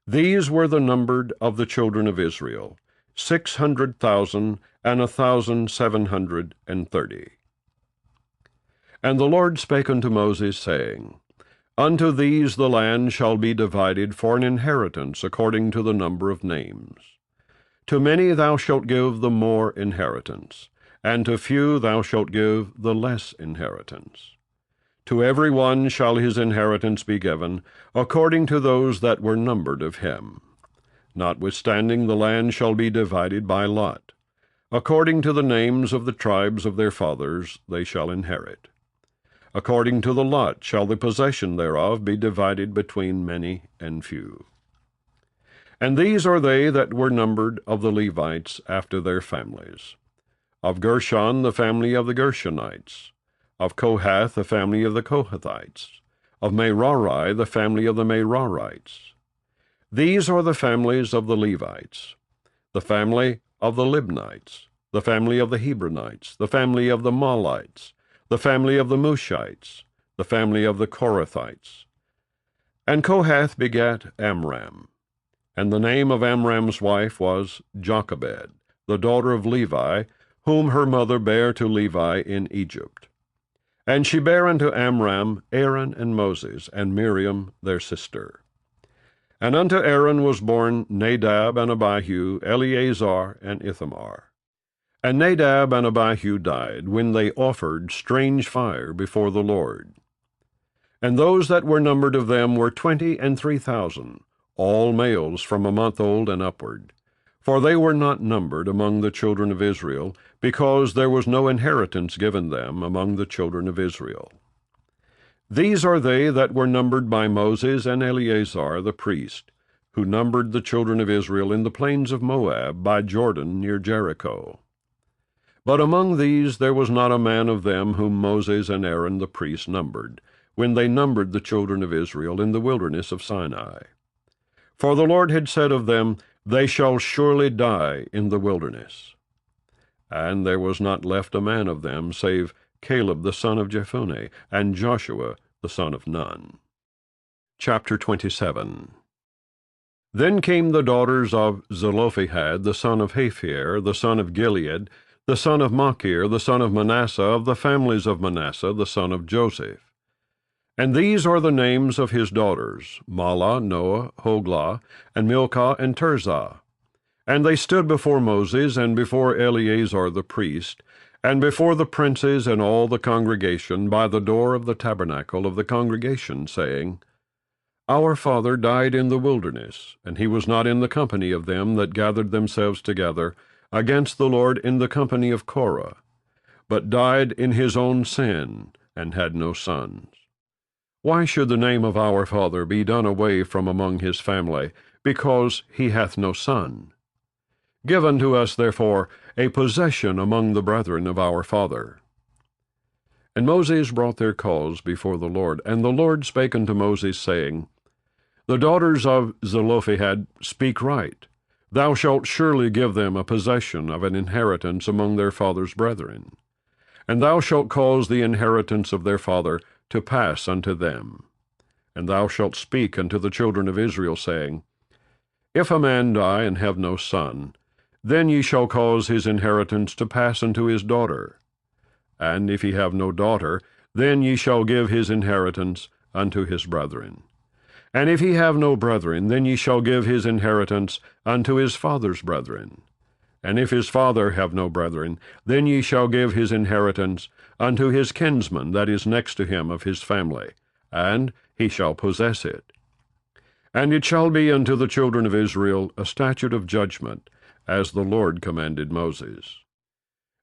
These were the numbered of the children of Israel, 600,000 and 1,730. And the Lord spake unto Moses, saying, Unto these the land shall be divided for an inheritance according to the number of names. To many thou shalt give the more inheritance, and to few thou shalt give the less inheritance. To every one shall his inheritance be given, according to those that were numbered of him. Notwithstanding the land shall be divided by lot. According to the names of the tribes of their fathers they shall inherit. According to the lot shall the possession thereof be divided between many and few. And these are they that were numbered of the Levites after their families. Of Gershon the family of the Gershonites. Of Kohath the family of the Kohathites. Of Merari the family of the Merarites. These are the families of the Levites. The family of the Libnites. The family of the Hebronites. The family of the Malites. The family of the Mushites, the family of the Korathites. And Kohath begat Amram. And the name of Amram's wife was Jochebed, the daughter of Levi, whom her mother bare to Levi in Egypt. And she bare unto Amram Aaron and Moses, and Miriam their sister. And unto Aaron was born Nadab and Abihu, Eleazar and Ithamar. And Nadab and Abihu died, when they offered strange fire before the Lord. And those that were numbered of them were 23,000, all males from a month old and upward. For they were not numbered among the children of Israel, because there was no inheritance given them among the children of Israel. These are they that were numbered by Moses and Eleazar the priest, who numbered the children of Israel in the plains of Moab by Jordan near Jericho. But among these there was not a man of them whom Moses and Aaron the priest numbered, when they numbered the children of Israel in the wilderness of Sinai. For the Lord had said of them, They shall surely die in the wilderness. And there was not left a man of them, save Caleb the son of Jephunneh, and Joshua the son of Nun. Chapter 27. Then came the daughters of Zelophehad the son of Hapher, the son of Gilead, the son of Machir, the son of Manasseh, of the families of Manasseh, the son of Joseph. And these are the names of his daughters, Mahlah, Noah, Hoglah, and Milcah, and Tirzah. And they stood before Moses, and before Eleazar the priest, and before the princes and all the congregation, by the door of the tabernacle of the congregation, saying, Our father died in the wilderness, and he was not in the company of them that gathered themselves together against the Lord in the company of Korah, but died in his own sin, and had no sons. Why should the name of our father be done away from among his family, because he hath no son? Give unto us, therefore, a possession among the brethren of our father. And Moses brought their cause before the Lord, and the Lord spake unto Moses, saying, The daughters of Zelophehad speak right. Thou shalt surely give them a possession of an inheritance among their father's brethren. And thou shalt cause the inheritance of their father to pass unto them. And thou shalt speak unto the children of Israel, saying, If a man die and have no son, then ye shall cause his inheritance to pass unto his daughter. And if he have no daughter, then ye shall give his inheritance unto his brethren. And if he have no brethren, then ye shall give his inheritance unto his father's brethren. And if his father have no brethren, then ye shall give his inheritance unto his kinsman that is next to him of his family, and he shall possess it. And it shall be unto the children of Israel a statute of judgment, as the Lord commanded Moses.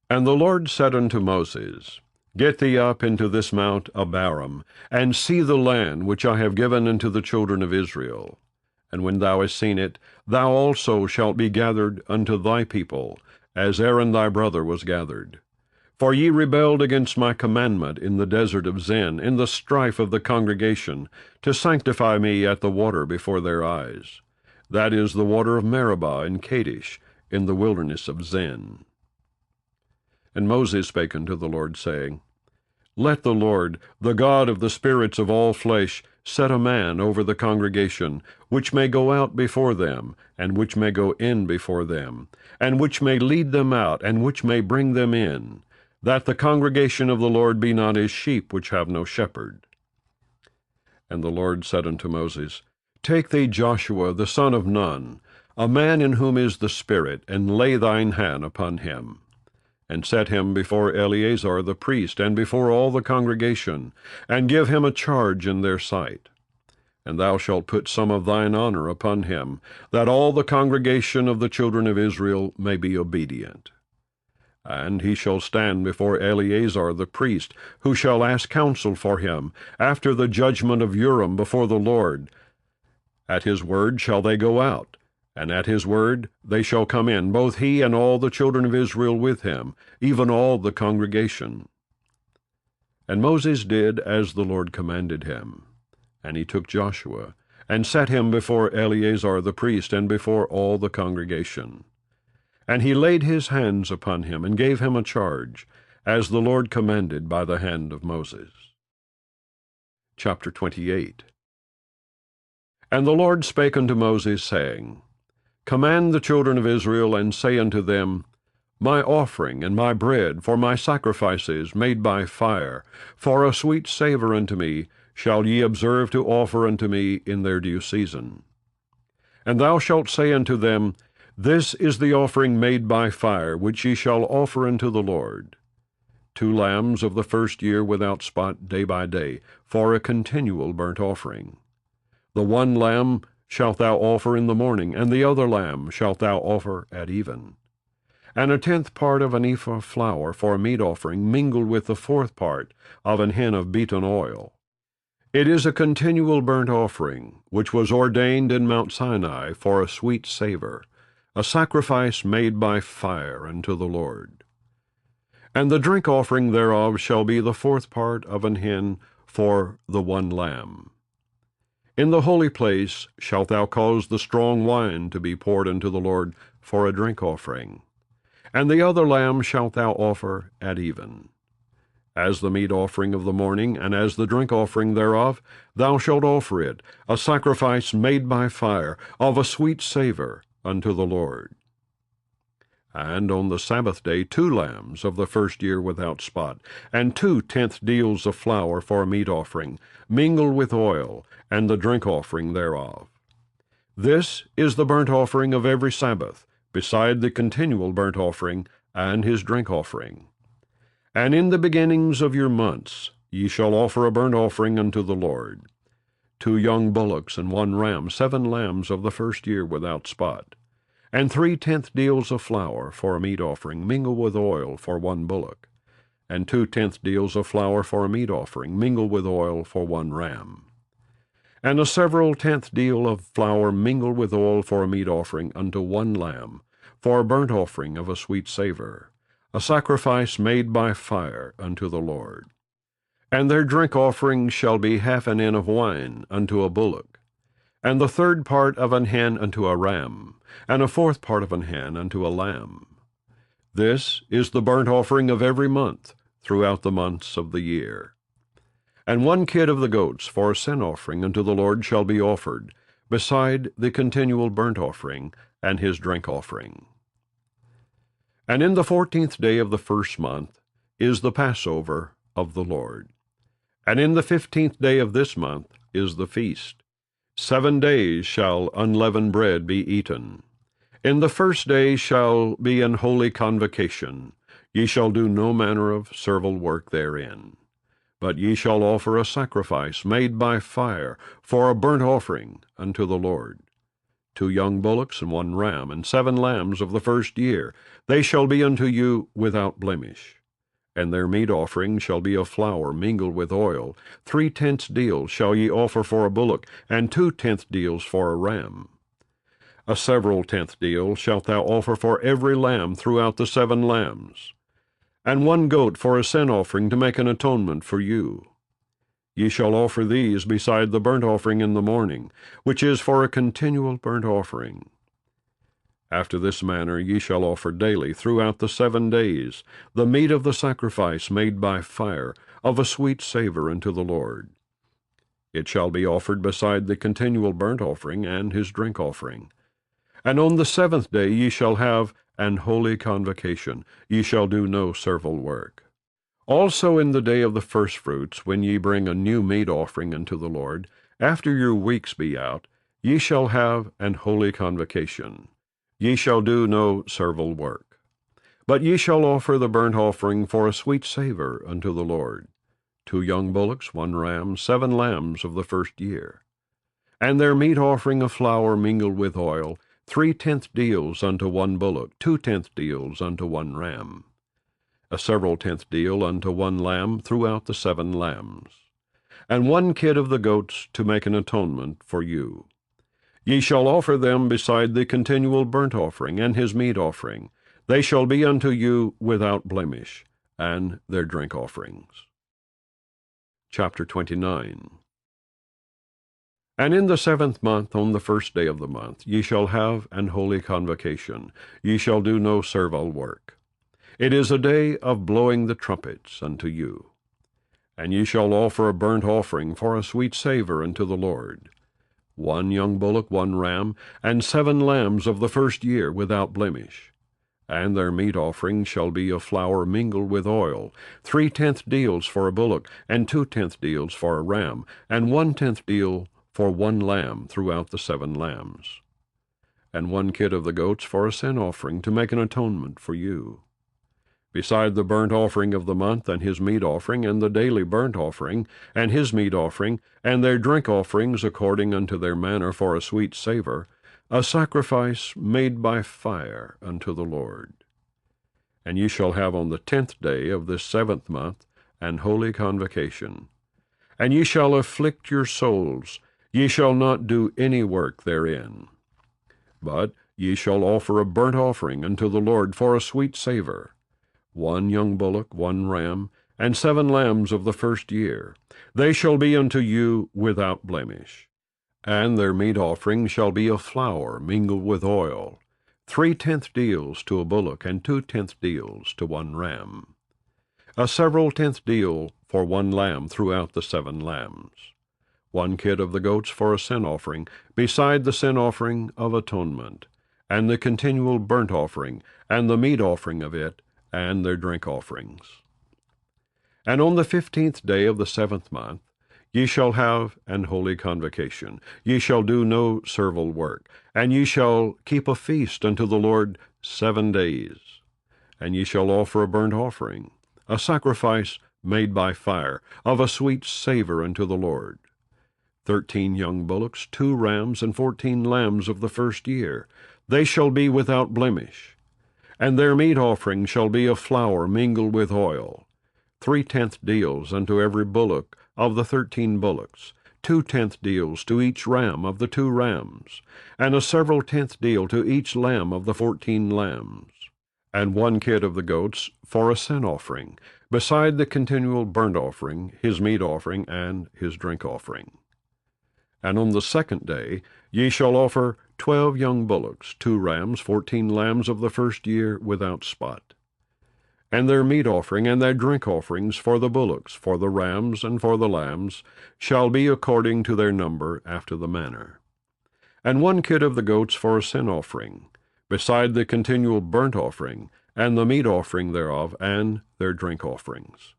And the Lord said unto Moses, Get thee up into this mount Abarim, and see the land which I have given unto the children of Israel. And when thou hast seen it, thou also shalt be gathered unto thy people, as Aaron thy brother was gathered. For ye rebelled against my commandment in the desert of Zin, in the strife of the congregation, to sanctify me at the water before their eyes. That is the water of Meribah in Kadesh, in the wilderness of Zin. And Moses spake unto the Lord, saying, Let the Lord, the God of the spirits of all flesh, set a man over the congregation, which may go out before them, and which may go in before them, and which may lead them out, and which may bring them in, that the congregation of the Lord be not as sheep which have no shepherd. And the Lord said unto Moses, Take thee Joshua the son of Nun, a man in whom is the Spirit, and lay thine hand upon him, and set him before Eleazar the priest, and before all the congregation, and give him a charge in their sight. And thou shalt put some of thine honor upon him, that all the congregation of the children of Israel may be obedient. And he shall stand before Eleazar the priest, who shall ask counsel for him, after the judgment of Urim before the Lord. At his word shall they go out, and at his word they shall come in, both he and all the children of Israel with him, even all the congregation. And Moses did as the Lord commanded him. And he took Joshua, and set him before Eleazar the priest, and before all the congregation. And he laid his hands upon him, and gave him a charge, as the Lord commanded by the hand of Moses. Chapter 28. And the Lord spake unto Moses, saying, Command the children of Israel, and say unto them, My offering and my bread for my sacrifices made by fire, for a sweet savour unto me, shall ye observe to offer unto me in their due season. And thou shalt say unto them, This is the offering made by fire, which ye shall offer unto the Lord. 2 lambs of the first year without spot day by day, for a continual burnt offering. The one lamb shalt thou offer in the morning, and the other lamb shalt thou offer at even. And 1/10 part of an ephah of flour for a meat offering, mingled with the 4th part of an hin of beaten oil. It is a continual burnt offering, which was ordained in Mount Sinai for a sweet savour, a sacrifice made by fire unto the Lord. And the drink offering thereof shall be the 4th part of an hin for the one lamb. In the holy place shalt thou cause the strong wine to be poured unto the Lord for a drink offering. And the other lamb shalt thou offer at even. As the meat offering of the morning, and as the drink offering thereof, thou shalt offer it, a sacrifice made by fire, of a sweet savour unto the Lord. And on the Sabbath day 2 lambs of the first year without spot, and 2 tenth deals of flour for a meat offering, mingled with oil, and the drink offering thereof. This is the burnt offering of every Sabbath, beside the continual burnt offering, and his drink offering. And in the beginnings of your months ye shall offer a burnt offering unto the Lord. 2 young bullocks and 1 ram, 7 lambs of the first year without spot, and 3 tenth deals of flour for a meat offering, mingled with oil for 1 bullock, and 2 tenth deals of flour for a meat offering, mingled with oil for 1 ram, and a several tenth deal of flour mingled with oil for a meat offering unto 1 lamb, for a burnt offering of a sweet savour, a sacrifice made by fire unto the Lord. And their drink offering shall be 1/2 an hin of wine unto a bullock, and the 1/3 part of an hin unto a ram, and a 4th part of an hin unto a lamb. This is the burnt offering of every month throughout the months of the year. And 1 kid of the goats for a sin offering unto the Lord shall be offered, beside the continual burnt offering and his drink offering. And in the 14th day of the 1st month is the Passover of the Lord. And in the 15th day of this month is the feast. 7 days shall unleavened bread be eaten. In the 1st day shall be an holy convocation. Ye shall do no manner of servile work therein. But ye shall offer a sacrifice made by fire for a burnt offering unto the Lord. 2 young bullocks and 1 ram, and 7 lambs of the first year, they shall be unto you without blemish. And their meat offering shall be of flour mingled with oil. 3 tenths deals shall ye offer for a bullock, and 2 tenth deals for a ram. A several tenth deal shalt thou offer for every lamb throughout the 7 lambs, and 1 goat for a sin offering to make an atonement for you. Ye shall offer these beside the burnt offering in the morning, which is for a continual burnt offering. After this manner ye shall offer daily throughout the 7 days the meat of the sacrifice made by fire, of a sweet savour unto the Lord. It shall be offered beside the continual burnt offering and his drink offering. And on the 7th day ye shall have an holy convocation. Ye shall do no servile work. Also in the day of the firstfruits, when ye bring a new meat offering unto the Lord, after your weeks be out, ye shall have an holy convocation. Ye shall do no servile work. But ye shall offer the burnt offering for a sweet savour unto the Lord, 2 young bullocks, 1 ram, 7 lambs of the first year. And their meat offering of flour mingled with oil, 3/10 deals unto 1 bullock, 2/10 deals unto 1 ram. A several tenth deal unto 1 lamb throughout the 7 lambs, and 1 kid of the goats to make an atonement for you. Ye shall offer them beside the continual burnt offering and his meat offering. They shall be unto you without blemish, and their drink offerings. Chapter 29. And in the 7th month, on the 1st day of the month, ye shall have an holy convocation. Ye shall do no servile work. It is a day of blowing the trumpets unto you. And ye shall offer a burnt offering for a sweet savour unto the Lord, 1 young bullock, 1 ram, and 7 lambs of the first year without blemish. And their meat offering shall be of flour mingled with oil, 3/10 deals for a bullock, and 2/10 deals for a ram, and 1/10 deal for 1 lamb throughout the 7 lambs. And 1 kid of the goats for a sin offering to make an atonement for you. Beside the burnt offering of the month, and his meat offering, and the daily burnt offering, and his meat offering, and their drink offerings according unto their manner for a sweet savour, a sacrifice made by fire unto the Lord. And ye shall have on the 10th day of this 7th month an holy convocation. And ye shall afflict your souls, ye shall not do any work therein. But ye shall offer a burnt offering unto the Lord for a sweet savour, 1 young bullock, 1 ram, and 7 lambs of the first year. They shall be unto you without blemish. And their meat offering shall be of flour mingled with oil, 3/10 deals to a bullock, and 2/10 deals to 1 ram. A several tenth deal for 1 lamb throughout the 7 lambs. 1 kid of the goats for a sin offering, beside the sin offering of atonement, and the continual burnt offering, and the meat offering of it, and their drink offerings. And on the 15th day of the 7th month ye shall have an holy convocation. Ye shall do no servile work, and ye shall keep a feast unto the Lord 7 days. And ye shall offer a burnt offering, a sacrifice made by fire, of a sweet savour unto the Lord, 13 young bullocks, 2 rams, and 14 lambs of the first year. They shall be without blemish. And their meat offering shall be of flour mingled with oil, 3/10 deals unto every bullock of the 13 bullocks, 2/10 deals to each ram of the 2 rams, and a several tenth deal to each lamb of the 14 lambs, and 1 kid of the goats for a sin offering, beside the continual burnt offering, his meat offering, and his drink offering. And on the 2nd day ye shall offer 12 young bullocks, 2 rams, 14 lambs of the first year without spot. And their meat offering and their drink offerings for the bullocks, for the rams, and for the lambs, shall be according to their number after the manner. And 1 kid of the goats for a sin offering, beside the continual burnt offering, and the meat offering thereof, and their drink offerings.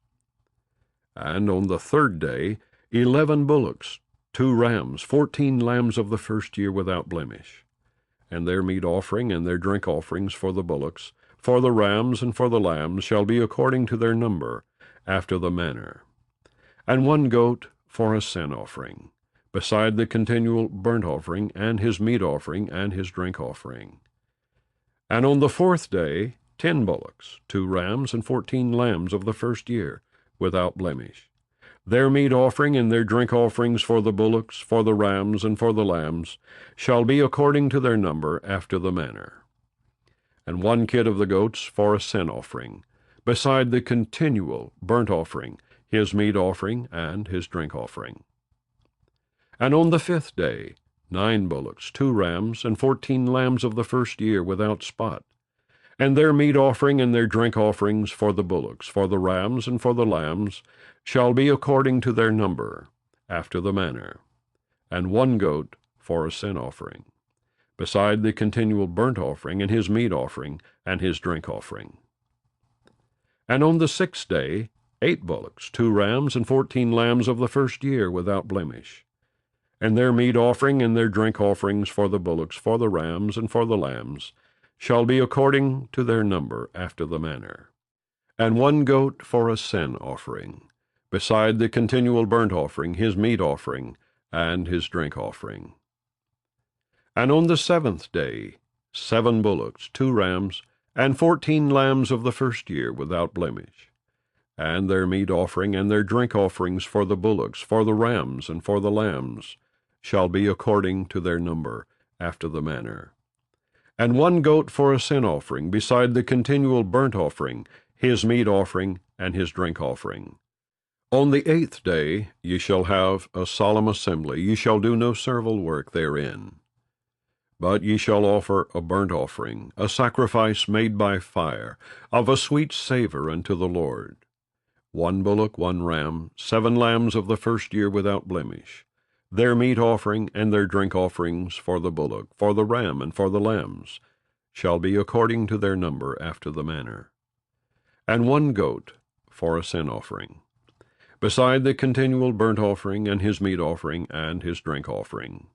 And on the 3rd day 11 bullocks, 2 rams, 14 lambs of the first year without blemish, and their meat offering and their drink offerings for the bullocks, for the rams, and for the lambs shall be according to their number, after the manner. And 1 goat for a sin offering, beside the continual burnt offering, and his meat offering, and his drink offering. And on the 4th day 10 bullocks, 2 rams, and 14 lambs of the first year, without blemish. Their meat offering and their drink offerings for the bullocks, for the rams, and for the lambs, shall be according to their number, after the manner. And 1 kid of the goats for a sin offering, beside the continual burnt offering, his meat offering, and his drink offering. And on the 5th day 9 bullocks, 2 rams, and 14 lambs of the first year without spot, and their meat offering and their drink offerings for the bullocks, for the rams, and for the lambs, shall be according to their number, after the manner, and 1 goat for a sin offering, beside the continual burnt offering, and his meat offering, and his drink offering. And on the 6th day 8 bullocks, 2 rams, and 14 lambs of the first year without blemish, and their meat offering and their drink offerings for the bullocks, for the rams, and for the lambs, shall be according to their number after the manner. And 1 goat for a sin offering, beside the continual burnt offering, his meat offering, and his drink offering. And on the 7th day 7 bullocks, 2 rams, and 14 lambs of the first year without blemish, and their meat offering and their drink offerings for the bullocks, for the rams, and for the lambs, shall be according to their number, after the manner. And 1 goat for a sin offering, beside the continual burnt offering, his meat offering, and his drink offering. On the 8th day ye shall have a solemn assembly, ye shall do no servile work therein. But ye shall offer a burnt offering, a sacrifice made by fire, of a sweet savour unto the Lord. 1 bullock, 1 ram, 7 lambs of the first year without blemish, their meat offering and their drink offerings for the bullock, for the ram, and for the lambs, shall be according to their number after the manner. And 1 goat for a sin offering, beside the continual burnt offering, and his meat offering, and his drink offering.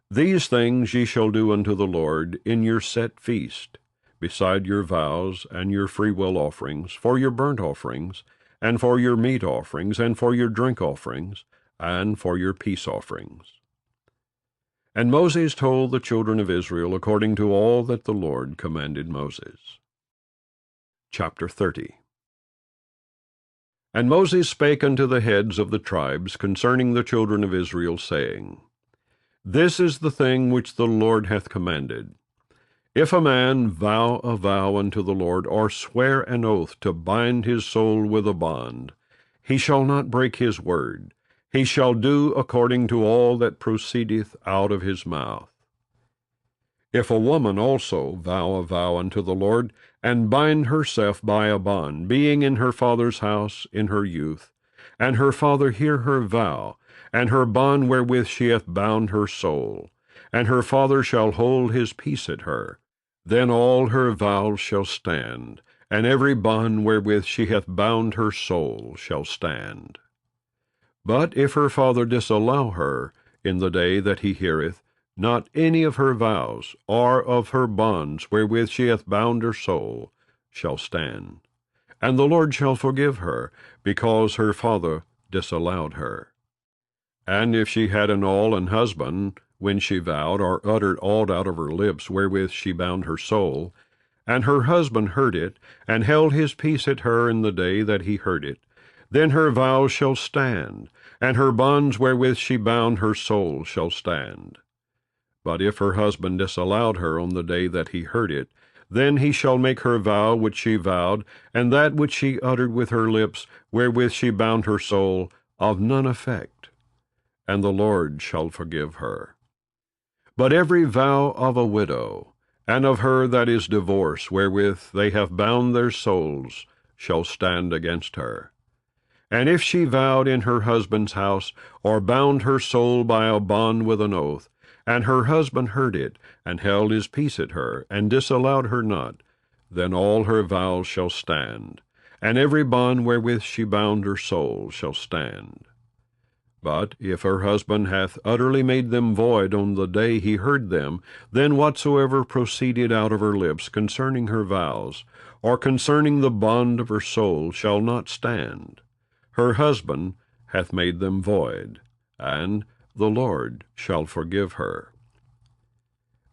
These things ye shall do unto the Lord in your set feast, beside your vows and your freewill offerings, for your burnt offerings, and for your meat offerings, and for your drink offerings, and for your peace offerings. And Moses told the children of Israel according to all that the Lord commanded Moses. Chapter 30. And Moses spake unto the heads of the tribes concerning the children of Israel, saying, This is the thing which the Lord hath commanded. If a man vow a vow unto the Lord, or swear an oath to bind his soul with a bond, he shall not break his word. He shall do according to all that proceedeth out of his mouth. If a woman also vow a vow unto the Lord, and bind herself by a bond, being in her father's house in her youth, and her father hear her vow, and her bond wherewith she hath bound her soul, and her father shall hold his peace at her, then all her vows shall stand, and every bond wherewith she hath bound her soul shall stand. But if her father disallow her in the day that he heareth, not any of her vows, or of her bonds wherewith she hath bound her soul, shall stand. And the Lord shall forgive her, because her father disallowed her. And if she had an an husband, when she vowed, or uttered aught out of her lips wherewith she bound her soul, and her husband heard it, and held his peace at her in the day that he heard it, then her vows shall stand, and her bonds wherewith she bound her soul shall stand. But if her husband disallowed her on the day that he heard it, then he shall make her vow which she vowed, and that which she uttered with her lips, wherewith she bound her soul, of none effect, and the Lord shall forgive her. But every vow of a widow, and of her that is divorced, wherewith they have bound their souls, shall stand against her. And if she vowed in her husband's house, or bound her soul by a bond with an oath, and her husband heard it, and held his peace at her, and disallowed her not, then all her vows shall stand, and every bond wherewith she bound her soul shall stand. But if her husband hath utterly made them void on the day he heard them, then whatsoever proceeded out of her lips concerning her vows, or concerning the bond of her soul, shall not stand. Her husband hath made them void, and the Lord shall forgive her.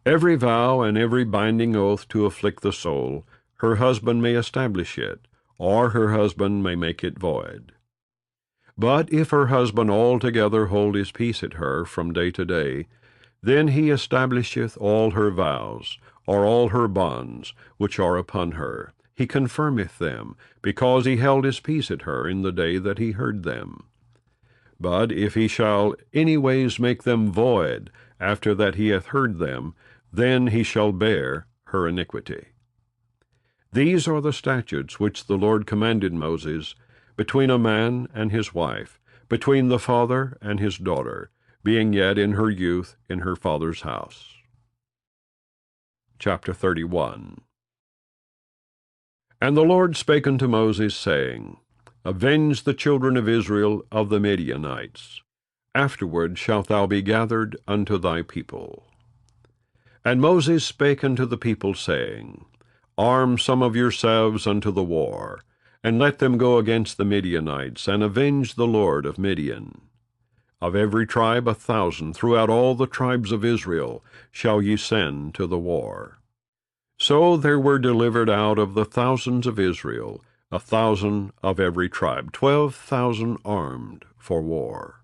Every vow and every binding oath to afflict the soul, her husband may establish it, or her husband may make it void. But if her husband altogether hold his peace at her from day to day, then he establisheth all her vows, or all her bonds, which are upon her. He confirmeth them, because he held his peace at her in the day that he heard them. But if he shall any ways make them void after that he hath heard them, then he shall bear her iniquity. These are the statutes which the Lord commanded Moses, between a man and his wife, between the father and his daughter, being yet in her youth in her father's house. Chapter 31. And the Lord spake unto Moses, saying, Avenge the children of Israel of the Midianites. Afterward shalt thou be gathered unto thy people. And Moses spake unto the people, saying, Arm some of yourselves unto the war, and let them go against the Midianites, and avenge the Lord of Midian. Of every tribe 1,000 throughout all the tribes of Israel shall ye send to the war. So there were delivered out of the thousands of Israel 1,000 of every tribe, 12,000 armed for war.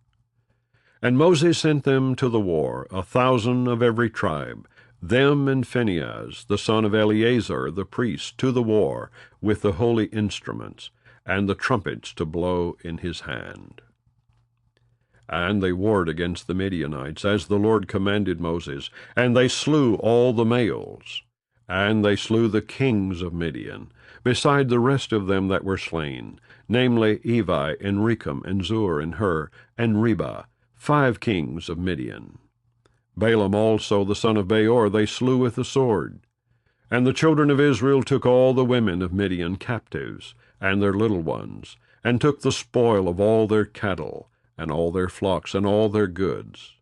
And Moses sent them to the war, 1,000 of every tribe, them and Phinehas, the son of Eleazar the priest, to the war, with the holy instruments, and the trumpets to blow in his hand. And they warred against the Midianites, as the Lord commanded Moses, and they slew all the males. And they slew the kings of Midian, beside the rest of them that were slain, namely Evi, and Rechem, and Zur, and Hur, and Reba, 5 kings of Midian. Balaam also, the son of Beor, they slew with the sword. And the children of Israel took all the women of Midian captives, and their little ones, and took the spoil of all their cattle, and all their flocks, and all their goods.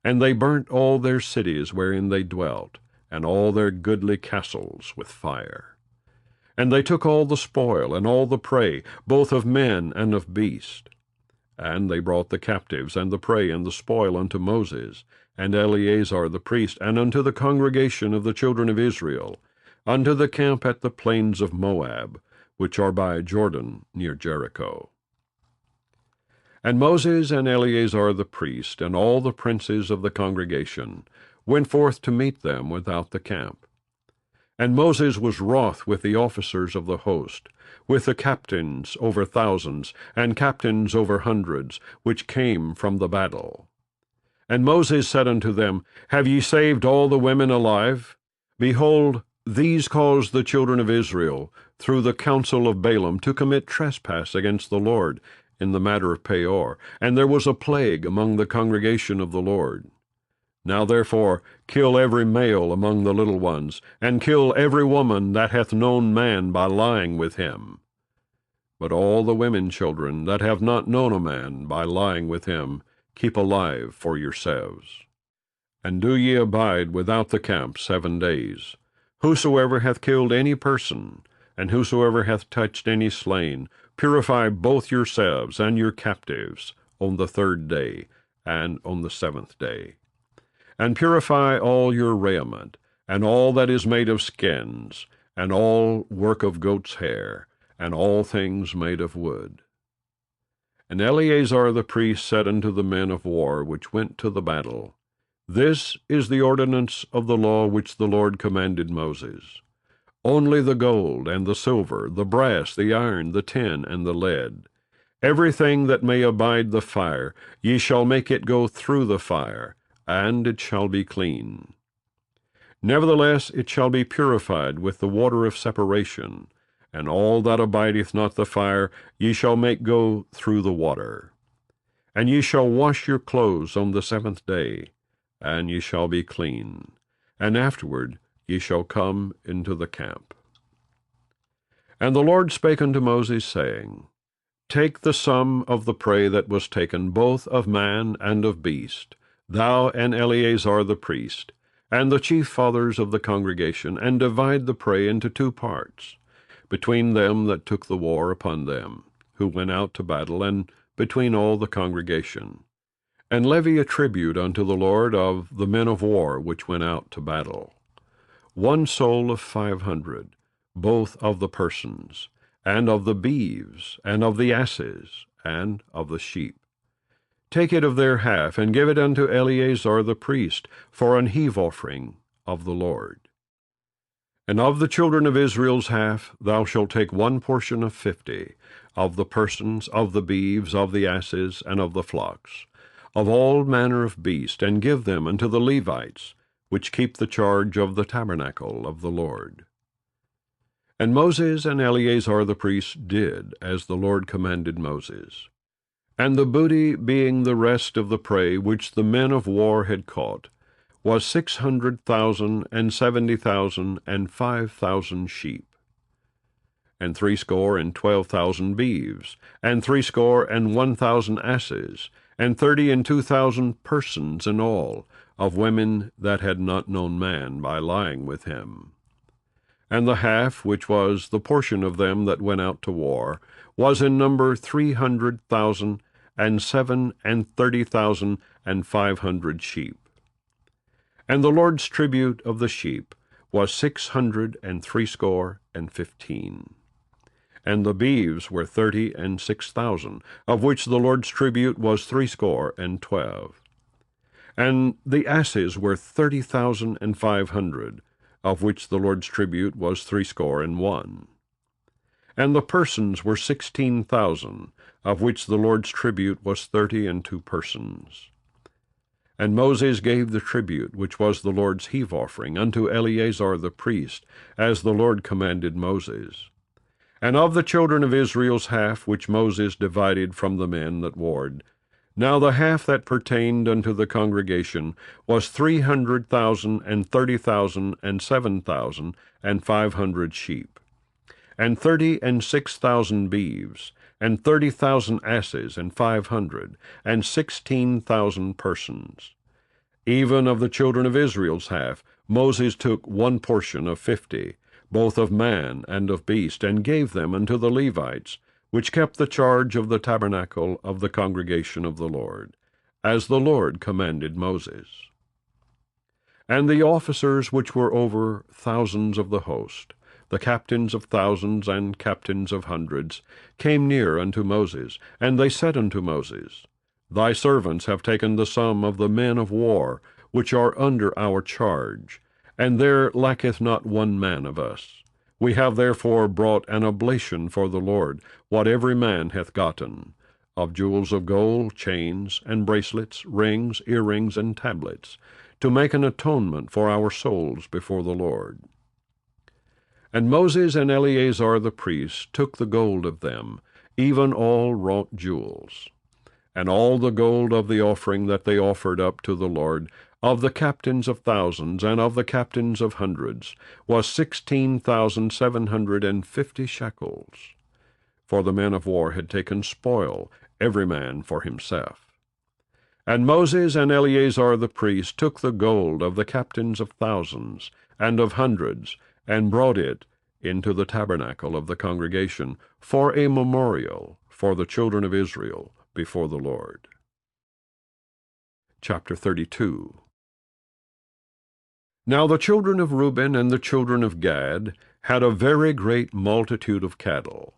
And they burnt all their cities wherein they dwelt, and all their goodly castles with fire. And they took all the spoil, and all the prey, both of men and of beast. And they brought the captives, and the prey, and the spoil unto Moses, and Eleazar the priest, and unto the congregation of the children of Israel, unto the camp at the plains of Moab, which are by Jordan near Jericho. And Moses and Eleazar the priest, and all the princes of the congregation, went forth to meet them without the camp. And Moses was wroth with the officers of the host, with the captains over thousands, and captains over hundreds, which came from the battle. And Moses said unto them, Have ye saved all the women alive? Behold, these caused the children of Israel, through the counsel of Balaam, to commit trespass against the Lord in the matter of Peor, and there was a plague among the congregation of the Lord. Now therefore kill every male among the little ones, and kill every woman that hath known man by lying with him. But all the women children that have not known a man by lying with him, keep alive for yourselves. And do ye abide without the camp 7 days. Whosoever hath killed any person, and whosoever hath touched any slain, purify both yourselves and your captives on the 3rd day, and on the 7th day. And purify all your raiment, and all that is made of skins, and all work of goat's hair, and all things made of wood. And Eleazar the priest said unto the men of war which went to the battle, This is the ordinance of the law which the Lord commanded Moses. Only the gold, and the silver, the brass, the iron, the tin, and the lead, everything that may abide the fire, ye shall make it go through the fire, and it shall be clean. Nevertheless it shall be purified with the water of separation, and all that abideth not the fire ye shall make go through the water. And ye shall wash your clothes on the 7th day, and ye shall be clean, and afterward ye shall come into the camp. And the Lord spake unto Moses, saying, Take the sum of the prey that was taken, both of man and of beast, thou and Eleazar the priest, and the chief fathers of the congregation, and divide the prey into 2 parts, between them that took the war upon them, who went out to battle, and between all the congregation. And levy a tribute unto the Lord of the men of war which went out to battle. 1 soul of 500, both of the persons, and of the beeves, and of the asses, and of the sheep. Take it of their half, and give it unto Eleazar the priest, for an heave offering of the Lord. And of the children of Israel's half thou shalt take 1 portion of 50, of the persons, of the beeves, of the asses, and of the flocks, of all manner of beast, and give them unto the Levites, which keep the charge of the tabernacle of the Lord. And Moses and Eleazar the priest did as the Lord commanded Moses. And the booty, being the rest of the prey which the men of war had caught, was 600,000 and 70,000 and 5,000 sheep, and 62,000 beeves, and 61,000 asses, and 32,000 persons in all, of women that had not known man by lying with him. And the half, which was the portion of them that went out to war, was in number 300,000, and 37,000 and 500 sheep. And the Lord's tribute of the sheep was 615. And the beeves were 36,000, of which the Lord's tribute was 12. And the asses were 30,500, of which the Lord's tribute was 61. And the persons were 16,000, of which the Lord's tribute was 32 persons. And Moses gave the tribute, which was the Lord's heave offering, unto Eleazar the priest, as the Lord commanded Moses. And of the children of Israel's half, which Moses divided from the men that warred, now the half that pertained unto the congregation was 300,000 and 30,000 and 7,000 and 500 sheep, and 36,000 beeves, and 30,000 asses, and 500, and 16,000 persons. Even of the children of Israel's half, Moses took one portion of 50, both of man and of beast, and gave them unto the Levites, which kept the charge of the tabernacle of the congregation of the Lord, as the Lord commanded Moses. And the officers which were over thousands of the host, the captains of thousands and captains of hundreds, came near unto Moses, and they said unto Moses, Thy servants have taken the sum of the men of war, which are under our charge, and there lacketh not one man of us. We have therefore brought an oblation for the Lord, what every man hath gotten, of jewels of gold, chains, and bracelets, rings, earrings, and tablets, to make an atonement for our souls before the Lord. And Moses and Eleazar the priest took the gold of them, even all wrought jewels. And all the gold of the offering that they offered up to the Lord, of the captains of thousands and of the captains of hundreds, was 16,750 shekels. For the men of war had taken spoil, every man for himself. And Moses and Eleazar the priest took the gold of the captains of thousands and of hundreds, and brought it into the tabernacle of the congregation for a memorial for the children of Israel before the Lord. Chapter 32. Now the children of Reuben and the children of Gad had a very great multitude of cattle.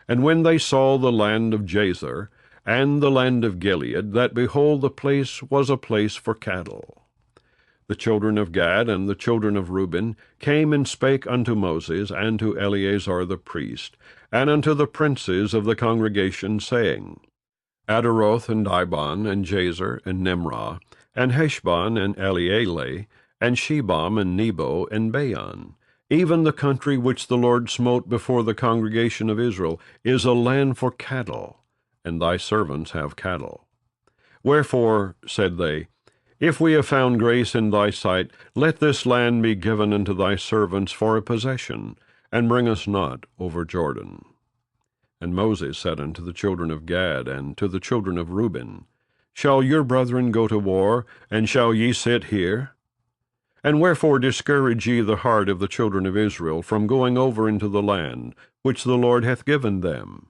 And when they saw the land of Jazer, and the land of Gilead, that, behold, the place was a place for cattle. The children of Gad and the children of Reuben came and spake unto Moses and to Eleazar the priest, and unto the princes of the congregation, saying, Adaroth and Dibon and Jazer and Nimrah, and Heshbon and Elealeh, and Shebam and Nebo and Baanan, even the country which the Lord smote before the congregation of Israel, is a land for cattle, and thy servants have cattle. Wherefore, said they, if we have found grace in thy sight, let this land be given unto thy servants for a possession, and bring us not over Jordan. And Moses said unto the children of Gad and to the children of Reuben, Shall your brethren go to war, and shall ye sit here? And wherefore discourage ye the heart of the children of Israel from going over into the land which the Lord hath given them?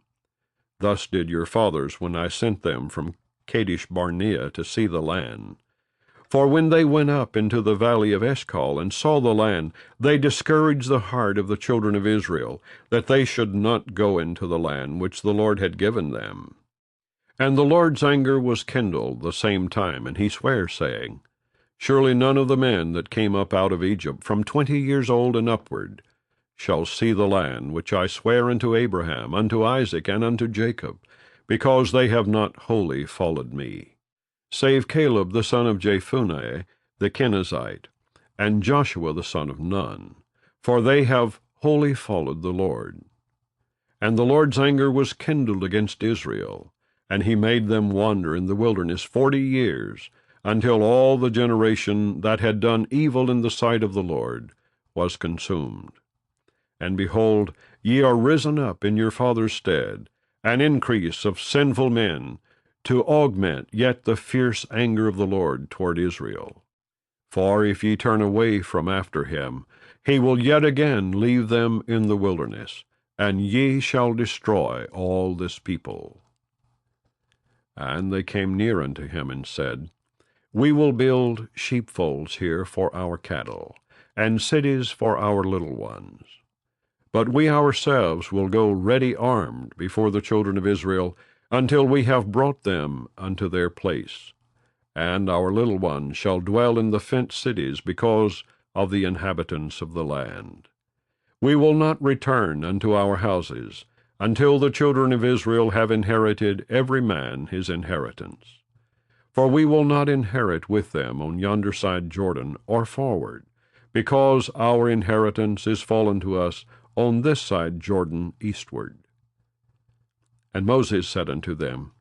Thus did your fathers when I sent them from Kadesh Barnea to see the land. For when they went up into the valley of Eshcol and saw the land, they discouraged the heart of the children of Israel, that they should not go into the land which the Lord had given them. And the Lord's anger was kindled the same time, and he sware, saying, Surely none of the men that came up out of Egypt from 20 years old and upward shall see the land which I sware unto Abraham, unto Isaac, and unto Jacob, because they have not wholly followed me, save Caleb the son of Jephunneh the Kenizzite, and Joshua the son of Nun, for they have wholly followed the Lord. And the Lord's anger was kindled against Israel, and he made them wander in the wilderness 40 years, until all the generation that had done evil in the sight of the Lord was consumed. And behold, ye are risen up in your father's stead, an increase of sinful men, to augment yet the fierce anger of the Lord toward Israel. For if ye turn away from after him, he will yet again leave them in the wilderness, and ye shall destroy all this people. And they came near unto him, and said, We will build sheepfolds here for our cattle, and cities for our little ones. But we ourselves will go ready armed before the children of Israel, until we have brought them unto their place. And our little ones shall dwell in the fenced cities because of the inhabitants of the land. We will not return unto our houses, until the children of Israel have inherited every man his inheritance. For we will not inherit with them on yonder side Jordan, or forward, because our inheritance is fallen to us on this side Jordan eastward. And Moses said unto them,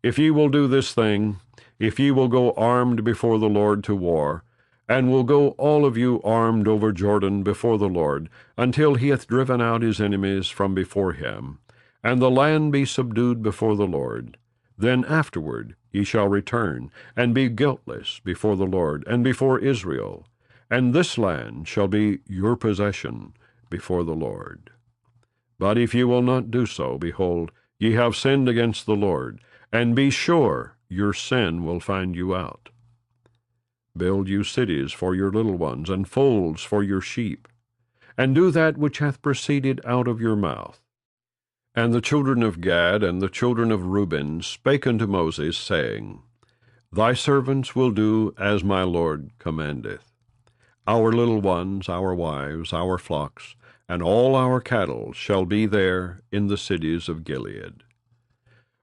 If ye will do this thing, if ye will go armed before the Lord to war, and will go all of you armed over Jordan before the Lord, until he hath driven out his enemies from before him, and the land be subdued before the Lord, then afterward ye shall return, and be guiltless before the Lord, and before Israel, and this land shall be your possession before the Lord. But if ye will not do so, behold, ye have sinned against the Lord, and be sure your sin will find you out. Build you cities for your little ones, and folds for your sheep, and do that which hath proceeded out of your mouth. And the children of Gad and the children of Reuben spake unto Moses, saying, Thy servants will do as my Lord commandeth. Our little ones, our wives, our flocks, and all our cattle shall be there in the cities of Gilead.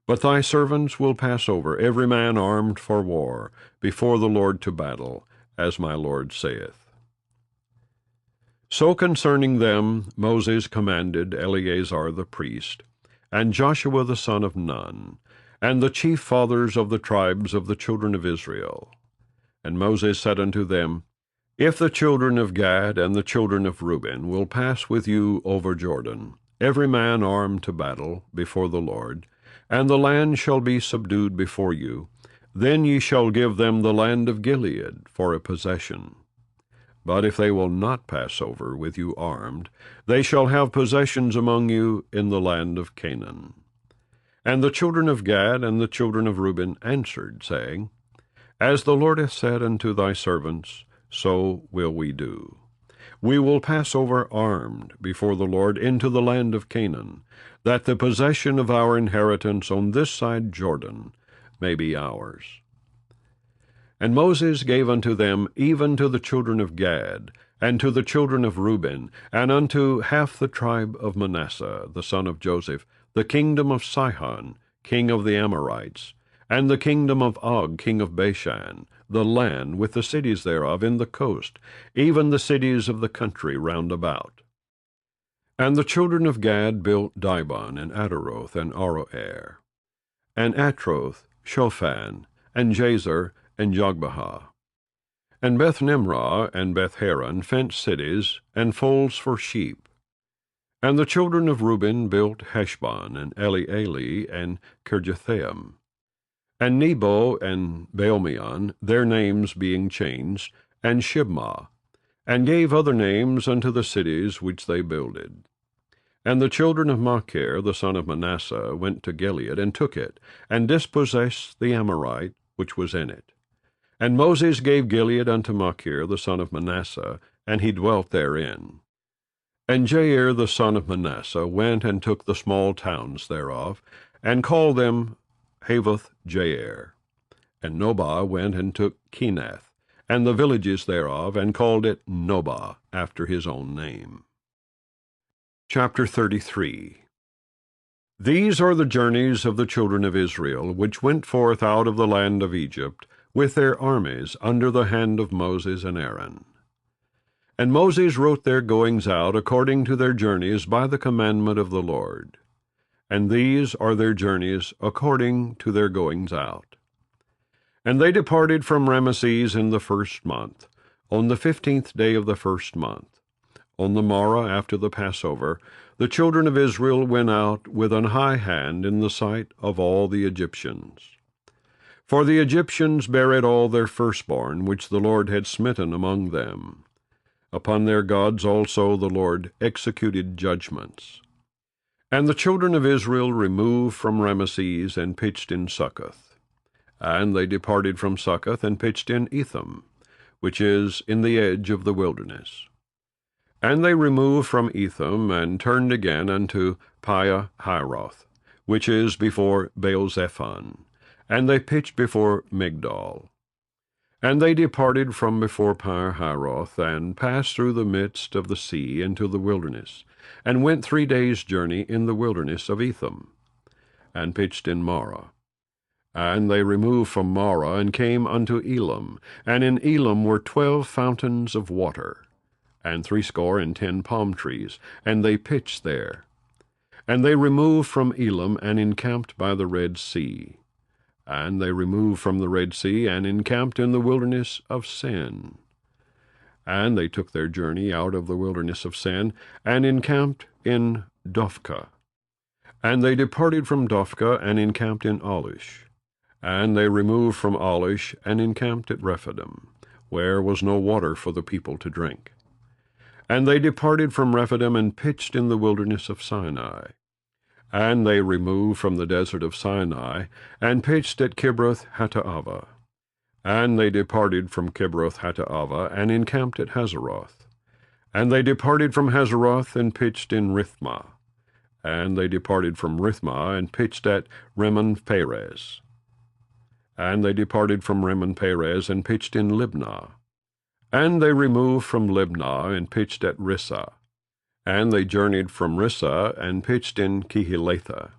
But thy servants will pass over, every man armed for war, before the Lord to battle, as my Lord saith. So concerning them Moses commanded Eleazar the priest, and Joshua the son of Nun, and the chief fathers of the tribes of the children of Israel. And Moses said unto them, If the children of Gad and the children of Reuben will pass with you over Jordan, every man armed to battle, before the Lord, and the land shall be subdued before you, then ye shall give them the land of Gilead for a possession. But if they will not pass over with you armed, they shall have possessions among you in the land of Canaan. And the children of Gad and the children of Reuben answered, saying, As the Lord hath said unto thy servants, so will we do. We will pass over armed before the Lord into the land of Canaan, that the possession of our inheritance on this side Jordan may be ours. And Moses gave unto them, even to the children of Gad, and to the children of Reuben, and unto half the tribe of Manasseh, the son of Joseph, the kingdom of Sihon, king of the Amorites, and the kingdom of Og, king of Bashan, the land with the cities thereof in the coast, even the cities of the country round about. And the children of Gad built Dibon, and Ataroth, and Aroer, and Atroth, Shophan, and Jazer, and Jogbehah, and Beth-nimrah and Beth-haran, fenced cities, and folds for sheep. And the children of Reuben built Heshbon, and Elealeh, and Kirjathaim, and Nebo, and Baal-meon, their names being changed, and Shibmah, and gave other names unto the cities which they builded. And the children of Machir, the son of Manasseh, went to Gilead, and took it, and dispossessed the Amorite which was in it. And Moses gave Gilead unto Machir, the son of Manasseh, and he dwelt therein. And Jair, the son of Manasseh, went and took the small towns thereof, and called them Havoth-Jair. And Nobah went and took Kenath, and the villages thereof, and called it Nobah, after his own name. Chapter 33. These are the journeys of the children of Israel, which went forth out of the land of Egypt, with their armies, under the hand of Moses and Aaron. And Moses wrote their goings out according to their journeys by the commandment of the Lord. and these are their journeys according to their goings out. And they departed from Rameses in the 1st month, on the 15th day of the 1st month. On the morrow after the Passover, the children of Israel went out with an high hand in the sight of all the Egyptians. For the Egyptians buried all their firstborn, which the Lord had smitten among them. Upon their gods also the Lord executed judgments. And the children of Israel removed from Rameses and pitched in Succoth. And they departed from Succoth and pitched in Etham, which is in the edge of the wilderness. And they removed from Etham and turned again unto Pi-hahiroth, which is before Baal-zephon, and they pitched before Migdol. And they departed from before Pi-hahiroth, and passed through the midst of the sea into the wilderness, and went 3 days' journey in the wilderness of Etham, and pitched in Marah. And they removed from Marah, and came unto Elam, and in Elam were 12 fountains of water, and 70 palm trees, and they pitched there. And they removed from Elam, and encamped by the Red Sea. And they removed from the Red Sea, and encamped in the wilderness of Sin. And they took their journey out of the wilderness of Sin, and encamped in Dophkah. And they departed from Dophkah, and encamped in Olish. And they removed from Olish, and encamped at Rephidim, where was no water for the people to drink. And they departed from Rephidim, and pitched in the wilderness of Sinai. And they removed from the desert of Sinai, and pitched at Kibroth-hattaavah. And they departed from Kibroth-hattaavah, and encamped at Hazeroth. And they departed from Hazeroth, and pitched in Rithmah. And they departed from Rithmah, and pitched at Rimmon-Perez. And they departed from Rimmon-Perez, and pitched in Libnah. And they removed from Libnah, and pitched at Rissah. And they journeyed from Rissah, and pitched in Kehelatha.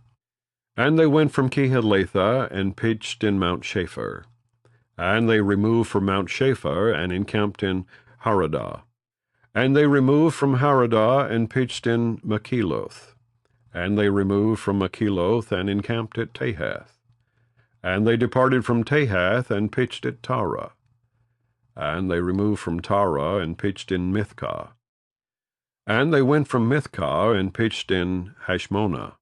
And they went from Kehelatha, and pitched in Mount Shapher. And they removed from Mount Shapher, and encamped in Haradah. And they removed from Haradah, and pitched in Makheloth. And they removed from Makheloth, and encamped at Tahath. And they departed from Tahath, and pitched at Tarah. And they removed from Tarah, and pitched in Mithkah. And they went from Mithkah, and pitched in Hashmonah.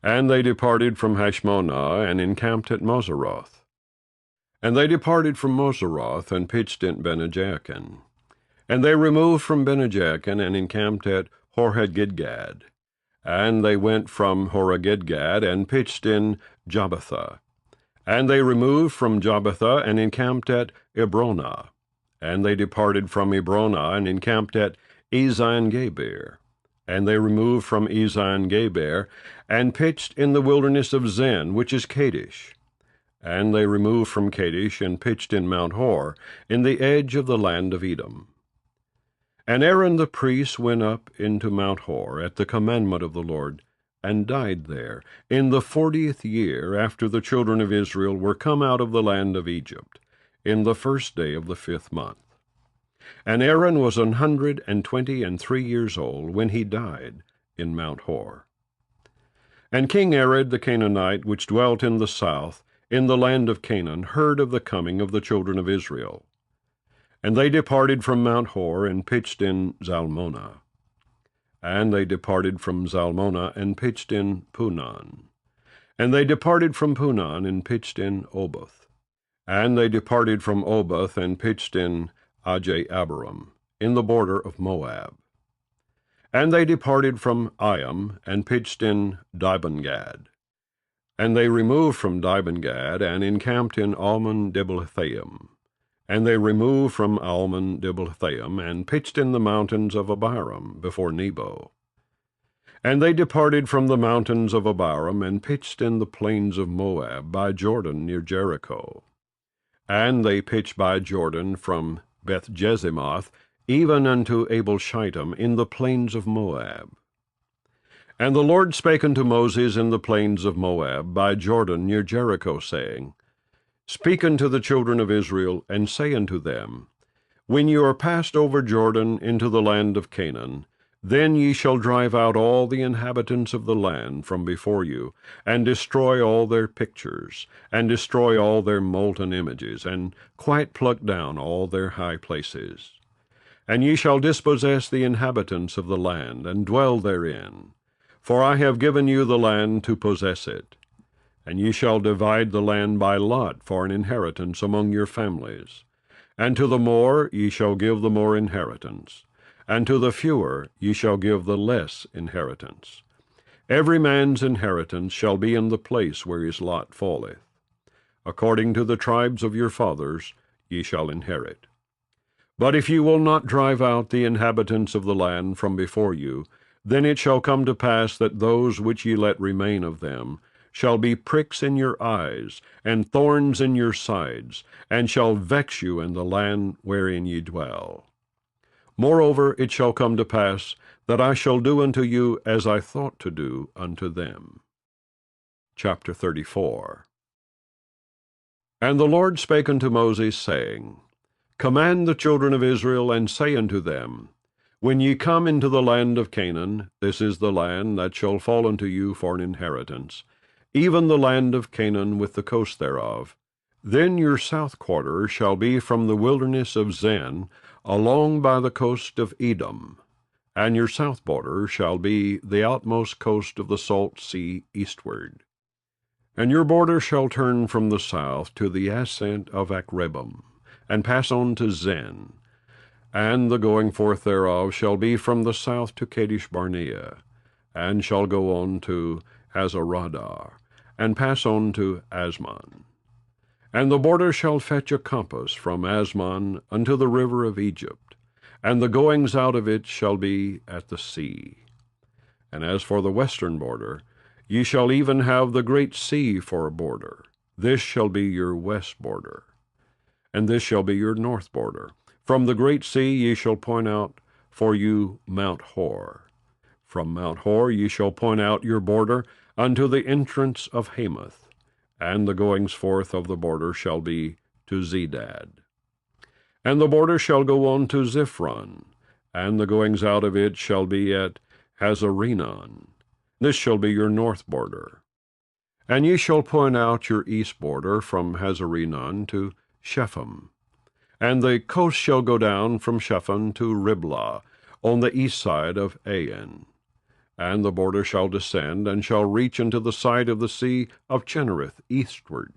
And they departed from Hashmonah, and encamped at Moseroth. And they departed from Moseroth, and pitched in Bene-Jaakan. And they removed from Bene-Jaakan, and encamped at Horhagidgad. And they went from Horhagidgad, and pitched in Jabbathah. And they removed from Jabbathah, and encamped at Ebronah. And they departed from Ebronah, and encamped at Ezion-Geber. And they removed from Ezion-Geber, and pitched in the wilderness of Zin, which is Kadesh. And they removed from Kadesh, and pitched in Mount Hor, in the edge of the land of Edom. And Aaron the priest went up into Mount Hor at the commandment of the Lord, and died there, in the 40th year after the children of Israel were come out of the land of Egypt, in the 1st day of the 5th month. And Aaron was 123 years old when he died in Mount Hor. And King Arad the Canaanite, which dwelt in the south, in the land of Canaan, heard of the coming of the children of Israel. And they departed from Mount Hor, and pitched in Zalmonah. And they departed from Zalmonah, and pitched in Punon. And they departed from Punon, and pitched in Oboth. And they departed from Oboth, and pitched in Ajay-abarim, in the border of Moab. And they departed from Iam, and pitched in Dibon-gad. And they removed from Dibon-gad, and encamped in Almon-Diblathaim. And they removed from Almon-Diblathaim, and pitched in the mountains of Abiram, before Nebo. And they departed from the mountains of Abiram, and pitched in the plains of Moab, by Jordan near Jericho. And they pitched by Jordan from Beth-Jezimoth, even unto Abel-shittim, in the plains of Moab. And the Lord spake unto Moses in the plains of Moab, by Jordan near Jericho, saying, Speak unto the children of Israel, and say unto them, When you are passed over Jordan into the land of Canaan, Then ye shall drive out all the inhabitants of the land from before you, and destroy all their pictures, and destroy all their molten images, and quite pluck down all their high places. And ye shall dispossess the inhabitants of the land, and dwell therein. For I have given you the land to possess it. And ye shall divide the land by lot for an inheritance among your families. And to the more ye shall give the more inheritance, and to the fewer ye shall give the less inheritance. Every man's inheritance shall be in the place where his lot falleth. According to the tribes of your fathers ye shall inherit. But if ye will not drive out the inhabitants of the land from before you, then it shall come to pass that those which ye let remain of them shall be pricks in your eyes, and thorns in your sides, and shall vex you in the land wherein ye dwell. Moreover, it shall come to pass that I shall do unto you as I thought to do unto them. Chapter 34. And the Lord spake unto Moses, saying, Command the children of Israel, and say unto them, When ye come into the land of Canaan, this is the land that shall fall unto you for an inheritance, even the land of Canaan with the coast thereof. Then your south quarter shall be from the wilderness of Zin, along by the coast of Edom, and your south border shall be the outmost coast of the salt sea eastward. And your border shall turn from the south to the ascent of Akrabim, and pass on to Zin, and the going forth thereof shall be from the south to Kadesh-barnea, and shall go on to Hazaradar, and pass on to Asmon. And the border shall fetch a compass from Asmon unto the river of Egypt, and the goings out of it shall be at the sea. And as for the western border, ye shall even have the great sea for a border. This shall be your west border. And this shall be your north border. From the great sea ye shall point out for you Mount Hor. From Mount Hor ye shall point out your border unto the entrance of Hamath, and the goings forth of the border shall be to Zedad. And the border shall go on to Ziphron, and the goings out of it shall be at Hazarenon. This shall be your north border. And ye shall point out your east border from Hazarenon to Shepham. And the coast shall go down from Shepham to Riblah, on the east side of Ain. And the border shall descend, and shall reach unto the side of the sea of Chinnereth eastward.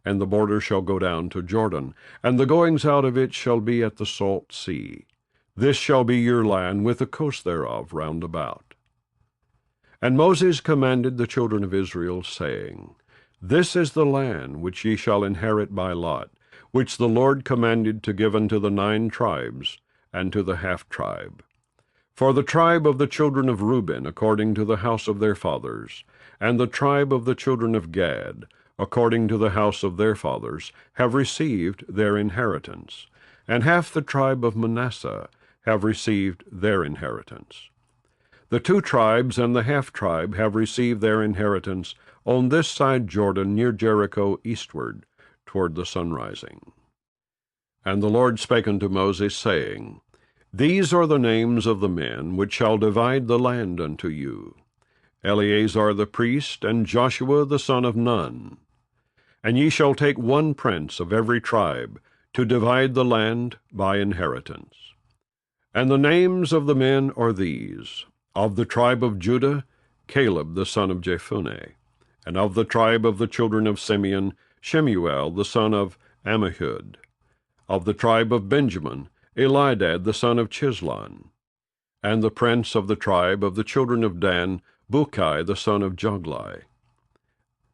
And the border shall go down to Jordan, and the goings out of it shall be at the salt sea. This shall be your land with the coast thereof round about. And Moses commanded the children of Israel, saying, This is the land which ye shall inherit by lot, which the Lord commanded to give unto the 9 tribes, and to the half-tribe. For the tribe of the children of Reuben, according to the house of their fathers, and the tribe of the children of Gad, according to the house of their fathers, have received their inheritance, and half the tribe of Manasseh have received their inheritance. The 2 tribes and the half-tribe have received their inheritance on this side Jordan, near Jericho, eastward, toward the sunrising. And the Lord spake unto Moses, saying, These are the names of the men which shall divide the land unto you: Eleazar the priest, and Joshua the son of Nun. And ye shall take 1 prince of every tribe, to divide the land by inheritance. And the names of the men are these: of the tribe of Judah, Caleb the son of Jephunneh; and of the tribe of the children of Simeon, Shemuel the son of Ammihud; of the tribe of Benjamin, Elidad the son of Chislon; and the prince of the tribe of the children of Dan, Bukai the son of Jogli;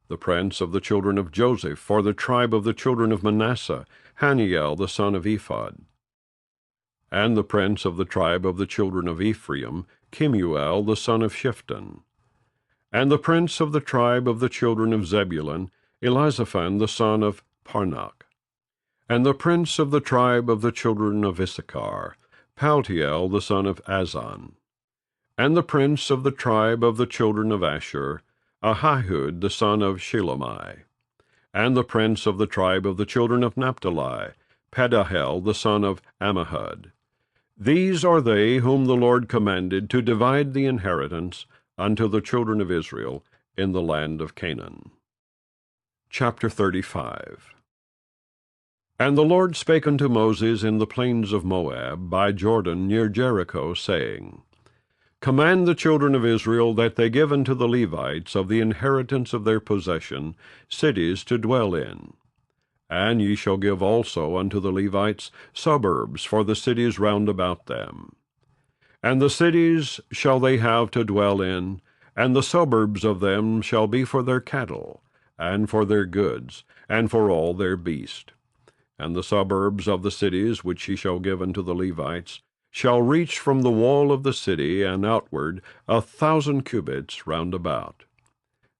the prince of the children of Joseph, for the tribe of the children of Manasseh, Haniel the son of Ephod; and the prince of the tribe of the children of Ephraim, Kemuel the son of Shifton; and the prince of the tribe of the children of Zebulun, Elizaphan the son of Parnach; and the prince of the tribe of the children of Issachar, Paltiel the son of Azan; and the prince of the tribe of the children of Asher, Ahihud the son of Shilomai; and the prince of the tribe of the children of Naphtali, Pedahel the son of Ammihud. These are they whom the Lord commanded to divide the inheritance unto the children of Israel in the land of Canaan. Chapter 35. And the Lord spake unto Moses in the plains of Moab, by Jordan near Jericho, saying, Command the children of Israel that they give unto the Levites of the inheritance of their possession cities to dwell in. And ye shall give also unto the Levites suburbs for the cities round about them. And the cities shall they have to dwell in, and the suburbs of them shall be for their cattle, and for their goods, and for all their beast. And the suburbs of the cities which ye shall give unto the Levites shall reach from the wall of the city and outward 1,000 cubits round about.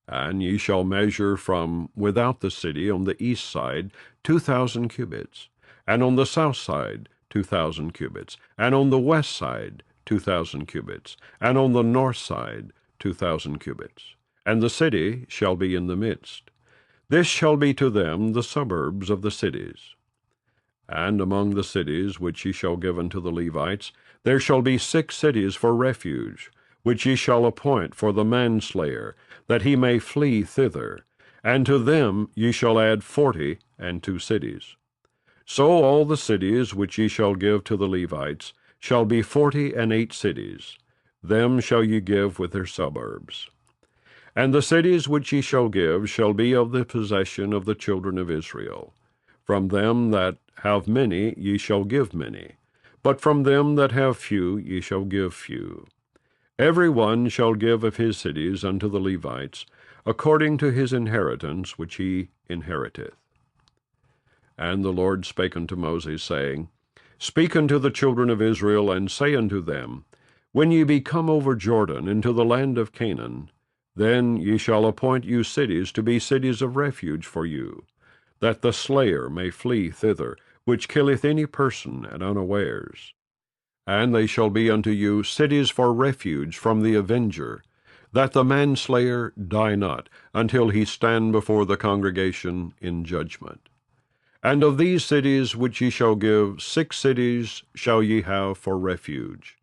And ye shall measure from without the city on the east side 2,000 cubits, and on the south side 2,000 cubits, and on the west side 2,000 cubits, and on the north side 2,000 cubits. And the city shall be in the midst. This shall be to them the suburbs of the cities. And among the cities which ye shall give unto the Levites, there shall be 6 cities for refuge, which ye shall appoint for the manslayer, that he may flee thither, and to them ye shall add 42 cities. So all the cities which ye shall give to the Levites shall be 48 cities. Them shall ye give with their suburbs. And the cities which ye shall give shall be of the possession of the children of Israel. From them that have many ye shall give many, but from them that have few ye shall give few. Every one shall give of his cities unto the Levites, according to his inheritance which he inheriteth. And the Lord spake unto Moses, saying, Speak unto the children of Israel, and say unto them, When ye be come over Jordan into the land of Canaan, then ye shall appoint you cities to be cities of refuge for you, that the slayer may flee thither, which killeth any person at unawares. And they shall be unto you cities for refuge from the avenger, that the manslayer die not, until he stand before the congregation in judgment. And of these cities which ye shall give, 6 cities shall ye have for refuge.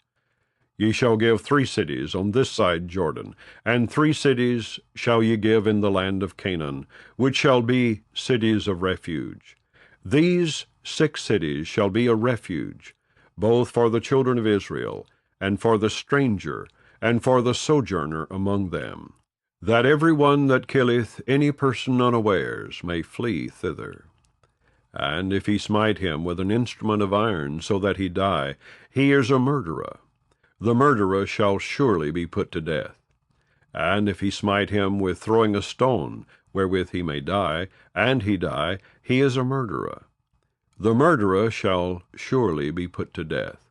Ye shall give 3 cities on this side Jordan, and 3 cities shall ye give in the land of Canaan, which shall be cities of refuge. These 6 cities shall be a refuge, both for the children of Israel, and for the stranger, and for the sojourner among them, that every one that killeth any person unawares may flee thither. And if he smite him with an instrument of iron, so that he die, he is a murderer. The murderer shall surely be put to death. And if he smite him with throwing a stone, wherewith he may die, and he die, he is a murderer. The murderer shall surely be put to death.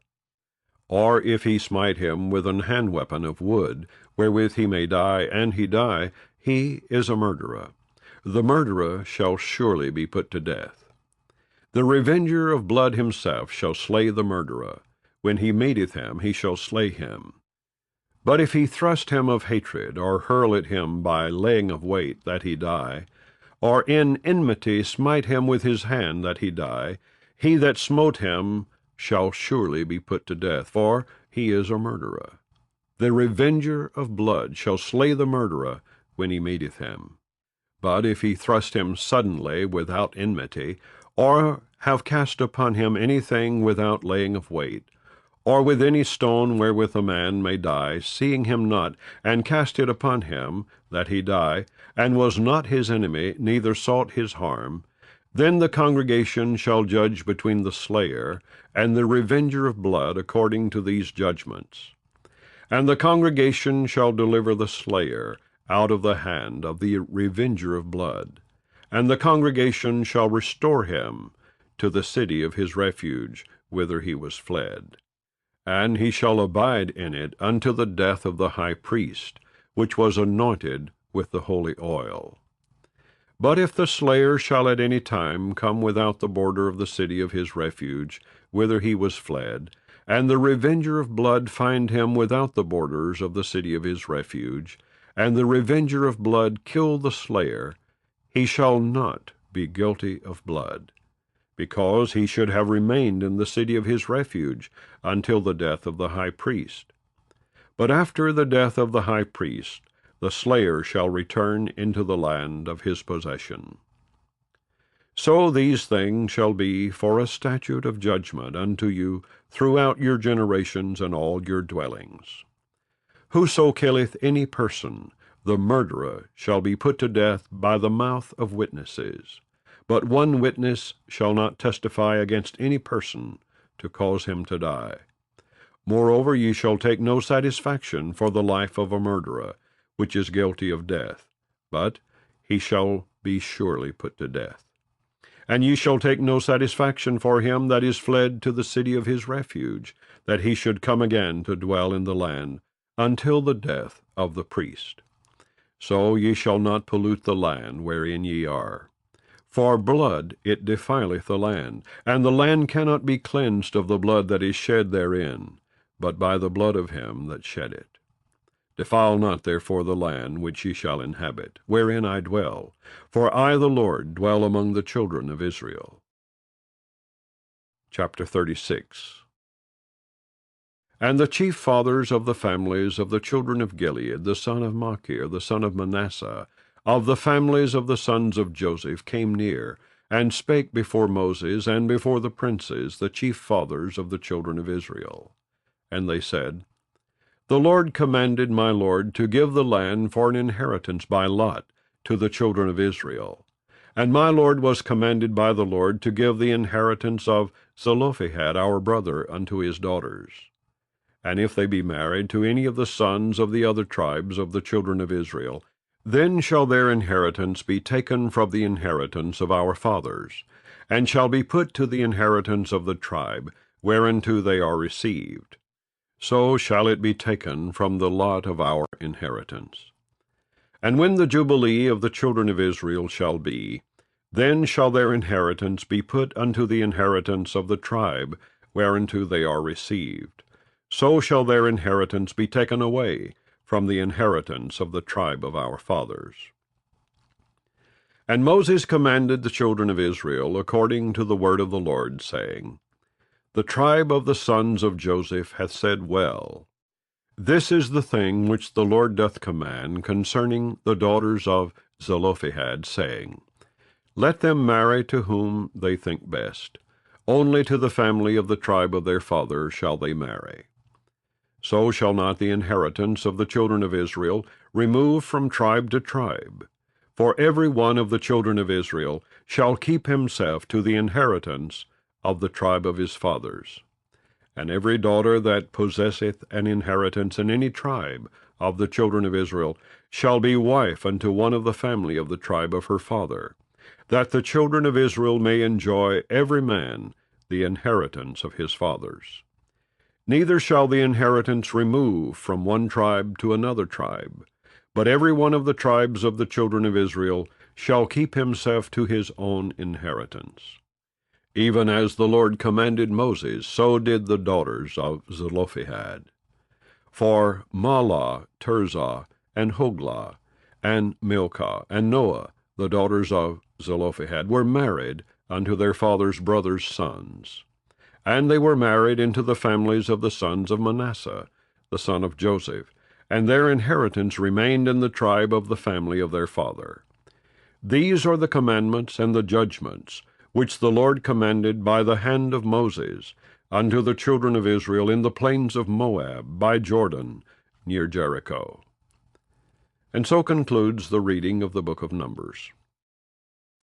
Or if he smite him with an hand weapon of wood, wherewith he may die, and he die, he is a murderer. The murderer shall surely be put to death. The revenger of blood himself shall slay the murderer. When he meeteth him, he shall slay him. But if he thrust him of hatred, or hurl at him by laying of wait, that he die, or in enmity smite him with his hand, that he die, he that smote him shall surely be put to death, for he is a murderer. The revenger of blood shall slay the murderer when he meeteth him. But if he thrust him suddenly without enmity, or have cast upon him anything without laying of wait, or with any stone wherewith a man may die, seeing him not, and cast it upon him, that he die, and was not his enemy, neither sought his harm, then the congregation shall judge between the slayer and the revenger of blood according to these judgments. And the congregation shall deliver the slayer out of the hand of the revenger of blood, and the congregation shall restore him to the city of his refuge, whither he was fled. And he shall abide in it unto the death of the high priest, which was anointed with the holy oil. But if the slayer shall at any time come without the border of the city of his refuge, whither he was fled, and the revenger of blood find him without the borders of the city of his refuge, and the revenger of blood kill the slayer, he shall not be guilty of blood. because he should have remained in the city of his refuge until the death of the high priest. But after the death of the high priest, the slayer shall return into the land of his possession. So these things shall be for a statute of judgment unto you throughout your generations and all your dwellings. Whoso killeth any person, the murderer, shall be put to death by the mouth of witnesses. But one witness shall not testify against any person to cause him to die. Moreover, ye shall take no satisfaction for the life of a murderer, which is guilty of death, but he shall be surely put to death. And ye shall take no satisfaction for him that is fled to the city of his refuge, that he should come again to dwell in the land, until the death of the priest. So ye shall not pollute the land wherein ye are. For blood it defileth the land, and the land cannot be cleansed of the blood that is shed therein, but by the blood of him that shed it. Defile not therefore the land which ye shall inhabit, wherein I dwell, for I the Lord dwell among the children of Israel. Chapter 36. And the chief fathers of the families of the children of Gilead, the son of Machir, the son of Manasseh, of the families of the sons of Joseph, came near, and spake before Moses, and before the princes, the chief fathers of the children of Israel. And they said, The Lord commanded my Lord to give the land for an inheritance by lot to the children of Israel. And my Lord was commanded by the Lord to give the inheritance of Zelophehad our brother unto his daughters. And if they be married to any of the sons of the other tribes of the children of Israel, then shall their inheritance be taken from the inheritance of our fathers, and shall be put to the inheritance of the tribe whereunto they are received. So shall it be taken from the lot of our inheritance. And when the Jubilee of the children of Israel shall be, then shall their inheritance be put unto the inheritance of the tribe whereunto they are received. So shall their inheritance be taken away from the inheritance of the tribe of our fathers. And Moses commanded the children of Israel according to the word of the Lord, saying, The tribe of the sons of Joseph hath said well, This is the thing which the Lord doth command concerning the daughters of Zelophehad, saying, Let them marry to whom they think best. Only to the family of the tribe of their father shall they marry. So shall not the inheritance of the children of Israel remove from tribe to tribe. For every one of the children of Israel shall keep himself to the inheritance of the tribe of his fathers. And every daughter that possesseth an inheritance in any tribe of the children of Israel shall be wife unto one of the family of the tribe of her father, that the children of Israel may enjoy every man the inheritance of his fathers. Neither shall the inheritance remove from one tribe to another tribe, but every one of the tribes of the children of Israel shall keep himself to his own inheritance. Even as the Lord commanded Moses, so did the daughters of Zelophehad. For Mahlah, Tirzah, and Hoglah, and Milcah, and Noah, the daughters of Zelophehad, were married unto their father's brothers' sons. And they were married into the families of the sons of Manasseh, the son of Joseph, and their inheritance remained in the tribe of the family of their father. These are the commandments and the judgments which the Lord commanded by the hand of Moses unto the children of Israel in the plains of Moab, by Jordan, near Jericho. And so concludes the reading of the book of Numbers.